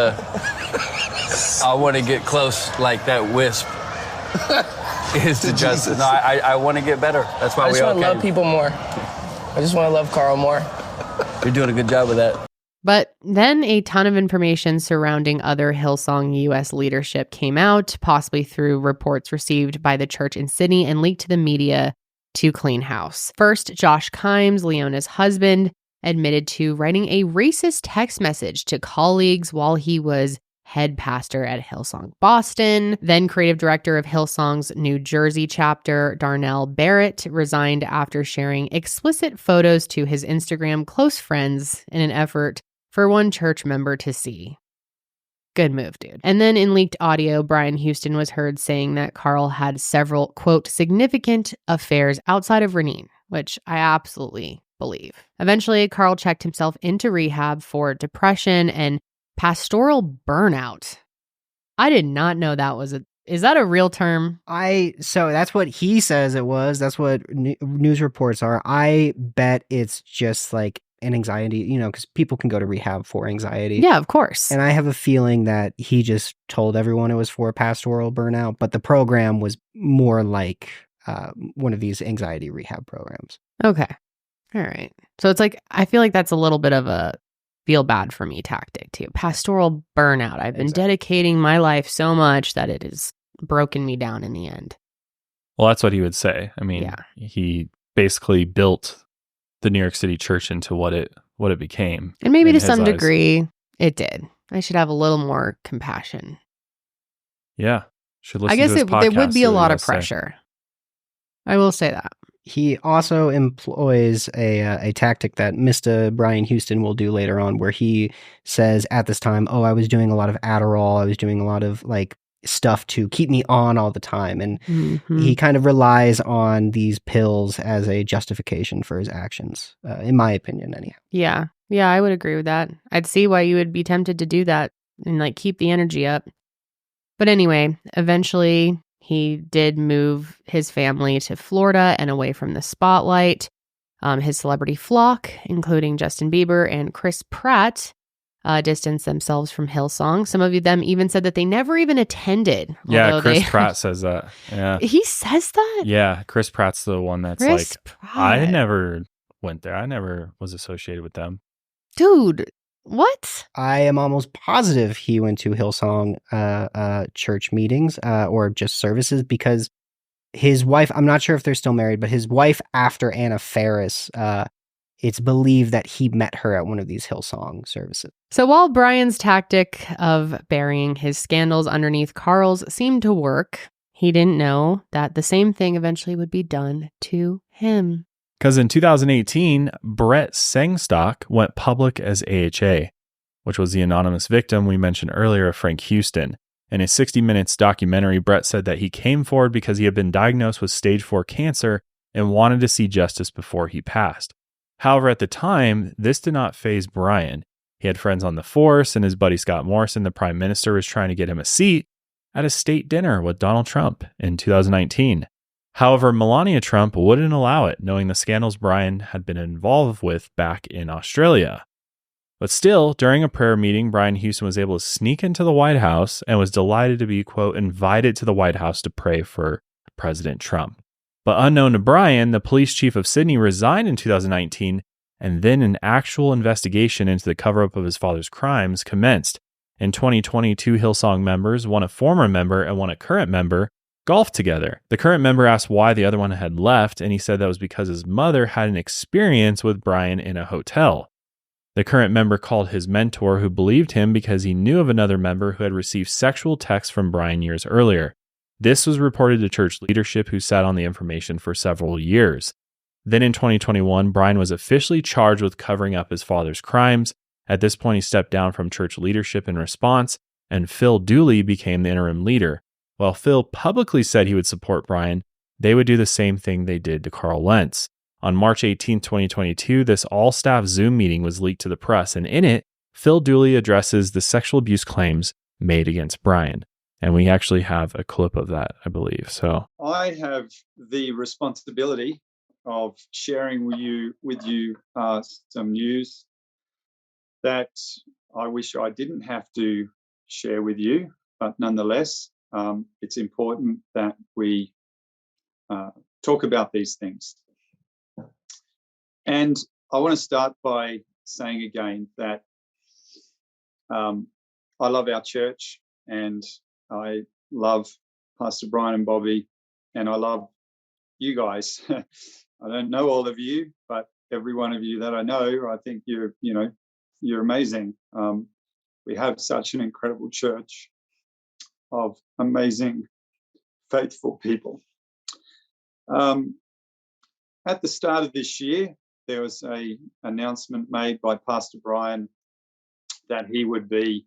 to get close like that wisp is to Justin. No, I want to get better. That's why I just want to love people more. I just want to love Carl more. You're doing a good job with that. But then a ton of information surrounding other Hillsong U.S. leadership came out, possibly through reports received by the church in Sydney and leaked to the media to clean house. First, Josh Kimes, Leona's husband, admitted to writing a racist text message to colleagues while he was head pastor at Hillsong Boston. Then creative director of Hillsong's New Jersey chapter, Darnell Barrett, resigned after sharing explicit photos to his Instagram close friends in an effort for one church member to see. Good move, dude. And then in leaked audio, Brian Houston was heard saying that Carl had several, quote, significant affairs outside of Reneen, which I absolutely believe. Eventually, Carl checked himself into rehab for depression and pastoral burnout. I did not know that was is that a real term? So that's what he says it was. That's what news reports are. I bet it's just like an anxiety, because people can go to rehab for anxiety. Yeah, of course. And I have a feeling that he just told everyone it was for pastoral burnout, but the program was more like one of these anxiety rehab programs. Okay. All right. So it's like, I feel like that's a little bit of a feel bad for me tactic too. Pastoral burnout. I've been dedicating my life so much that it has broken me down in the end. Well, that's what he would say. I mean, he basically built the New York City church into what it became. And maybe to some degree it did. I should have a little more compassion. Yeah. Should listen I guess to his podcast, there would be a lot of pressure. I will say that. He also employs a tactic that Mr. Brian Houston will do later on, where he says at this time, I was doing a lot of Adderall. I was doing a lot of like stuff to keep me on all the time. And he kind of relies on these pills as a justification for his actions, in my opinion, anyhow. Yeah. Yeah, I would agree with that. I'd see why you would be tempted to do that and like keep the energy up. But anyway, eventually he did move his family to Florida and away from the spotlight. His celebrity flock, including Justin Bieber and Chris Pratt, distanced themselves from Hillsong. Some of them even said that they never even attended. Yeah, Chris Pratt says that. Yeah, he says that? Yeah, Chris Pratt's the one that's Chris Pratt. I never went there. I never was associated with them. Dude, what? I am almost positive he went to Hillsong church meetings or just services, because his wife, I'm not sure if they're still married, but his wife after Anna Faris, it's believed that he met her at one of these Hillsong services. So while Brian's tactic of burying his scandals underneath Carl's seemed to work, he didn't know that the same thing eventually would be done to him. Because in 2018, Brett Sengstock went public as AHA, which was the anonymous victim we mentioned earlier of Frank Houston. In a 60 Minutes documentary, Brett said that he came forward because he had been diagnosed with stage 4 cancer and wanted to see justice before he passed. However, at the time, this did not faze Brian. He had friends on the force, and his buddy Scott Morrison, the prime minister, was trying to get him a seat at a state dinner with Donald Trump in 2019. However, Melania Trump wouldn't allow it, knowing the scandals Brian had been involved with back in Australia. But still, during a prayer meeting, Brian Houston was able to sneak into the White House and was delighted to be, quote, invited to the White House to pray for President Trump. But unknown to Brian, the police chief of Sydney resigned in 2019, and then an actual investigation into the cover-up of his father's crimes commenced. In 2020, 2 Hillsong members, one a former member and one a current member, golfed together. The current member asked why the other one had left, and he said that was because his mother had an experience with Brian in a hotel. The current member called his mentor, who believed him because he knew of another member who had received sexual texts from Brian years earlier. This was reported to church leadership, who sat on the information for several years. Then in 2021, Brian was officially charged with covering up his father's crimes. At this point, he stepped down from church leadership in response, and Phil Dooley became the interim leader. While Phil publicly said he would support Brian, they would do the same thing they did to Carl Lentz. On March 18, 2022, this all-staff Zoom meeting was leaked to the press, and in it, Phil Dooley addresses the sexual abuse claims made against Brian. And we actually have a clip of that, I believe. So I have the responsibility of sharing with you some news that I wish I didn't have to share with you, but nonetheless, it's important that we talk about these things. And I want to start by saying again that I love our church, and I love Pastor Brian and Bobby, and I love you guys. I don't know all of you, but every one of you that I know, I think you're amazing. We have such an incredible church of amazing, faithful people. At the start of this year, there was an announcement made by Pastor Brian that he would be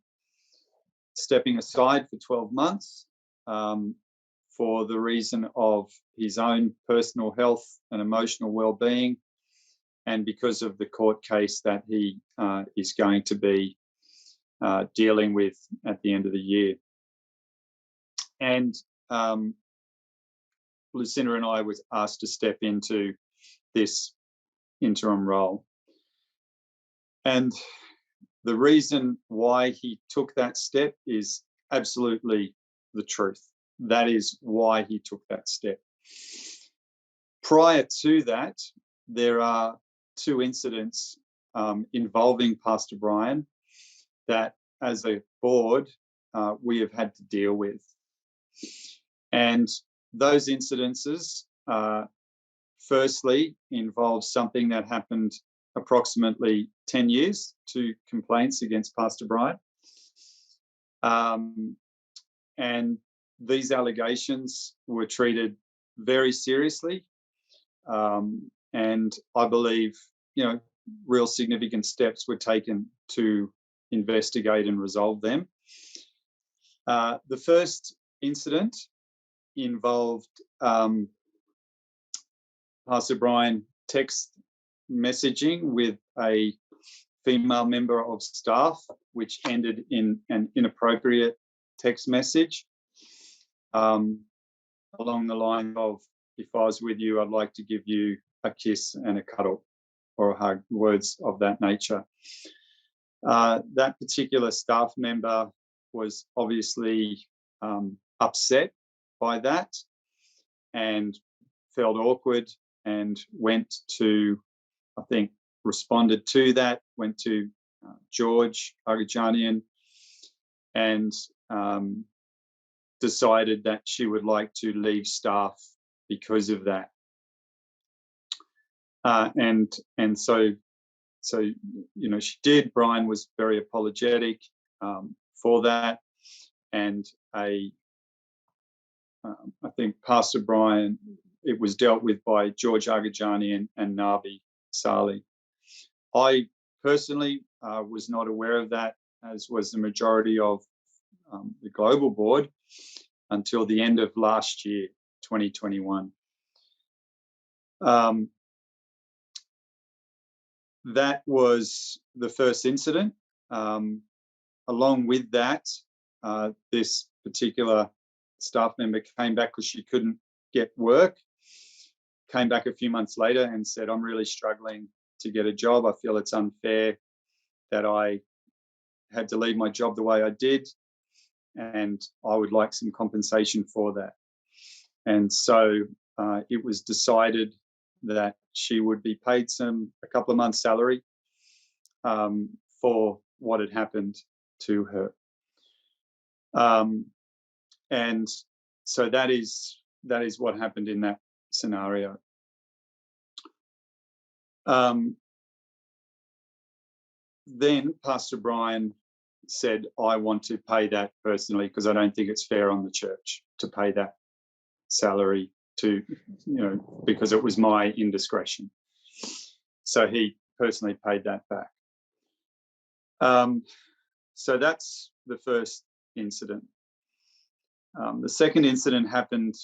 stepping aside for 12 months for the reason of his own personal health and emotional well-being, and because of the court case that he is going to be dealing with at the end of the year. And Lucinda and I was asked to step into this interim role. And the reason why he took that step is absolutely the truth. That is why he took that step. Prior to that, there are 2 incidents involving Pastor Brian that, as a board, we have had to deal with. And those incidences, firstly, involve something that happened approximately 10 years, 2 complaints against Pastor Brian. And these allegations were treated very seriously. And I believe, real significant steps were taken to investigate and resolve them. The first incident involved Pastor Brian text messaging with a female member of staff, which ended in an inappropriate text message along the line of, "If I was with you, I'd like to give you a kiss and a cuddle," or a hug, words of that nature. That particular staff member was obviously upset by that and felt awkward, and went to, I think, responded to that, went to George Agajanian, and decided that she would like to leave staff because of that. And so she did. Brian was very apologetic for that, and I think Pastor Brian it was dealt with by George Agajani and Nabi Saleh. I personally was not aware of that, as was the majority of the global board, until the end of last year, 2021. That was the first incident. Along with that, this particular staff member came back because she couldn't get work, came back a few months later and said, I'm really struggling to get a job. I feel it's unfair that I had to leave my job the way I did, and I would like some compensation for that. And so it was decided that she would be paid a couple of months' salary for what had happened to her. And so that is what happened in that scenario. Then Pastor Brian said, I want to pay that personally because I don't think it's fair on the church to pay that salary to, because it was my indiscretion. So he personally paid that back. So that's the first incident. The second incident happened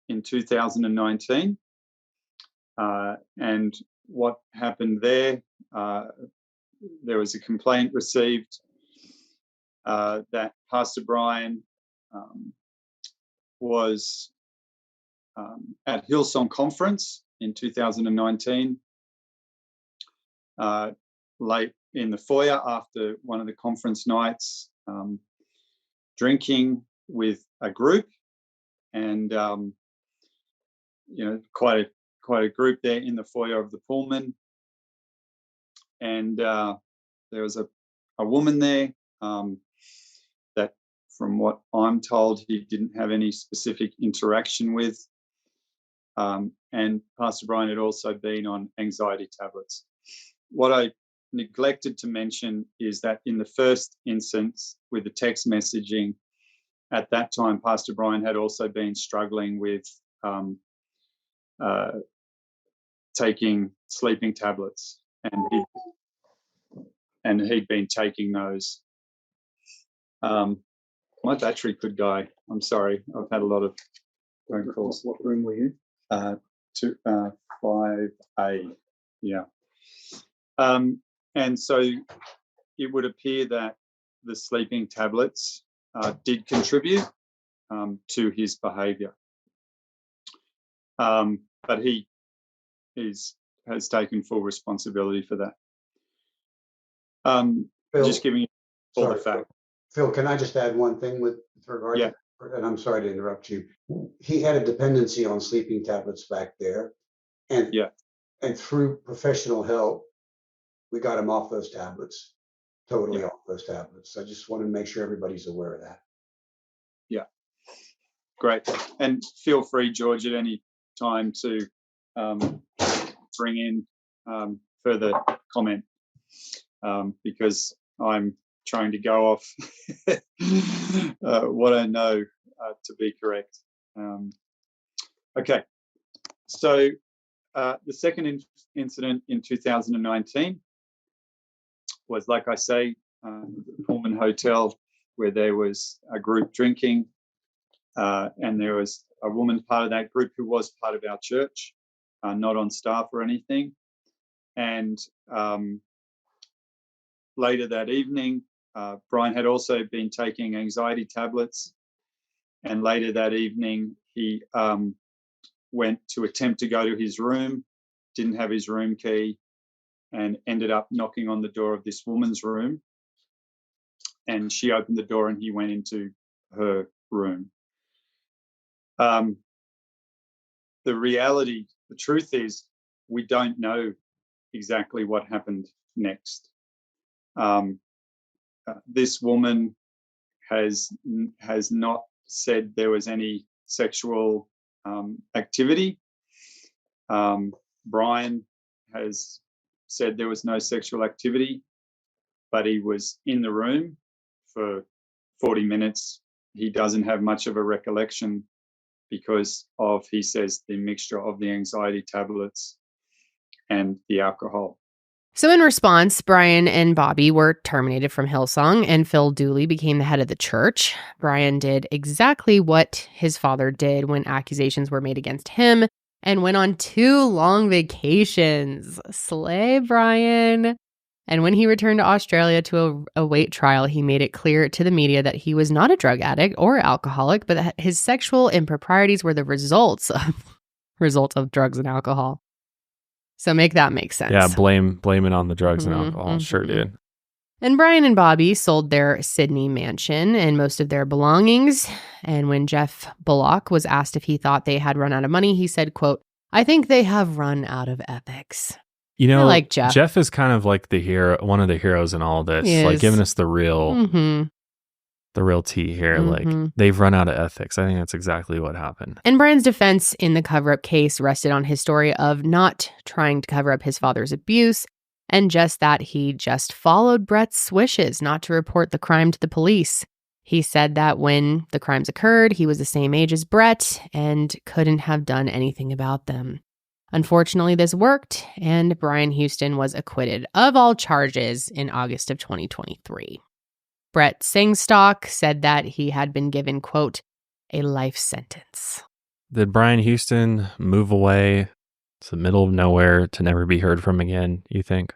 in 2019. And what happened there was a complaint received that Pastor Brian was at Hillsong Conference in 2019, late in the foyer after one of the conference nights, drinking with a group, and quite a group there in the foyer of the Pullman, and there was a woman there that, from what I'm told, he didn't have any specific interaction with. And Pastor Brian had also been on anxiety tablets. What I neglected to mention is that in the first instance with the text messaging, at that time, Pastor Brian had also been struggling with taking sleeping tablets, and he'd been taking those. My battery could die. I'm sorry. I've had a lot of phone calls. What room were you? 5A. Yeah. And so it would appear that the sleeping tablets did contribute to his behaviour. But he has taken full responsibility for that. Phil, just giving you all the facts. Phil, can I just add one thing with regard to, and I'm sorry to interrupt you. He had a dependency on sleeping tablets back there. And through professional help, we got him off those tablets, totally off those tablets. I just want to make sure everybody's aware of that. Yeah, great. And feel free, George, at any time to bring in further comment, because I'm trying to go off what I know to be correct. Okay, so the second incident in 2019 was, like I say, the Pullman Hotel, where there was a group drinking, and there was a woman part of that group who was part of our church, not on staff or anything. And later that evening, Brian had also been taking anxiety tablets, and later that evening he went to attempt to go to his room, didn't have his room key, and ended up knocking on the door of this woman's room, and she opened the door and he went into her room. The truth is, we don't know exactly what happened next. This woman has not said there was any sexual activity. Brian has said there was no sexual activity, but he was in the room for 40 minutes. He doesn't have much of a recollection because of, he says, the mixture of the anxiety tablets and the alcohol. So in response, Brian and Bobby were terminated from Hillsong, and Phil Dooley became the head of the church. Brian did exactly what his father did when accusations were made against him and went on 2 long vacations. Slay, Brian. And when he returned to Australia to await trial, he made it clear to the media that he was not a drug addict or alcoholic, but that his sexual improprieties were the result of drugs and alcohol. So make that make sense. Yeah, blame it on the drugs and alcohol. Sure did. And Brian and Bobby sold their Sydney mansion and most of their belongings. And when Jeff Bullock was asked if he thought they had run out of money, he said, quote, "I think they have run out of ethics." You know, I like Jeff. Jeff is kind of like the hero, one of the heroes in all of this, like giving us the real, the real tea here. Like they've run out of ethics. I think that's exactly what happened. And Brian's defense in the cover-up case rested on his story of not trying to cover up his father's abuse, and just that he just followed Brett's wishes not to report the crime to the police. He said that when the crimes occurred, he was the same age as Brett and couldn't have done anything about them. Unfortunately, this worked, and Brian Houston was acquitted of all charges in August of 2023. Brett Singstock said that he had been given, quote, a life sentence. Did Brian Houston move away to the middle of nowhere to never be heard from again, you think?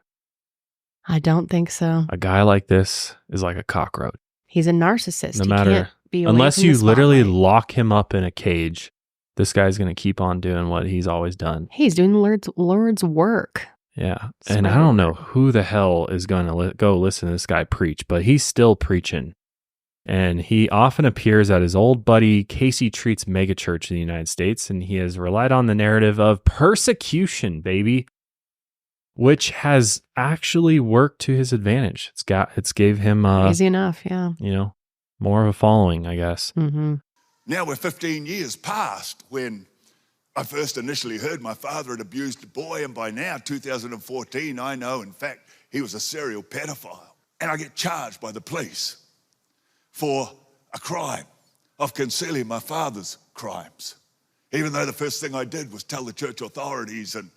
I don't think so. A guy like this is like a cockroach. He's a narcissist. No matter, unless you literally lock him up in a cage, this guy's going to keep on doing what he's always done. He's doing the Lord's work. Yeah. And I don't know who the hell is going to go listen to this guy preach, but he's still preaching. And he often appears at his old buddy Casey Treat's megachurch in the United States, and he has relied on the narrative of persecution, baby, which has actually worked to his advantage. It's gave him easy enough, yeah. You know, more of a following, I guess. Mm-hmm. Now we're 15 years past when I first initially heard my father had abused a boy, and by now, 2014, I know, in fact, he was a serial pedophile. And I get charged by the police for a crime of concealing my father's crimes, even though the first thing I did was tell the church authorities and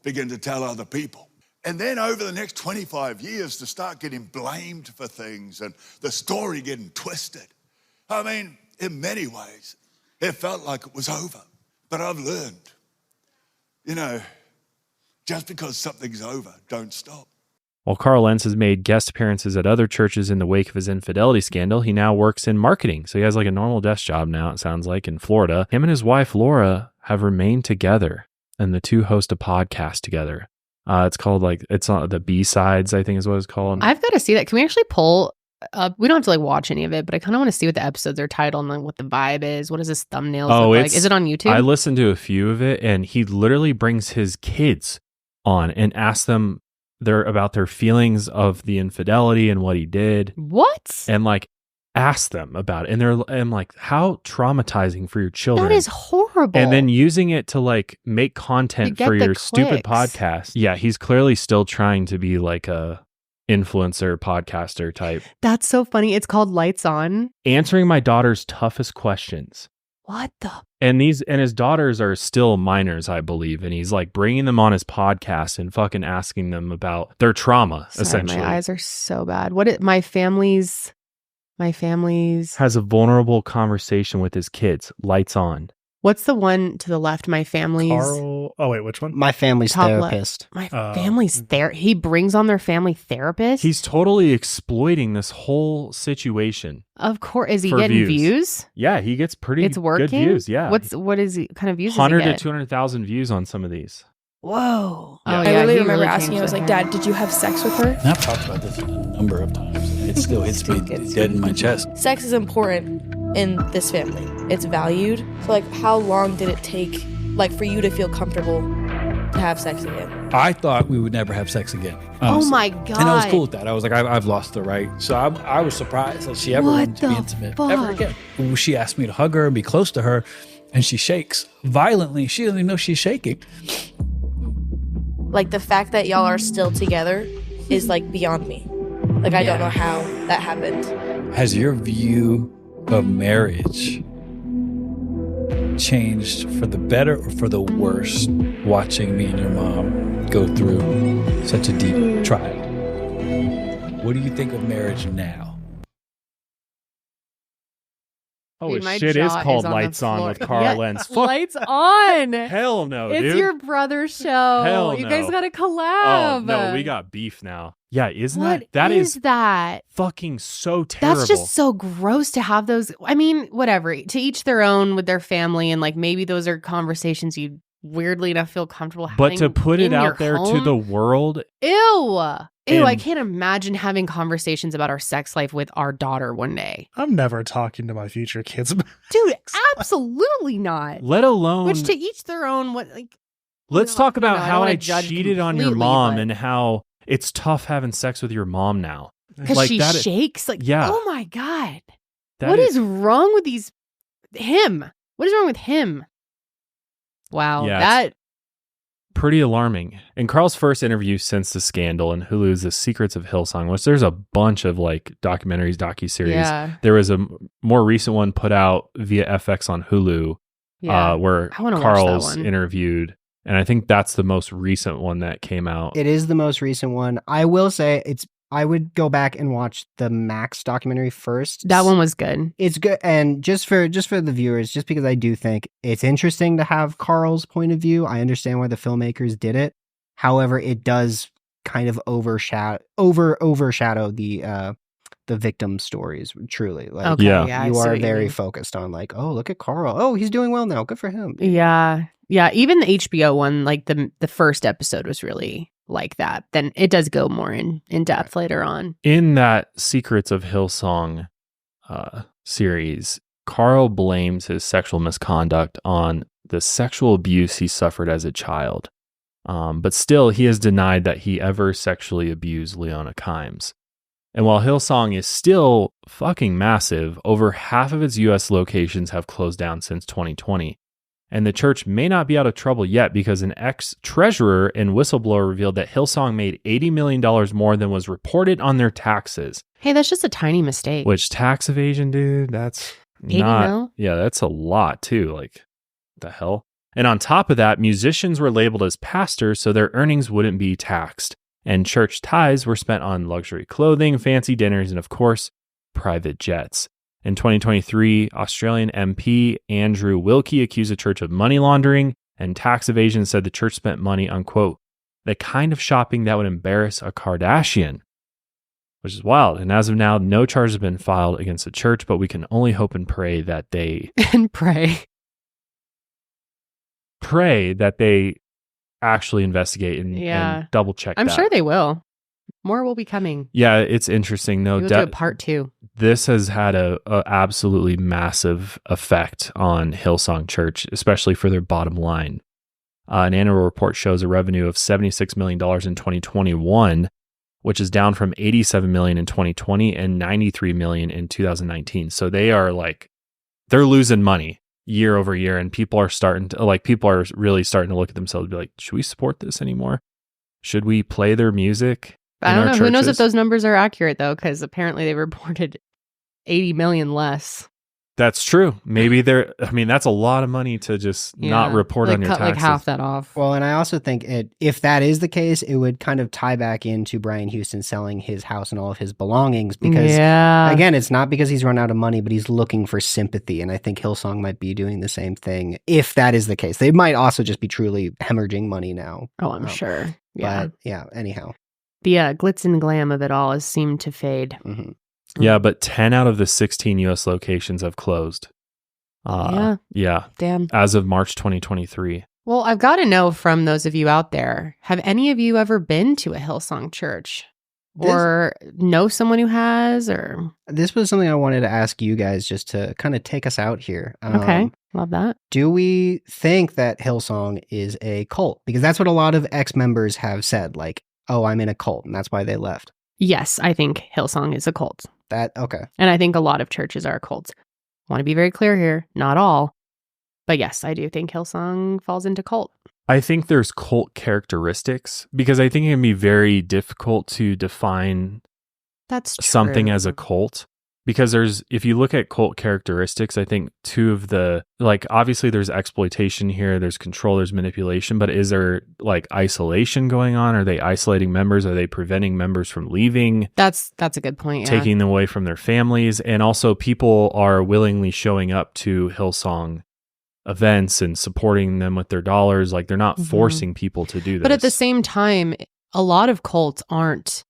begin to tell other people. And then over the next 25 years to start getting blamed for things and the story getting twisted. I mean, in many ways, it felt like it was over. But I've learned, you know, just because something's over, don't stop. While Carl Lentz has made guest appearances at other churches in the wake of his infidelity scandal, he now works in marketing. So he has like a normal desk job now, it sounds like, in Florida. Him and his wife, Laura, have remained together, and the two host a podcast together. It's called it's on the B-Sides, I think is what it's called. I've got to see that. Can we actually pull up? We don't have to watch any of it, but I kind of want to see what the episodes are titled and what the vibe is. What does his thumbnails look like? Is it on YouTube? I listened to a few of it, and he literally brings his kids on and asks them about their feelings of the infidelity and what he did. What? And ask them about it. And I'm like, how traumatizing for your children. That is horrible. And then using it to make content for your stupid podcast. Yeah, he's clearly still trying to be like a influencer podcaster type. That's so funny. It's called Lights On. Answering my daughter's toughest questions. What the? And his daughters are still minors, I believe. And he's bringing them on his podcast and fucking asking them about their trauma, essentially. My eyes are so bad. My family's has a vulnerable conversation with his kids. Lights On. What's the one to the left? My family's. Carl. Oh wait, which one? My family's therapist. My family's therapist. He brings on their family therapist. He's totally exploiting this whole situation. Of course, is he getting views? Yeah, he gets pretty good views. Yeah. What is he kind of views? 100 to 200,000 views on some of these. Whoa. Yeah. I really remember asking. I was like, "Dad, did you have sex with her?" And I've talked about this a number of times. It still hits me dead in my chest. Sex is important in this family. It's valued. So how long did it take for you to feel comfortable to have sex again? I thought we would never have sex again. Honestly. Oh my God. And I was cool with that. I was like, I've lost the right. So I was surprised that she ever wanted to be intimate ever again. When she asked me to hug her and be close to her, and she shakes violently. She doesn't even know she's shaking. The fact that y'all are still together is beyond me. I don't know how that happened. Has your view of marriage changed for the better or for the worse watching me and your mom go through such a deep trial? What do you think of marriage now? Oh, Dude, my shit is jaw called is on the Lights On floor. with Carl Yeah, Lentz. Lights On. Hell no, It's dude. your brother's show. Hell You guys no. got to collab. Oh, no, we got beef now. Yeah, isn't What that is that? fucking so terrible. That's just so gross to have those. I mean, whatever. To each their own with their family, and like maybe those are conversations you weirdly enough feel comfortable having. But to put it in your out there to home? the world, Ew. Ew, I And- can't imagine having conversations about our sex life with our daughter one day. I'm never talking to my future kids about Dude, absolutely not. let alone Which to each their own. What like? let's talk about I don't how wanna I judge cheated on your completely, mom but- and how it's tough having sex with your mom now. Because Like, she that is- shakes. Like, yeah. oh my God. That What is wrong with him? What is wrong with him? Wow. Yeah, that pretty alarming. In Carl's first interview since the scandal in Hulu's The Secrets of Hillsong, which there's a bunch of like documentaries, docuseries. Yeah. There was a more recent one put out via FX on Hulu where I wanna watch that Carl's one. interviewed. And I think that's the most recent one that came out. It is the most recent one. I will say I would go back and watch the Max documentary first. that one was good. It's good, and just for the viewers, just because I do think it's interesting to have Carl's point of view. I understand why the filmmakers did it. However, it does kind of overshadow the victim stories. Truly, like Okay, yeah, I you see are what you very mean. focused on like, oh, look at Carl. Oh, he's doing well now. Good for him. Yeah. Yeah. Even the HBO one, like the first episode was really like that. Then it does go more in depth later on. In that Secrets of Hillsong series, Carl blames his sexual misconduct on the sexual abuse he suffered as a child. But still, he has denied that he ever sexually abused Leona Kimes. And while Hillsong is still fucking massive, over half of its U.S. locations have closed down since 2020. And the church may not be out of trouble yet because an ex-treasurer and whistleblower revealed that Hillsong made $80 million more than was reported on their taxes. Hey, that's just a tiny mistake. Which tax evasion, dude, that's 80 not... mil? Yeah, that's a lot too. Like, what the hell? And on top of that, musicians were labeled as pastors so their earnings wouldn't be taxed. And church tithes were spent on luxury clothing, fancy dinners, and of course, private jets. In 2023, Australian MP Andrew Wilkie accused the church of money laundering and tax evasion and said the church spent money on, quote, the kind of shopping that would embarrass a Kardashian, which is wild. And as of now, no charges have been filed against the church, but we can only hope and pray that they... and pray that they actually investigate and double check I'm that. sure they will. More will be coming. Yeah, it's interesting. No We'll do a part 2. This has had a absolutely massive effect on Hillsong Church, especially for their bottom line. An annual report shows a revenue of $76 million in 2021, which is down from $87 million in 2020 and $93 million in 2019. So they're losing money year over year, and people are really starting to look at themselves and be like, should we support this anymore? Should we play their music? I don't know. Who knows if those numbers are accurate, though, because apparently they reported 80 million less. That's true. Maybe that's a lot of money to just not report on your cut taxes. like half that off. Well, and I also think if that is the case, it would kind of tie back into Brian Houston selling his house and all of his belongings because, again, it's not because he's run out of money, but he's looking for sympathy. And I think Hillsong might be doing the same thing if that is the case. They might also just be truly hemorrhaging money now. Oh, I'm sure. Yeah. But yeah, anyhow. The glitz and glam of it all has seemed to fade. Mm-hmm. Yeah, but 10 out of the 16 U.S. locations have closed. Yeah. Damn. As of March 2023. Well, I've got to know from those of you out there, have any of you ever been to a Hillsong church? Or know someone who has? Or this was something I wanted to ask you guys just to kind of take us out here. Okay, love that. Do we think that Hillsong is a cult? Because that's what a lot of ex-members have said, like, oh, I'm in a cult, and that's why they left. Yes, I think Hillsong is a cult. Okay. And I think a lot of churches are cults. I want to be very clear here, not all. But yes, I do think Hillsong falls into cult. I think there's cult characteristics because I think it can be very difficult to define That's true. something as a cult. because if you look at cult characteristics, I think two of the, like, obviously there's exploitation here, there's control, there's manipulation, but is there like isolation going on? Are they isolating members? Are they preventing members from leaving? That's a good point. Yeah. Taking them away from their families. And also people are willingly showing up to Hillsong events and supporting them with their dollars. Like, they're not forcing people to do this. But at the same time, a lot of cults aren't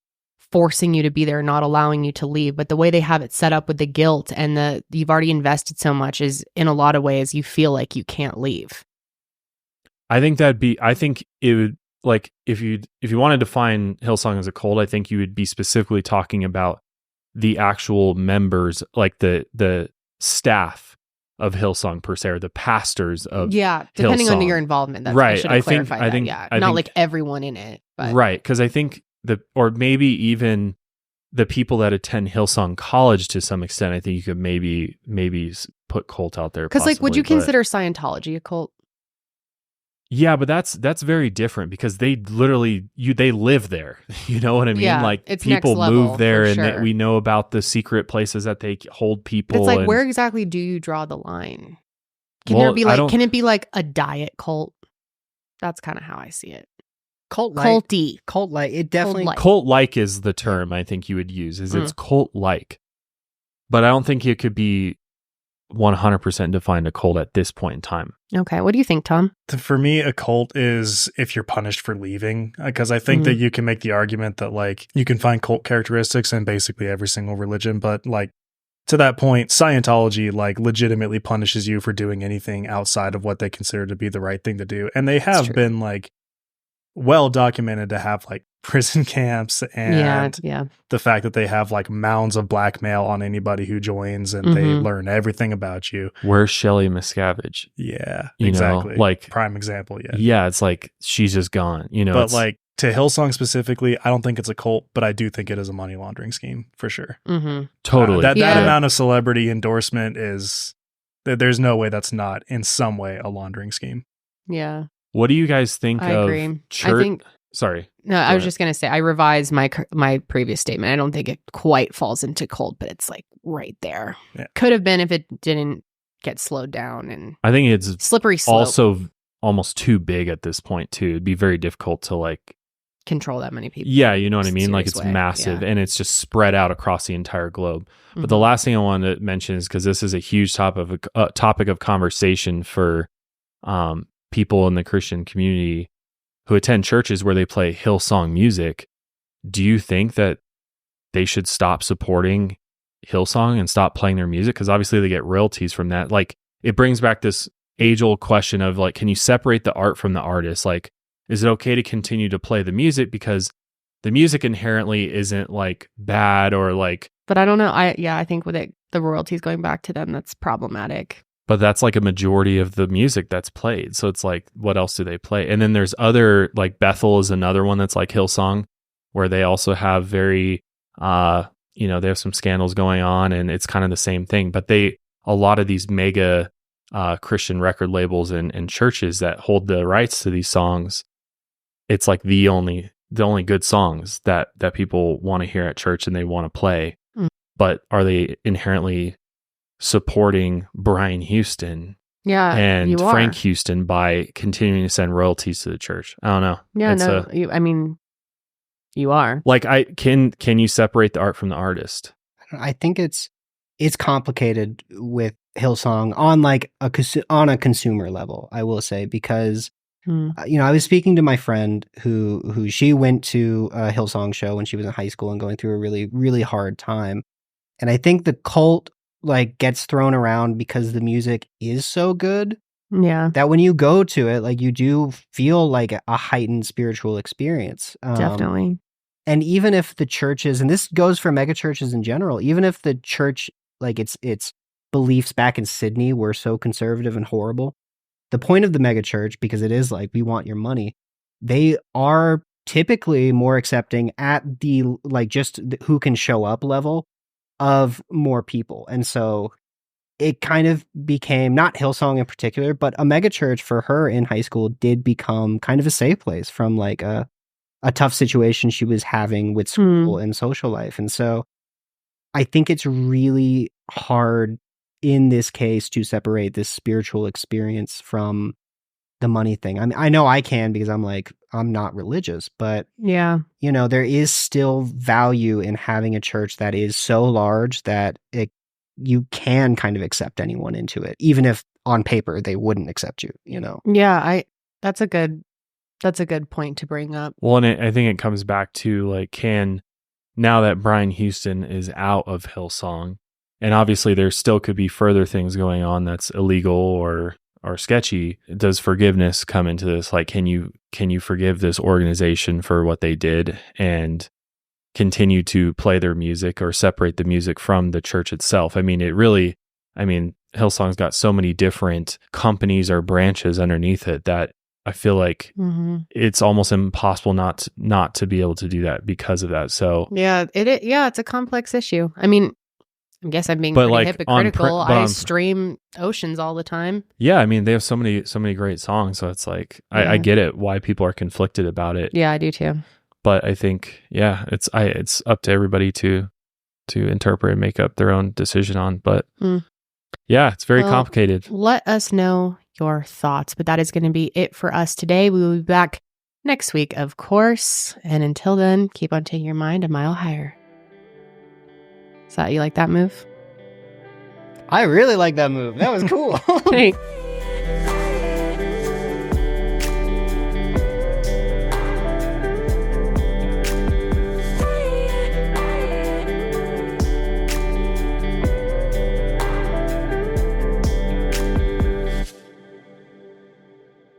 forcing you to be there, not allowing you to leave. But the way they have it set up with the guilt and you've already invested so much is, in a lot of ways, you feel like you can't leave. I think it would, like, if you want to define Hillsong as a cult, I think you would be specifically talking about the actual members, like the staff of Hillsong per se, or the pastors of depending Hillsong. on your involvement. That's, right. I should have clarified that. Not like everyone in it. But. Right, because I think or maybe even the people that attend Hillsong College to some extent, I think you could maybe put cult out there. Because, like, would you consider Scientology a cult? Yeah, but that's very different because they literally they live there. You know what I mean? Yeah, like, it's people next move there, level, and we know about the secret places that they hold people. But it's like, and, where exactly do you draw the line? Can it be like a diet cult? That's kind of how I see it. Culty. Cult-like. It definitely... Cult-like is the term I think you would use, is it's cult-like. But I don't think it could be 100% defined a cult at this point in time. Okay. What do you think, Tom? For me, a cult is if you're punished for leaving, because I think that you can make the argument that, like, you can find cult characteristics in basically every single religion, but, like, to that point, Scientology, like, legitimately punishes you for doing anything outside of what they consider to be the right thing to do. And they have been, like, well documented to have, like, prison camps and the fact that they have, like, mounds of blackmail on anybody who joins, and they learn everything about you. Where's Shelley Miscavige? Yeah, you exactly. Know, like, prime example. Yeah, it's like she's just gone. You know, but like, to Hillsong specifically, I don't think it's a cult, but I do think it is a money laundering scheme for sure. Totally. That amount of celebrity endorsement is, there's no way that's not in some way a laundering scheme. Yeah. What do you guys think of agree. church? Sorry. No, I was just going to say, I revised my previous statement. I don't think it quite falls into cult, but it's like right there. Yeah. Could have been if it didn't get slowed down. And I think it's slippery slope. Also almost too big at this point too. It'd be very difficult to, like, control that many people. Yeah, you know what I mean? Like, it's massive and it's just spread out across the entire globe. But the last thing I wanted to mention is, because this is a huge topic of conversation for people in the Christian community who attend churches where they play Hillsong music. Do you think that they should stop supporting Hillsong and stop playing their music? Because obviously they get royalties from that. Like, it brings back this age-old question of, like, can you separate the art from the artist? Like, is it okay to continue to play the music because the music inherently isn't, like, bad or, like... But I don't know. I think with the royalties going back to them, that's problematic. But that's, like, a majority of the music that's played. So it's like, what else do they play? And then there's other, like, Bethel is another one that's like Hillsong, where they also have very, they have some scandals going on, and it's kind of the same thing. But a lot of these mega Christian record labels and churches that hold the rights to these songs, it's like the only good songs that people want to hear at church and they want to play. But are they inherently supporting Brian Houston and Frank Houston by continuing to send royalties to the church? I don't know. Yeah, you are. Like, can you separate the art from the artist? I think it's complicated with Hillsong on, like, on a consumer level, I will say, because I was speaking to my friend who she went to a Hillsong show when she was in high school and going through a really, really hard time. And I think the cult, like, gets thrown around because the music is so good. Yeah. That when you go to it, like, you do feel like a heightened spiritual experience. Definitely. And even if the churches, and this goes for megachurches in general, even if the church, like, its beliefs back in Sydney were so conservative and horrible, the point of the megachurch, because it is like, we want your money, they are typically more accepting at the, like, just who can show up level of more people. And so it kind of became, not Hillsong in particular, but a megachurch for her in high school did become kind of a safe place from, like, a tough situation she was having with school and social life. And so I think it's really hard in this case to separate this spiritual experience from the money thing. I mean, I know I can because I'm not religious, but yeah, there is still value in having a church that is so large that you can kind of accept anyone into it, even if on paper they wouldn't accept you, Yeah, that's a good point to bring up. Well, and I think it comes back to like, now that Brian Houston is out of Hillsong, and obviously there still could be further things going on that's illegal or sketchy, does forgiveness come into this? Like, can you forgive this organization for what they did and continue to play their music or separate the music from the church itself? I mean, Hillsong's got so many different companies or branches underneath it that I feel like it's almost impossible not to be able to do that because of that. So yeah, it's a complex issue. I mean, I guess I'm being pretty hypocritical. I stream Oceans all the time. Yeah, I mean, they have so many great songs, so it's like I get it why people are conflicted about it. Yeah, I do too. But I think it's up to everybody to interpret and make up their own decision on. But yeah, it's very complicated. Let us know your thoughts. But that is going to be it for us today. We will be back next week, of course. And until then, keep on taking your mind a mile higher. You like that move? I really like that move. That was cool. Thanks.